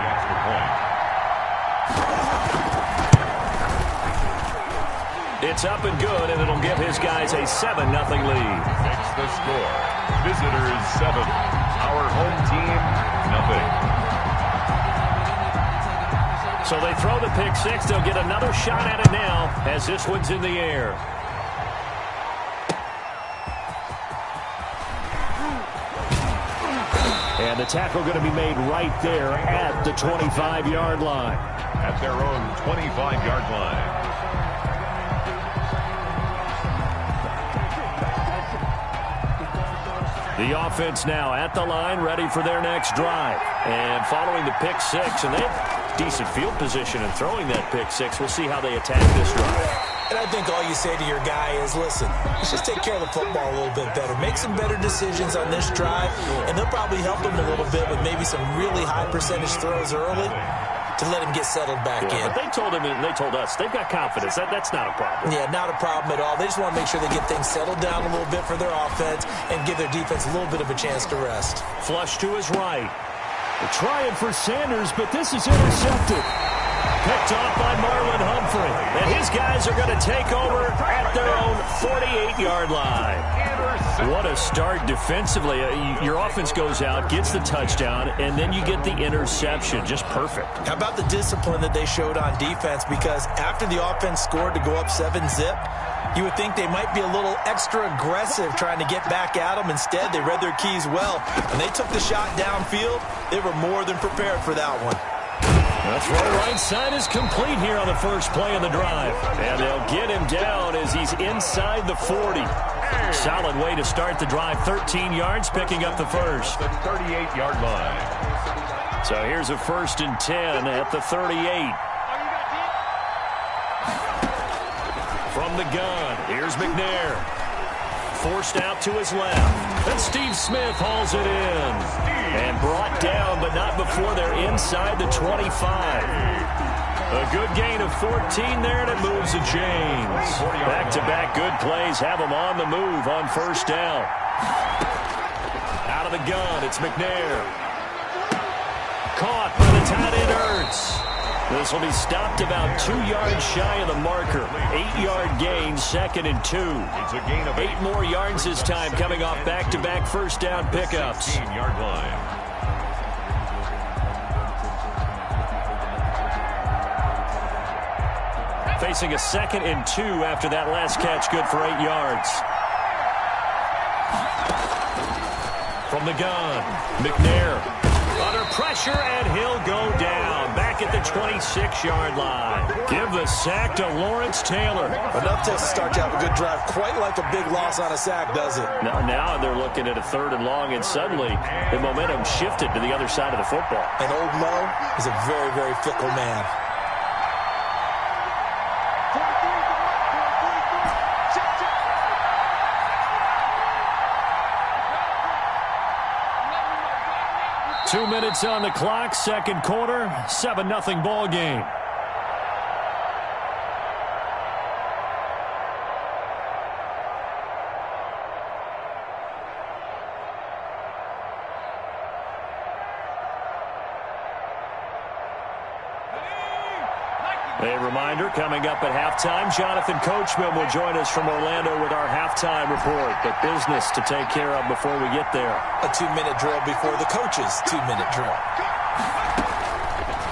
It's up and good, and it'll give his guys a 7-0 lead. Fix the score. Visitors 7. Our home team, nothing. So they throw the pick 6. They'll get another shot at it now as this one's in the air. And the tackle going to be made right there at the 25-yard line. At their own 25-yard line. The offense now at the line, ready for their next drive. And following the pick 6, and they have decent field position in throwing that pick 6. We'll see how they attack this drive. And I think all you say to your guy is, listen, let's just take care of the football a little bit better. Make some better decisions on this drive, and they'll probably help him a little bit with maybe some really high percentage throws early to let him get settled back in. But they told him, and they told us, they've got confidence. That's not a problem. Yeah, not a problem at all. They just want to make sure they get things settled down a little bit for their offense and give their defense a little bit of a chance to rest. Flush to his right. They're trying for Sanders, but this is intercepted. Picked off by Marlon Humphrey. And his guys are going to take over at their own 48-yard line. What a start defensively. Your offense goes out, gets the touchdown, and then you get the interception. Just perfect. How about the discipline that they showed on defense? Because after the offense scored to go up 7-zip, you would think they might be a little extra aggressive trying to get back at them. Instead, they read their keys well, and they took the shot downfield. They were more than prepared for that one. The throw right side is complete here on the first play of the drive. And they'll get him down as he's inside the 40. Solid way to start the drive. 13 yards, picking up the first. The 38-yard line. So here's a 1st and 10 at the 38. From the gun, here's McNair. Forced out to his left. And Steve Smith hauls it in. And brought down, but not before they're inside the 25. A good gain of 14 there, and it moves the chains. Back-to-back good plays have them on the move on 1st down. Out of the gun, it's McNair. Caught by the tight end Ertz. This will be stopped about 2 yards shy of the marker. 8-yard gain, 2nd and 2. It's a gain of 8 more yards this time, coming off back-to-back first down pickups. 16-yard line. Facing a 2nd and 2 after that last catch, good for 8 yards. From the gun, McNair. Under pressure, and he'll go down. Back at the 26-yard line. Give the sack to Lawrence Taylor. Enough to start to have a good drive. Quite like a big loss on a sack, does it? Now they're looking at a 3rd and long, and suddenly the momentum shifted to the other side of the football. And Old Mo is a very, very fickle man. 2 minutes on the clock, second quarter, 7-0 ball game. A reminder, coming up at halftime, Jonathan Coachman will join us from Orlando with our halftime report. But business to take care of before we get there. A 2-minute drill before the coach's 2-minute drill.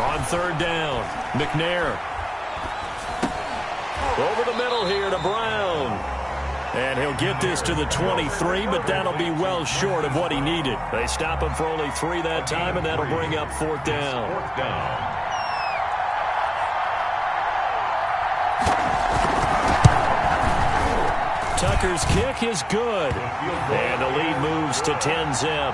On third down, McNair. Over the middle here to Brown. And he'll get this to the 23, but that'll be well short of what he needed. They stop him for only 3 that time, and that'll bring up fourth down. Tucker's kick is good. And the lead moves to 10-zip.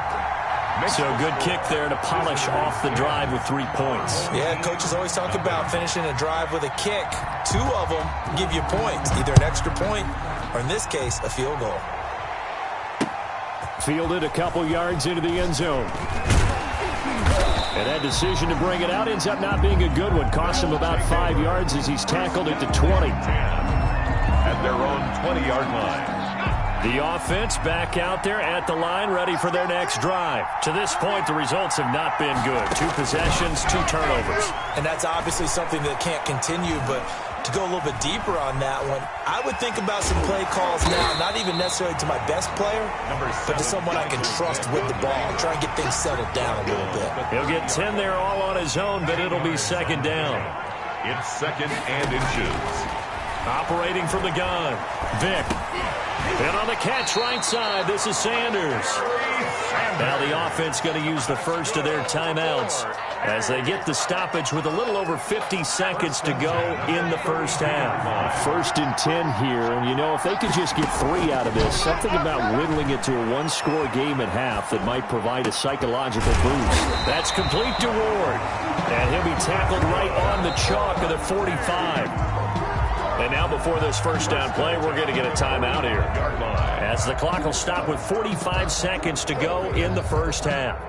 So good kick there to polish off the drive with 3 points. Yeah, coaches always talk about finishing a drive with a kick. 2 of them give you points, either an extra point or, in this case, a field goal. Fielded a couple yards into the end zone. And that decision to bring it out ends up not being a good one. Cost him about 5 yards as he's tackled at the 20. At their own 20-yard line. The offense back out there at the line, ready for their next drive. To this point, the results have not been good. 2 possessions, 2 turnovers. And that's obviously something that can't continue, but to go a little bit deeper on that one, I would think about some play calls now, not even necessarily to my best player, but to someone I can trust with the ball. Try and get things settled down a little bit. He'll get 10 there all on his own, but it'll be second down. It's second and inches. Operating from the gun, Vick. And on the catch right side, this is Sanders. Now the offense going to use the first of their timeouts as they get the stoppage with a little over 50 seconds to go in the first half. First and 10 here, and you know, if they could just get 3 out of this, something about whittling it to a 1-score game at half that might provide a psychological boost. That's complete to Ward, and he'll be tackled right on the chalk of the 45. And now before this first down play, we're going to get a timeout here, as the clock will stop with 45 seconds to go in the first half.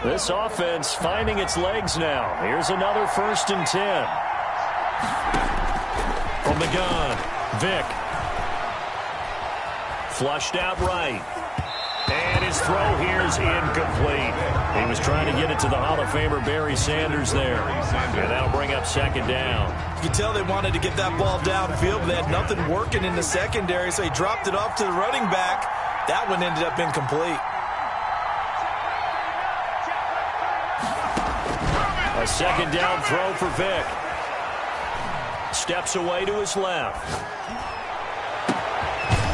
This offense finding its legs now. Here's another first and 10. From the gun, Vick. Flushed out right. And his throw here is incomplete. He was trying to get it to the Hall of Famer Barry Sanders there. And that'll bring up second down. You can tell they wanted to get that ball downfield, but they had nothing working in the secondary, so he dropped it off to the running back. That one ended up incomplete. A second down throw for Vick. Steps away to his left.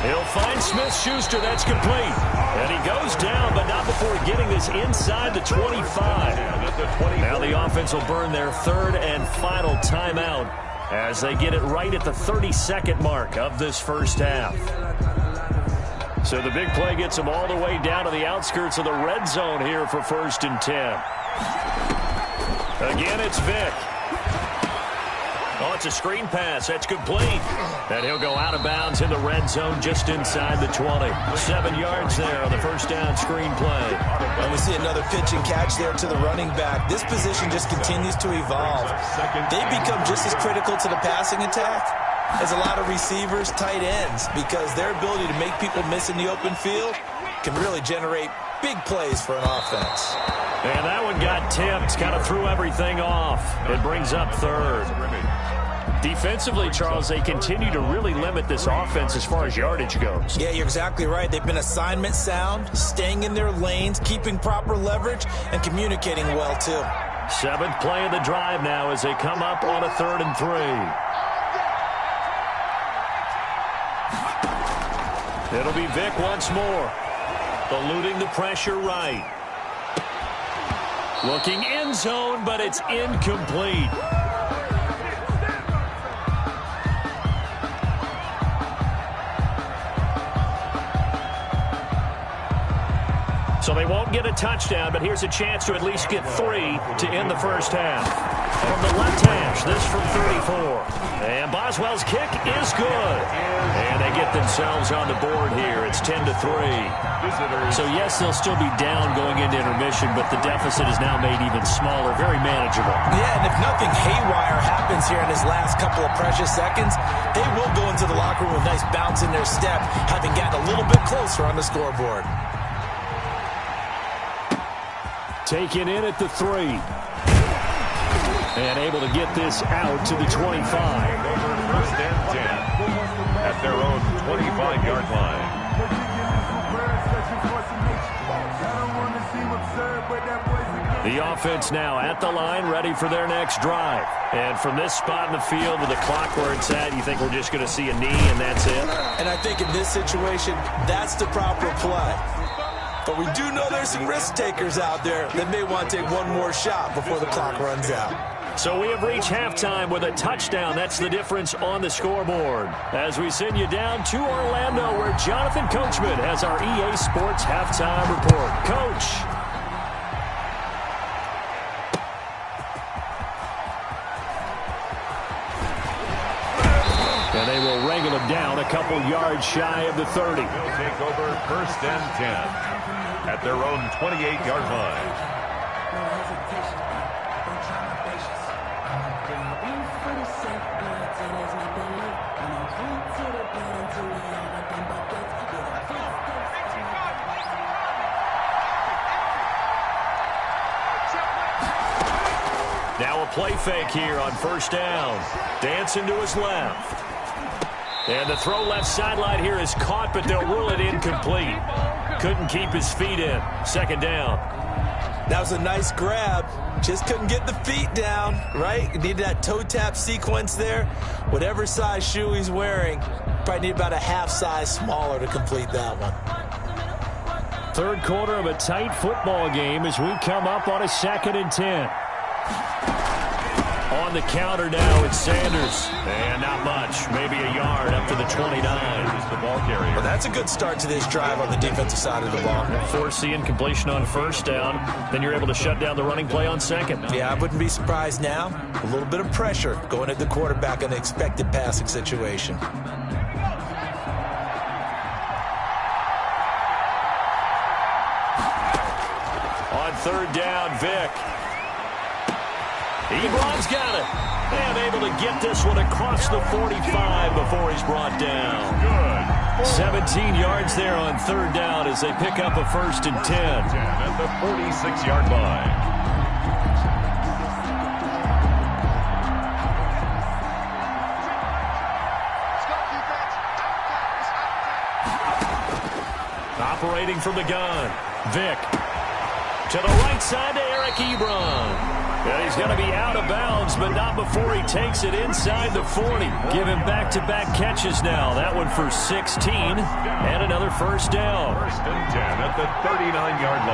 He'll find Smith-Schuster. That's complete. And he goes down, but not before getting this inside the 25. Now the offense will burn their third and final timeout as they get it right at the 32nd mark of this first half. So the big play gets them all the way down to the outskirts of the red zone here for first and 10. Again, it's Vick. Oh, it's a screen pass. That's complete. And he'll go out of bounds in the red zone just inside the 20. 7 yards there on the first down screen play. And we see another pitch and catch there to the running back. This position just continues to evolve. They become just as critical to the passing attack as a lot of receivers, tight ends, because their ability to make people miss in the open field can really generate big plays for an offense. And that one got tipped, kind of threw everything off. It brings up third. Defensively, Charles, they continue to really limit this offense as far as yardage goes. Yeah, you're exactly right. They've been assignment sound, staying in their lanes, keeping proper leverage, and communicating well, too. 7th play of the drive now as they come up on a 3rd and 3. It'll be Vick once more. Eluding the pressure right. Looking end zone, but it's incomplete. So they won't get a touchdown, but here's a chance to at least get 3 to end the first half. From the left hash, this from 34. And Boswell's kick is good. And they get themselves on the board here. It's 10-3. So, yes, they'll still be down going into intermission, but the deficit is now made even smaller, very manageable. Yeah, and if nothing haywire happens here in his last couple of precious seconds, they will go into the locker room with a nice bounce in their step, having gotten a little bit closer on the scoreboard. Taken in at the 3. And able to get this out to the 25. Over first and 10 at their own 25-yard line. The offense now at the line, ready for their next drive. And from this spot in the field with the clock where it's at, you think we're just going to see a knee and that's it? And I think in this situation, that's the proper play. But we do know there's some risk takers out there that may want to take one more shot before the clock runs out. So we have reached halftime with a touchdown. That's the difference on the scoreboard. As we send you down to Orlando, where Jonathan Coachman has our EA Sports halftime report. Coach. And they will wrangle him down a couple yards shy of the 30. They'll take over first and 10 at their own 28-yard line. Now a play fake here on first down. Dancing to his left. And the throw left sideline here is caught, but they'll rule it incomplete. Couldn't keep his feet in. Second down. That was a nice grab. Just couldn't get the feet down, right? You needed that toe tap sequence there. Whatever size shoe he's wearing, probably need about a half size smaller to complete that one. Third quarter of a tight football game as we come up on a 2nd and 10. On the counter now, it's Sanders. And not much, maybe a yard up to the 29. Is the ball carrier. Well, that's a good start to this drive on the defensive side of the ball. Force the incompletion on first down. Then you're able to shut down the running play on second. Yeah, I wouldn't be surprised now. A little bit of pressure going at the quarterback in an expected passing situation. On third down, Vic. Ebron's got it. And able to get this one across the 45 before he's brought down. Good. 17 yards there on third down as they pick up a 1st and 10. At the 46-yard line. Operating from the gun. Vic. To the right side to Eric Ebron. Yeah, he's going to be out of bounds, but not before he takes it inside the 40. Give him back-to-back catches now. That one for 16 and another first down. 1st and 10 at the 39-yard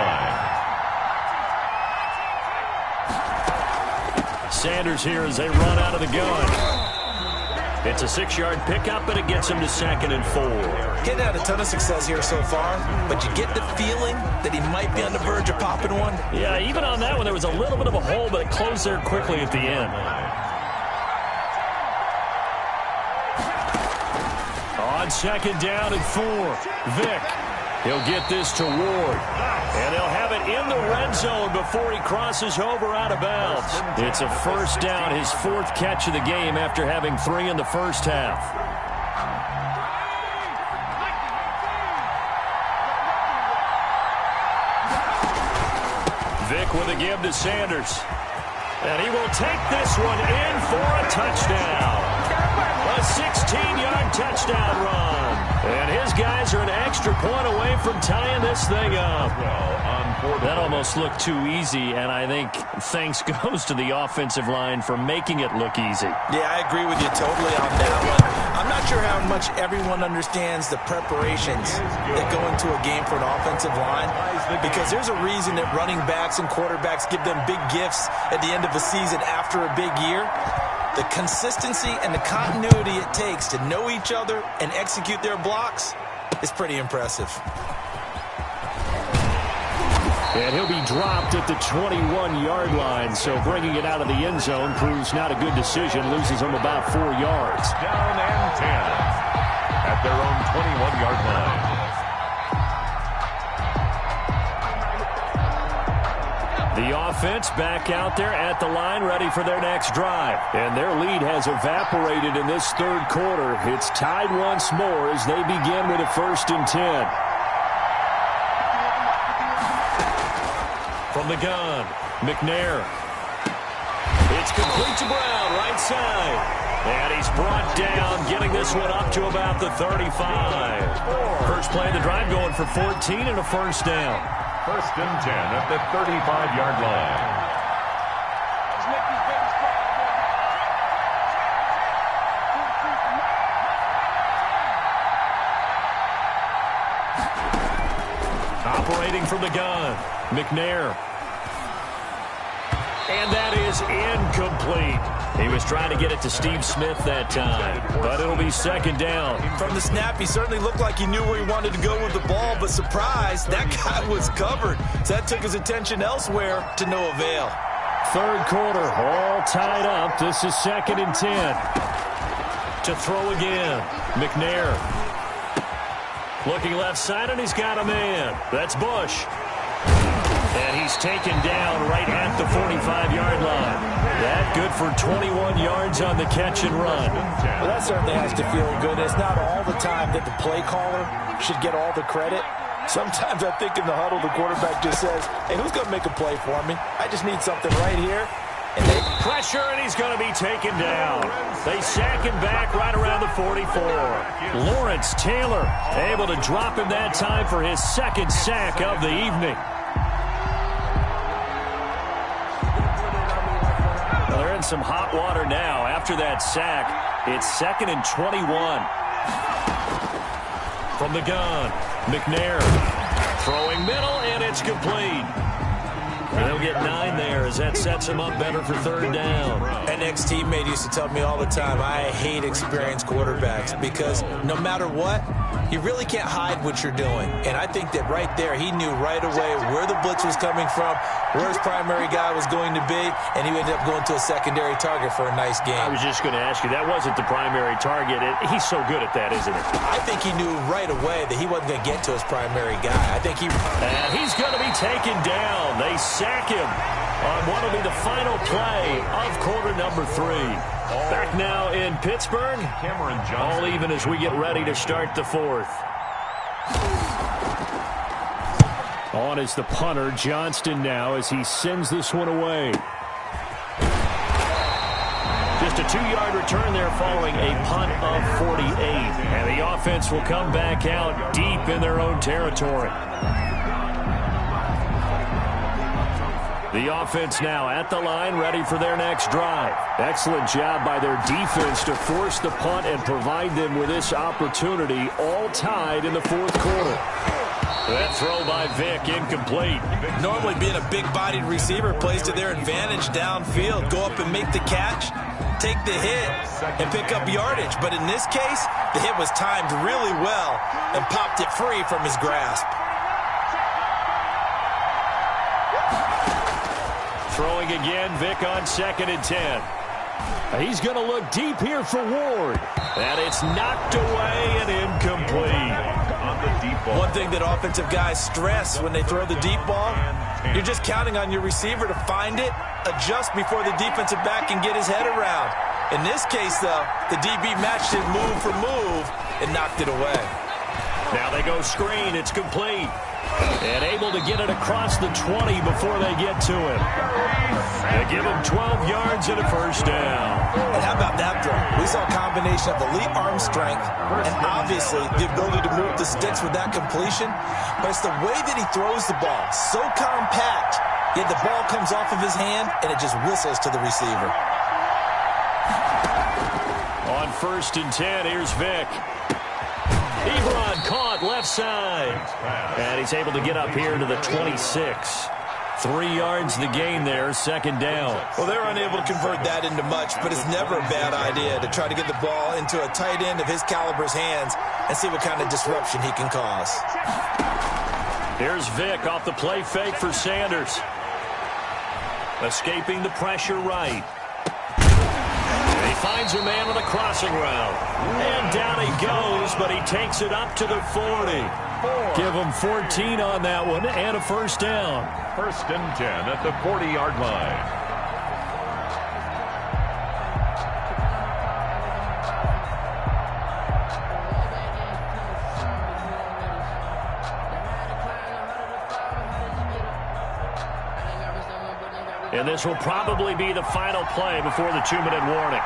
line. Sanders here as they run out of the gun. It's a 6-yard pickup, but it gets him to 2nd and 4. Getting had a ton of success here so far, but you get the feeling that he might be on the verge of popping one. Yeah, even on that one, there was a little bit of a hole, but it closed there quickly at the end. On 2nd down and 4, Vic. He'll get this to Ward. And he'll have it in the red zone before he crosses over out of bounds. It's a first down, his 4th catch of the game after having 3 in the first half. Vic with a give to Sanders. And he will take this one in for a touchdown. A 16-yard touchdown run. And his guys are an extra point away from tying this thing up. That almost looked too easy, and I think thanks goes to the offensive line for making it look easy. Yeah, I agree with you totally on that one. I'm not sure how much everyone understands the preparations that go into a game for an offensive line, because there's a reason that running backs and quarterbacks give them big gifts at the end of the season after a big year. The consistency and the continuity it takes to know each other and execute their blocks is pretty impressive. And he'll be dropped at the 21-yard line, so bringing it out of the end zone proves not a good decision, loses him about 4 yards. Down and 10 at their own 21-yard line. The offense back out there at the line, ready for their next drive. And their lead has evaporated in this third quarter. It's tied once more as they begin with a 1st and 10. From the gun, McNair. It's complete to Brown, right side. And he's brought down, getting this one up to about the 35. First play of the drive going for 14 and a 1st down. 1st and 10 at the 35-yard line. Operating from the gun, McNair. And that is incomplete. He was trying to get it to Steve Smith that time, but it'll be 2nd down. From the snap, he certainly looked like he knew where he wanted to go with the ball, but surprise, that guy was covered. So that took his attention elsewhere to no avail. Third quarter, all tied up. This is 2nd and 10. To throw again, McNair. Looking left side, and he's got a man. That's Bush. And he's taken down right at the 45-yard line. That good for 21 yards on the catch and run. Well, that certainly has to feel good. It's not all the time that the play caller should get all the credit. Sometimes I think in the huddle, the quarterback just says, hey, who's going to make a play for me? I just need something right here. And they pressure, and he's going to be taken down. They sack him back right around the 44. Lawrence Taylor able to drop him that time for his 2nd sack of the evening. They're in some hot water now. After that sack, it's 2nd and 21. From the gun, McNair throwing middle, and it's complete. And they'll get 9 there as that sets him up better for 3rd down. An ex-teammate used to tell me all the time, I hate experienced quarterbacks because no matter what, you really can't hide what you're doing. And I think that right there, he knew right away where the blitz was coming from, where his primary guy was going to be, and he ended up going to a secondary target for a nice game. I was just going to ask you, that wasn't the primary target. He's so good at that, isn't he? I think he knew right away that he wasn't going to get to his primary guy. I think he... And he's going to be taken down. They sack him on what will be the final play of quarter number 3. Back now in Pittsburgh. All even as we get ready to start the 4th. On is the punter, Johnston, now as he sends this one away. Just a 2-yard return there following a punt of 48. And the offense will come back out deep in their own territory. The offense now at the line, ready for their next drive. Excellent job by their defense to force the punt and provide them with this opportunity, all tied in the 4th quarter. That throw by Vick, incomplete. Normally being a big-bodied receiver plays to their advantage downfield. Go up and make the catch, take the hit, and pick up yardage. But in this case, the hit was timed really well and popped it free from his grasp. Throwing again, Vick on 2nd and 10. He's going to look deep here for Ward. And it's knocked away and incomplete. On the deep ball. One thing that offensive guys stress when they throw the deep ball, you're just counting on your receiver to find it, adjust before the defensive back can get his head around. In this case, though, the DB matched it move for move and knocked it away. Now they go screen. It's complete. And able to get it across the 20 before they get to him. They give him 12 yards and a 1st down. And how about that throw? We saw a combination of elite arm strength and obviously the ability to move the sticks with that completion. But it's the way that he throws the ball. So compact, yet the ball comes off of his hand and it just whistles to the receiver. On 1st and 10, here's Vick. Ebron caught left side. And he's able to get up here to the 26. 3 yards the gain there, 2nd down. Well, they're unable to convert that into much, but it's never a bad idea to try to get the ball into a tight end of his caliber's hands and see what kind of disruption he can cause. Here's Vick off the play fake for Sanders. Escaping the pressure right. He finds a man on the crossing route. And down he goes, but he takes it up to the 40. Give him 14 on that one and a first down. First and 10 at the 40-yard line. And this will probably be the final play before the 2-minute warning.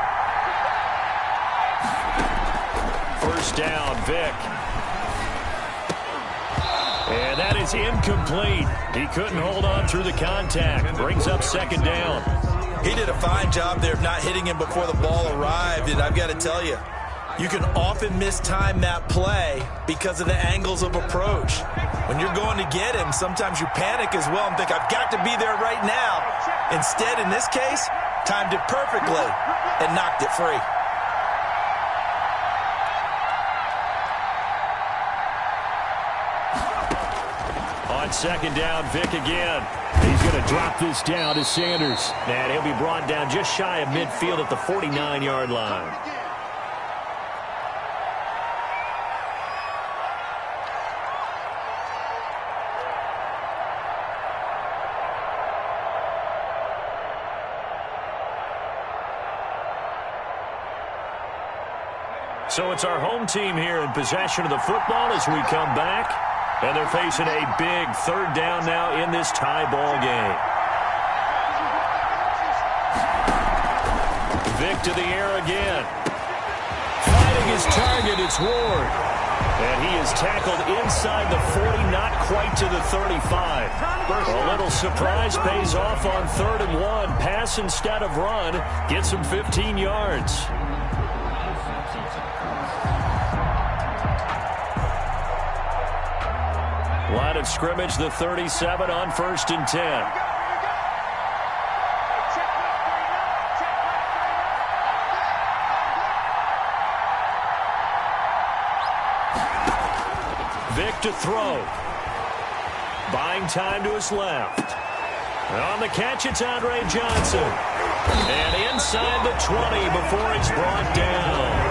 First down, Vick. And that is incomplete. He couldn't hold on through the contact. Brings up second down. He did a fine job there of not hitting him before the ball arrived, and I've got to tell you, you can often mistime that play because of the angles of approach. When you're going to get him, sometimes you panic as well and think, I've got to be there right now. Instead, in this case, timed it perfectly and knocked it free. On second down, Vick again. He's going to drop this down to Sanders. And he'll be brought down just shy of midfield at the 49-yard line. So it's our home team here in possession of the football as we come back. And they're facing a big third down now in this tie ball game. Vick to the air again. Fighting his target, it's Ward. And he is tackled inside the 40, not quite to the 35. A little surprise pays off on 3rd and 1. Pass instead of run. Gets him 15 yards. Line of scrimmage, the 37 on 1st and 10. Vick to throw. Buying time to his left. On the catch, it's Andre Johnson. And inside the 20 before it's brought down.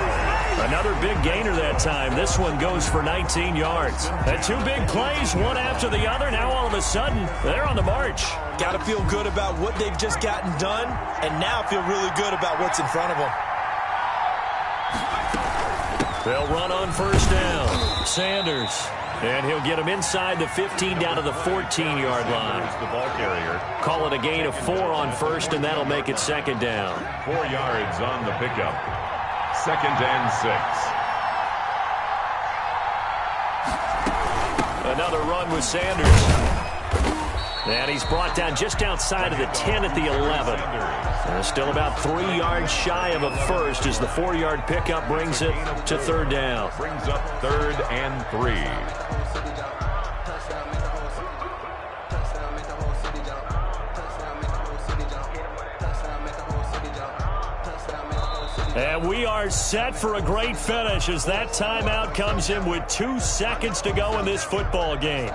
Another big gainer that time. This one goes for 19 yards. And 2 big plays, one after the other. Now all of a sudden, they're on the march. Got to feel good about what they've just gotten done, and now feel really good about what's in front of them. They'll run on first down. Sanders. And he'll get him inside the 15 down to the 14-yard line. The ball carrier. Call it a gain of 4 on first, and that'll make it second down. 4 yards on the pickup. 2nd and 6. Another run with Sanders. And he's brought down just outside of the 10 at the 11. And still about 3 yards shy of a first as the 4-yard pickup brings it to 3rd down. Brings up 3rd and 3. And we are set for a great finish as that timeout comes in with 2 seconds to go in this football game.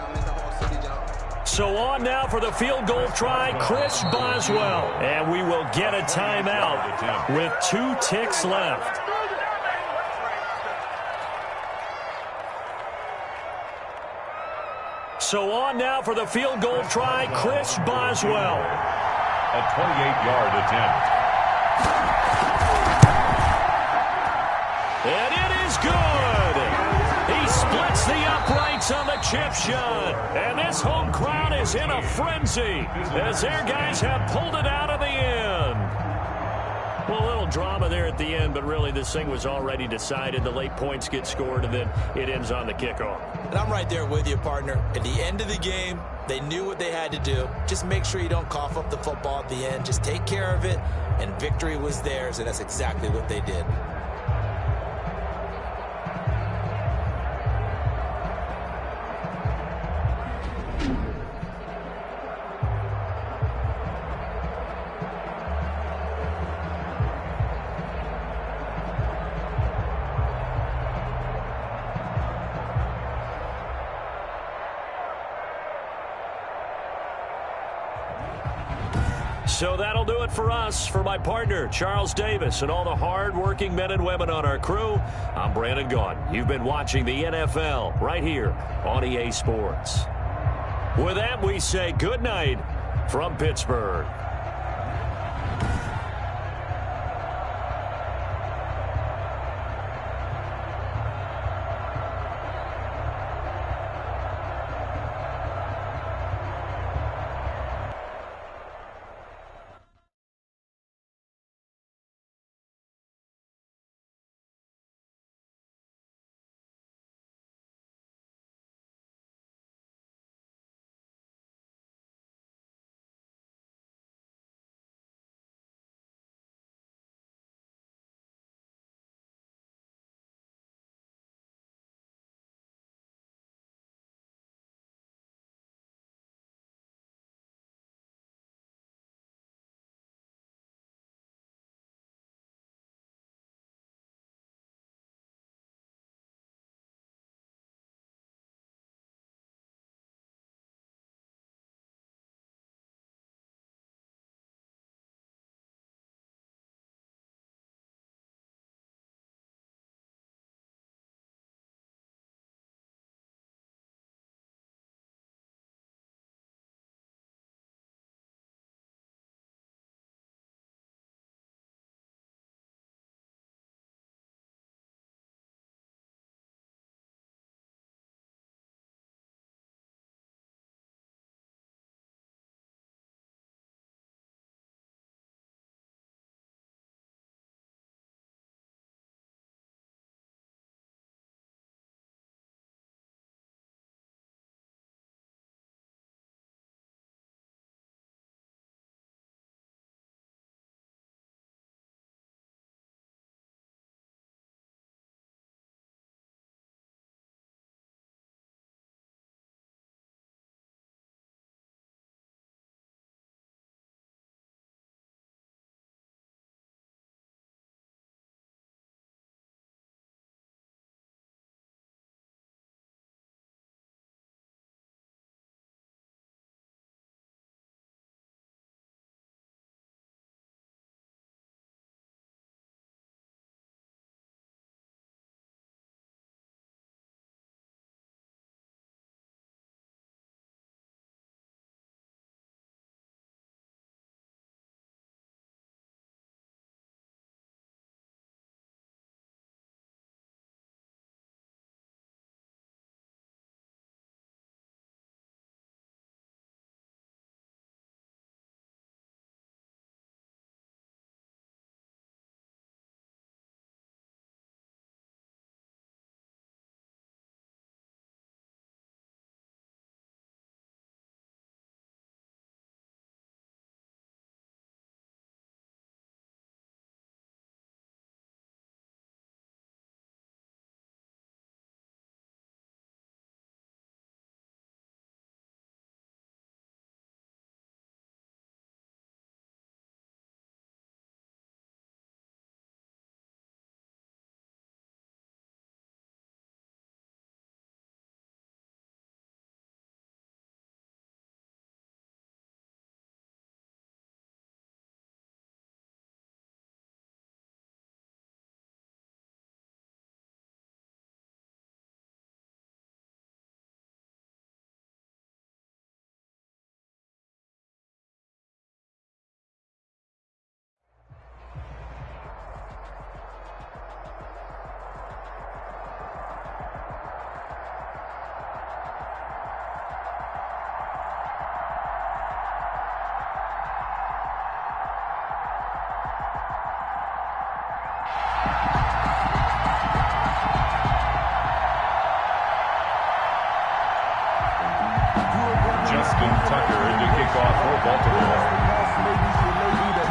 So on now for the field goal try, Chris Boswell. And we will get a timeout with 2 ticks left. So on now for the field goal try, Chris Boswell. A 28-yard attempt. And it is good. He splits the uprights on the chip shot. And this home crowd is in a frenzy as their guys have pulled it out of the end. Well, a little drama there at the end, but really this thing was already decided. The late points get scored, and then it ends on the kickoff. And I'm right there with you, partner. At the end of the game, they knew what they had to do. Just make sure you don't cough up the football at the end. Just take care of it, and victory was theirs, and that's exactly what they did. So that'll do it for us. For my partner, Charles Davis, and all the hard-working men and women on our crew, I'm Brandon Gaudin. You've been watching the NFL right here on EA Sports. With that, we say good night from Pittsburgh.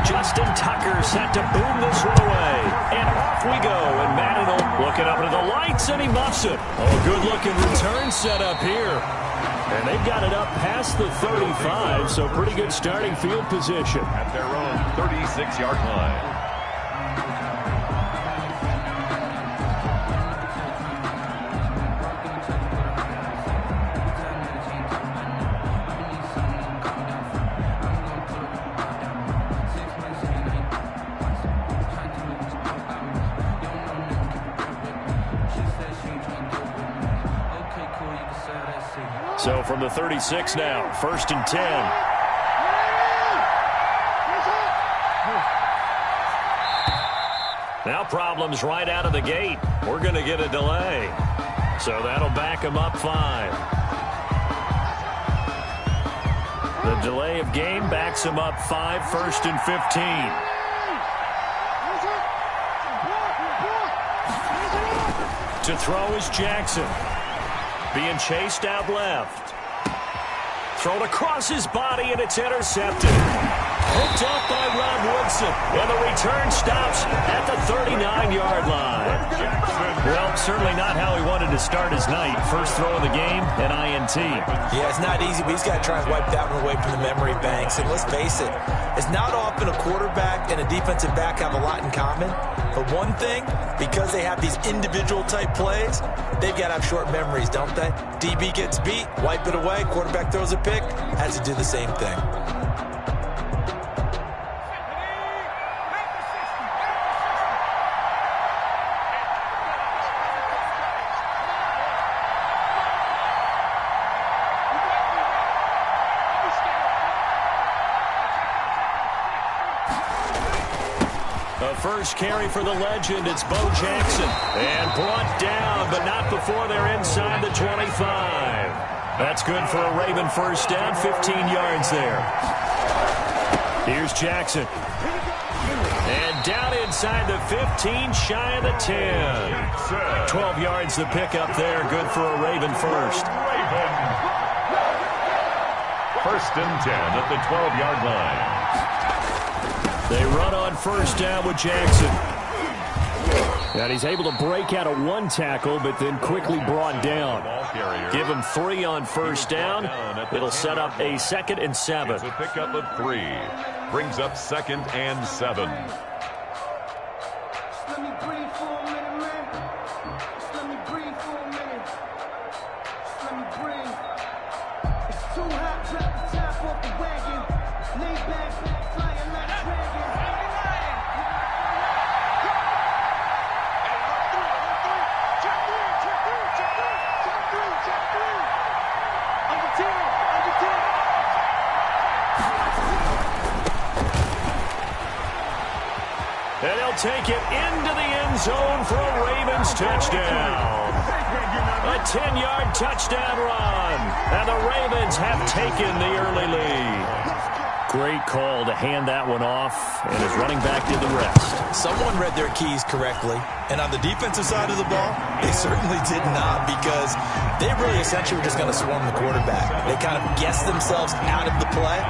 Justin Tucker set to boom this one away. And off we go. And Madden looking up into the lights, and he muffs it. Oh, good-looking return set up here. And they've got it up past the 35, so pretty good starting field position. At their own 36-yard line. So from the 36 now, 1st and 10. Now problems right out of the gate. We're going to get a delay. So that'll back him up 5. The delay of game backs him up 5, 1st and 15. To throw is Jackson. Being chased out left. Thrown across his body, and it's intercepted. Picked off by Rob Woodson. And the return stops at the 39-yard line. Well, certainly not how he wanted to start his night. First throw of the game, an INT. Yeah, it's not easy, but he's got to try and wipe that one away from the memory banks. And let's face it, it's not often a quarterback and a defensive back have a lot in common. But one thing, because they have these individual type plays, they've got to have short memories, don't they? DB gets beat, wipe it away, quarterback throws a pick, has to do the same thing. First carry for the legend, it's Bo Jackson. And brought down, but not before they're inside the 25. That's good for a Raven first down, 15 yards there. Here's Jackson. And down inside the 15, shy of the 10. 12 yards the pickup there, good for a Raven first. First and 10 at the 12-yard line. They run on first down with Jackson. And he's able to break out of one tackle, but then quickly brought down. Give him 3 on first down. It'll set up a 2nd and 7. It's a pickup of 3. Brings up 2nd and 7. Let me breathe for a minute, man. Just let me breathe for a minute. Just let me breathe. It's too hot, drop the top off the wagon. Lay back, flying like a dragon. And he'll take it into the end zone for a Ravens touchdown. A 10-yard touchdown run. And the Ravens have taken the early lead. Great call to hand that one off, and his running back did the rest. Someone read their keys correctly, and on the defensive side of the ball, they certainly did not, because they really essentially were just going to swarm the quarterback. They kind of guessed themselves out of the play,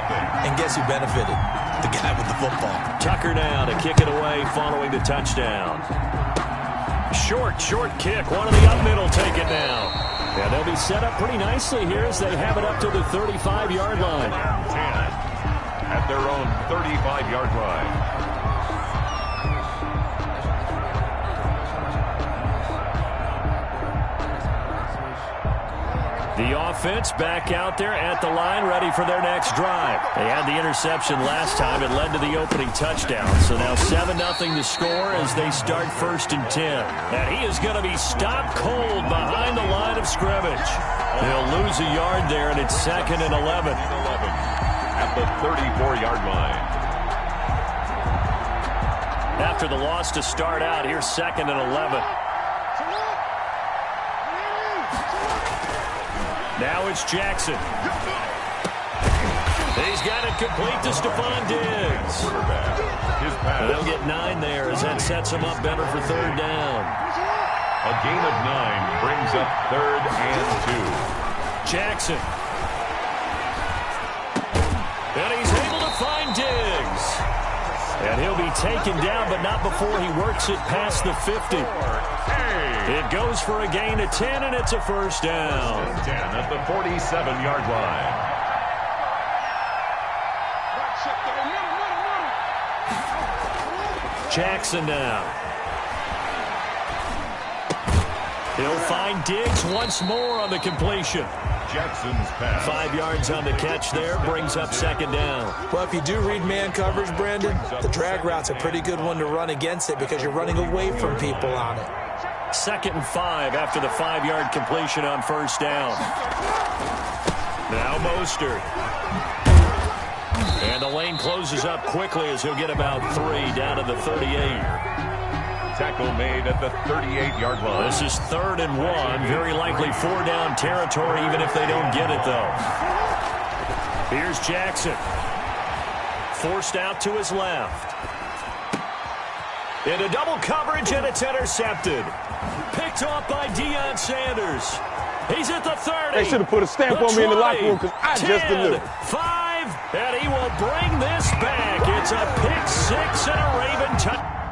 and guess who benefited? The guy with the football. Tucker now to kick it away following the touchdown. Short kick. One of the up middle take it now. Yeah, they'll be set up pretty nicely here as they have it up to the 35-yard line. 10 at their own 35-yard line. The offense back out there at the line, ready for their next drive. They had the interception last time. It led to the opening touchdown. So now 7-0 to score as they start 1st and 10. And he is going to be stopped cold behind the line of scrimmage. He'll lose a yard there, and it's 2nd and 11. At the 34-yard line. After the loss to start out, here's 2nd and 11. Now it's Jackson. He's got it complete to Stephon Diggs. And they'll get 9 there as that sets him up better for 3rd down. A gain of 9 brings up 3rd and 2. Jackson. And he's able to find Diggs. And he'll be taken down, but not before he works it past the 50. It goes for a gain of 10, and it's a 1st down. 10 at the 47-yard line. Jackson now. He'll find Diggs once more on the completion. Jackson's pass. 5 yards on the catch there, brings up 2nd down. Well, if you do read man coverage, Brandon, the drag route's a pretty good one to run against it because you're running away from people on it. 2nd and 5 after the 5-yard completion on 1st down. Now Mostert. And the lane closes up quickly as he'll get about 3 down to the 38. Tackle made at the 38-yard line. This is 3rd and 1. Very likely 4-down territory, even if they don't get it, though. Here's Jackson. Forced out to his left. Into double coverage, and it's intercepted. Picked off by Deion Sanders. He's at the 30. They should have put a stamp on me in the locker room because I 10, just delivered. 5, and he will bring this back. It's a pick 6 and a Raven touchdown.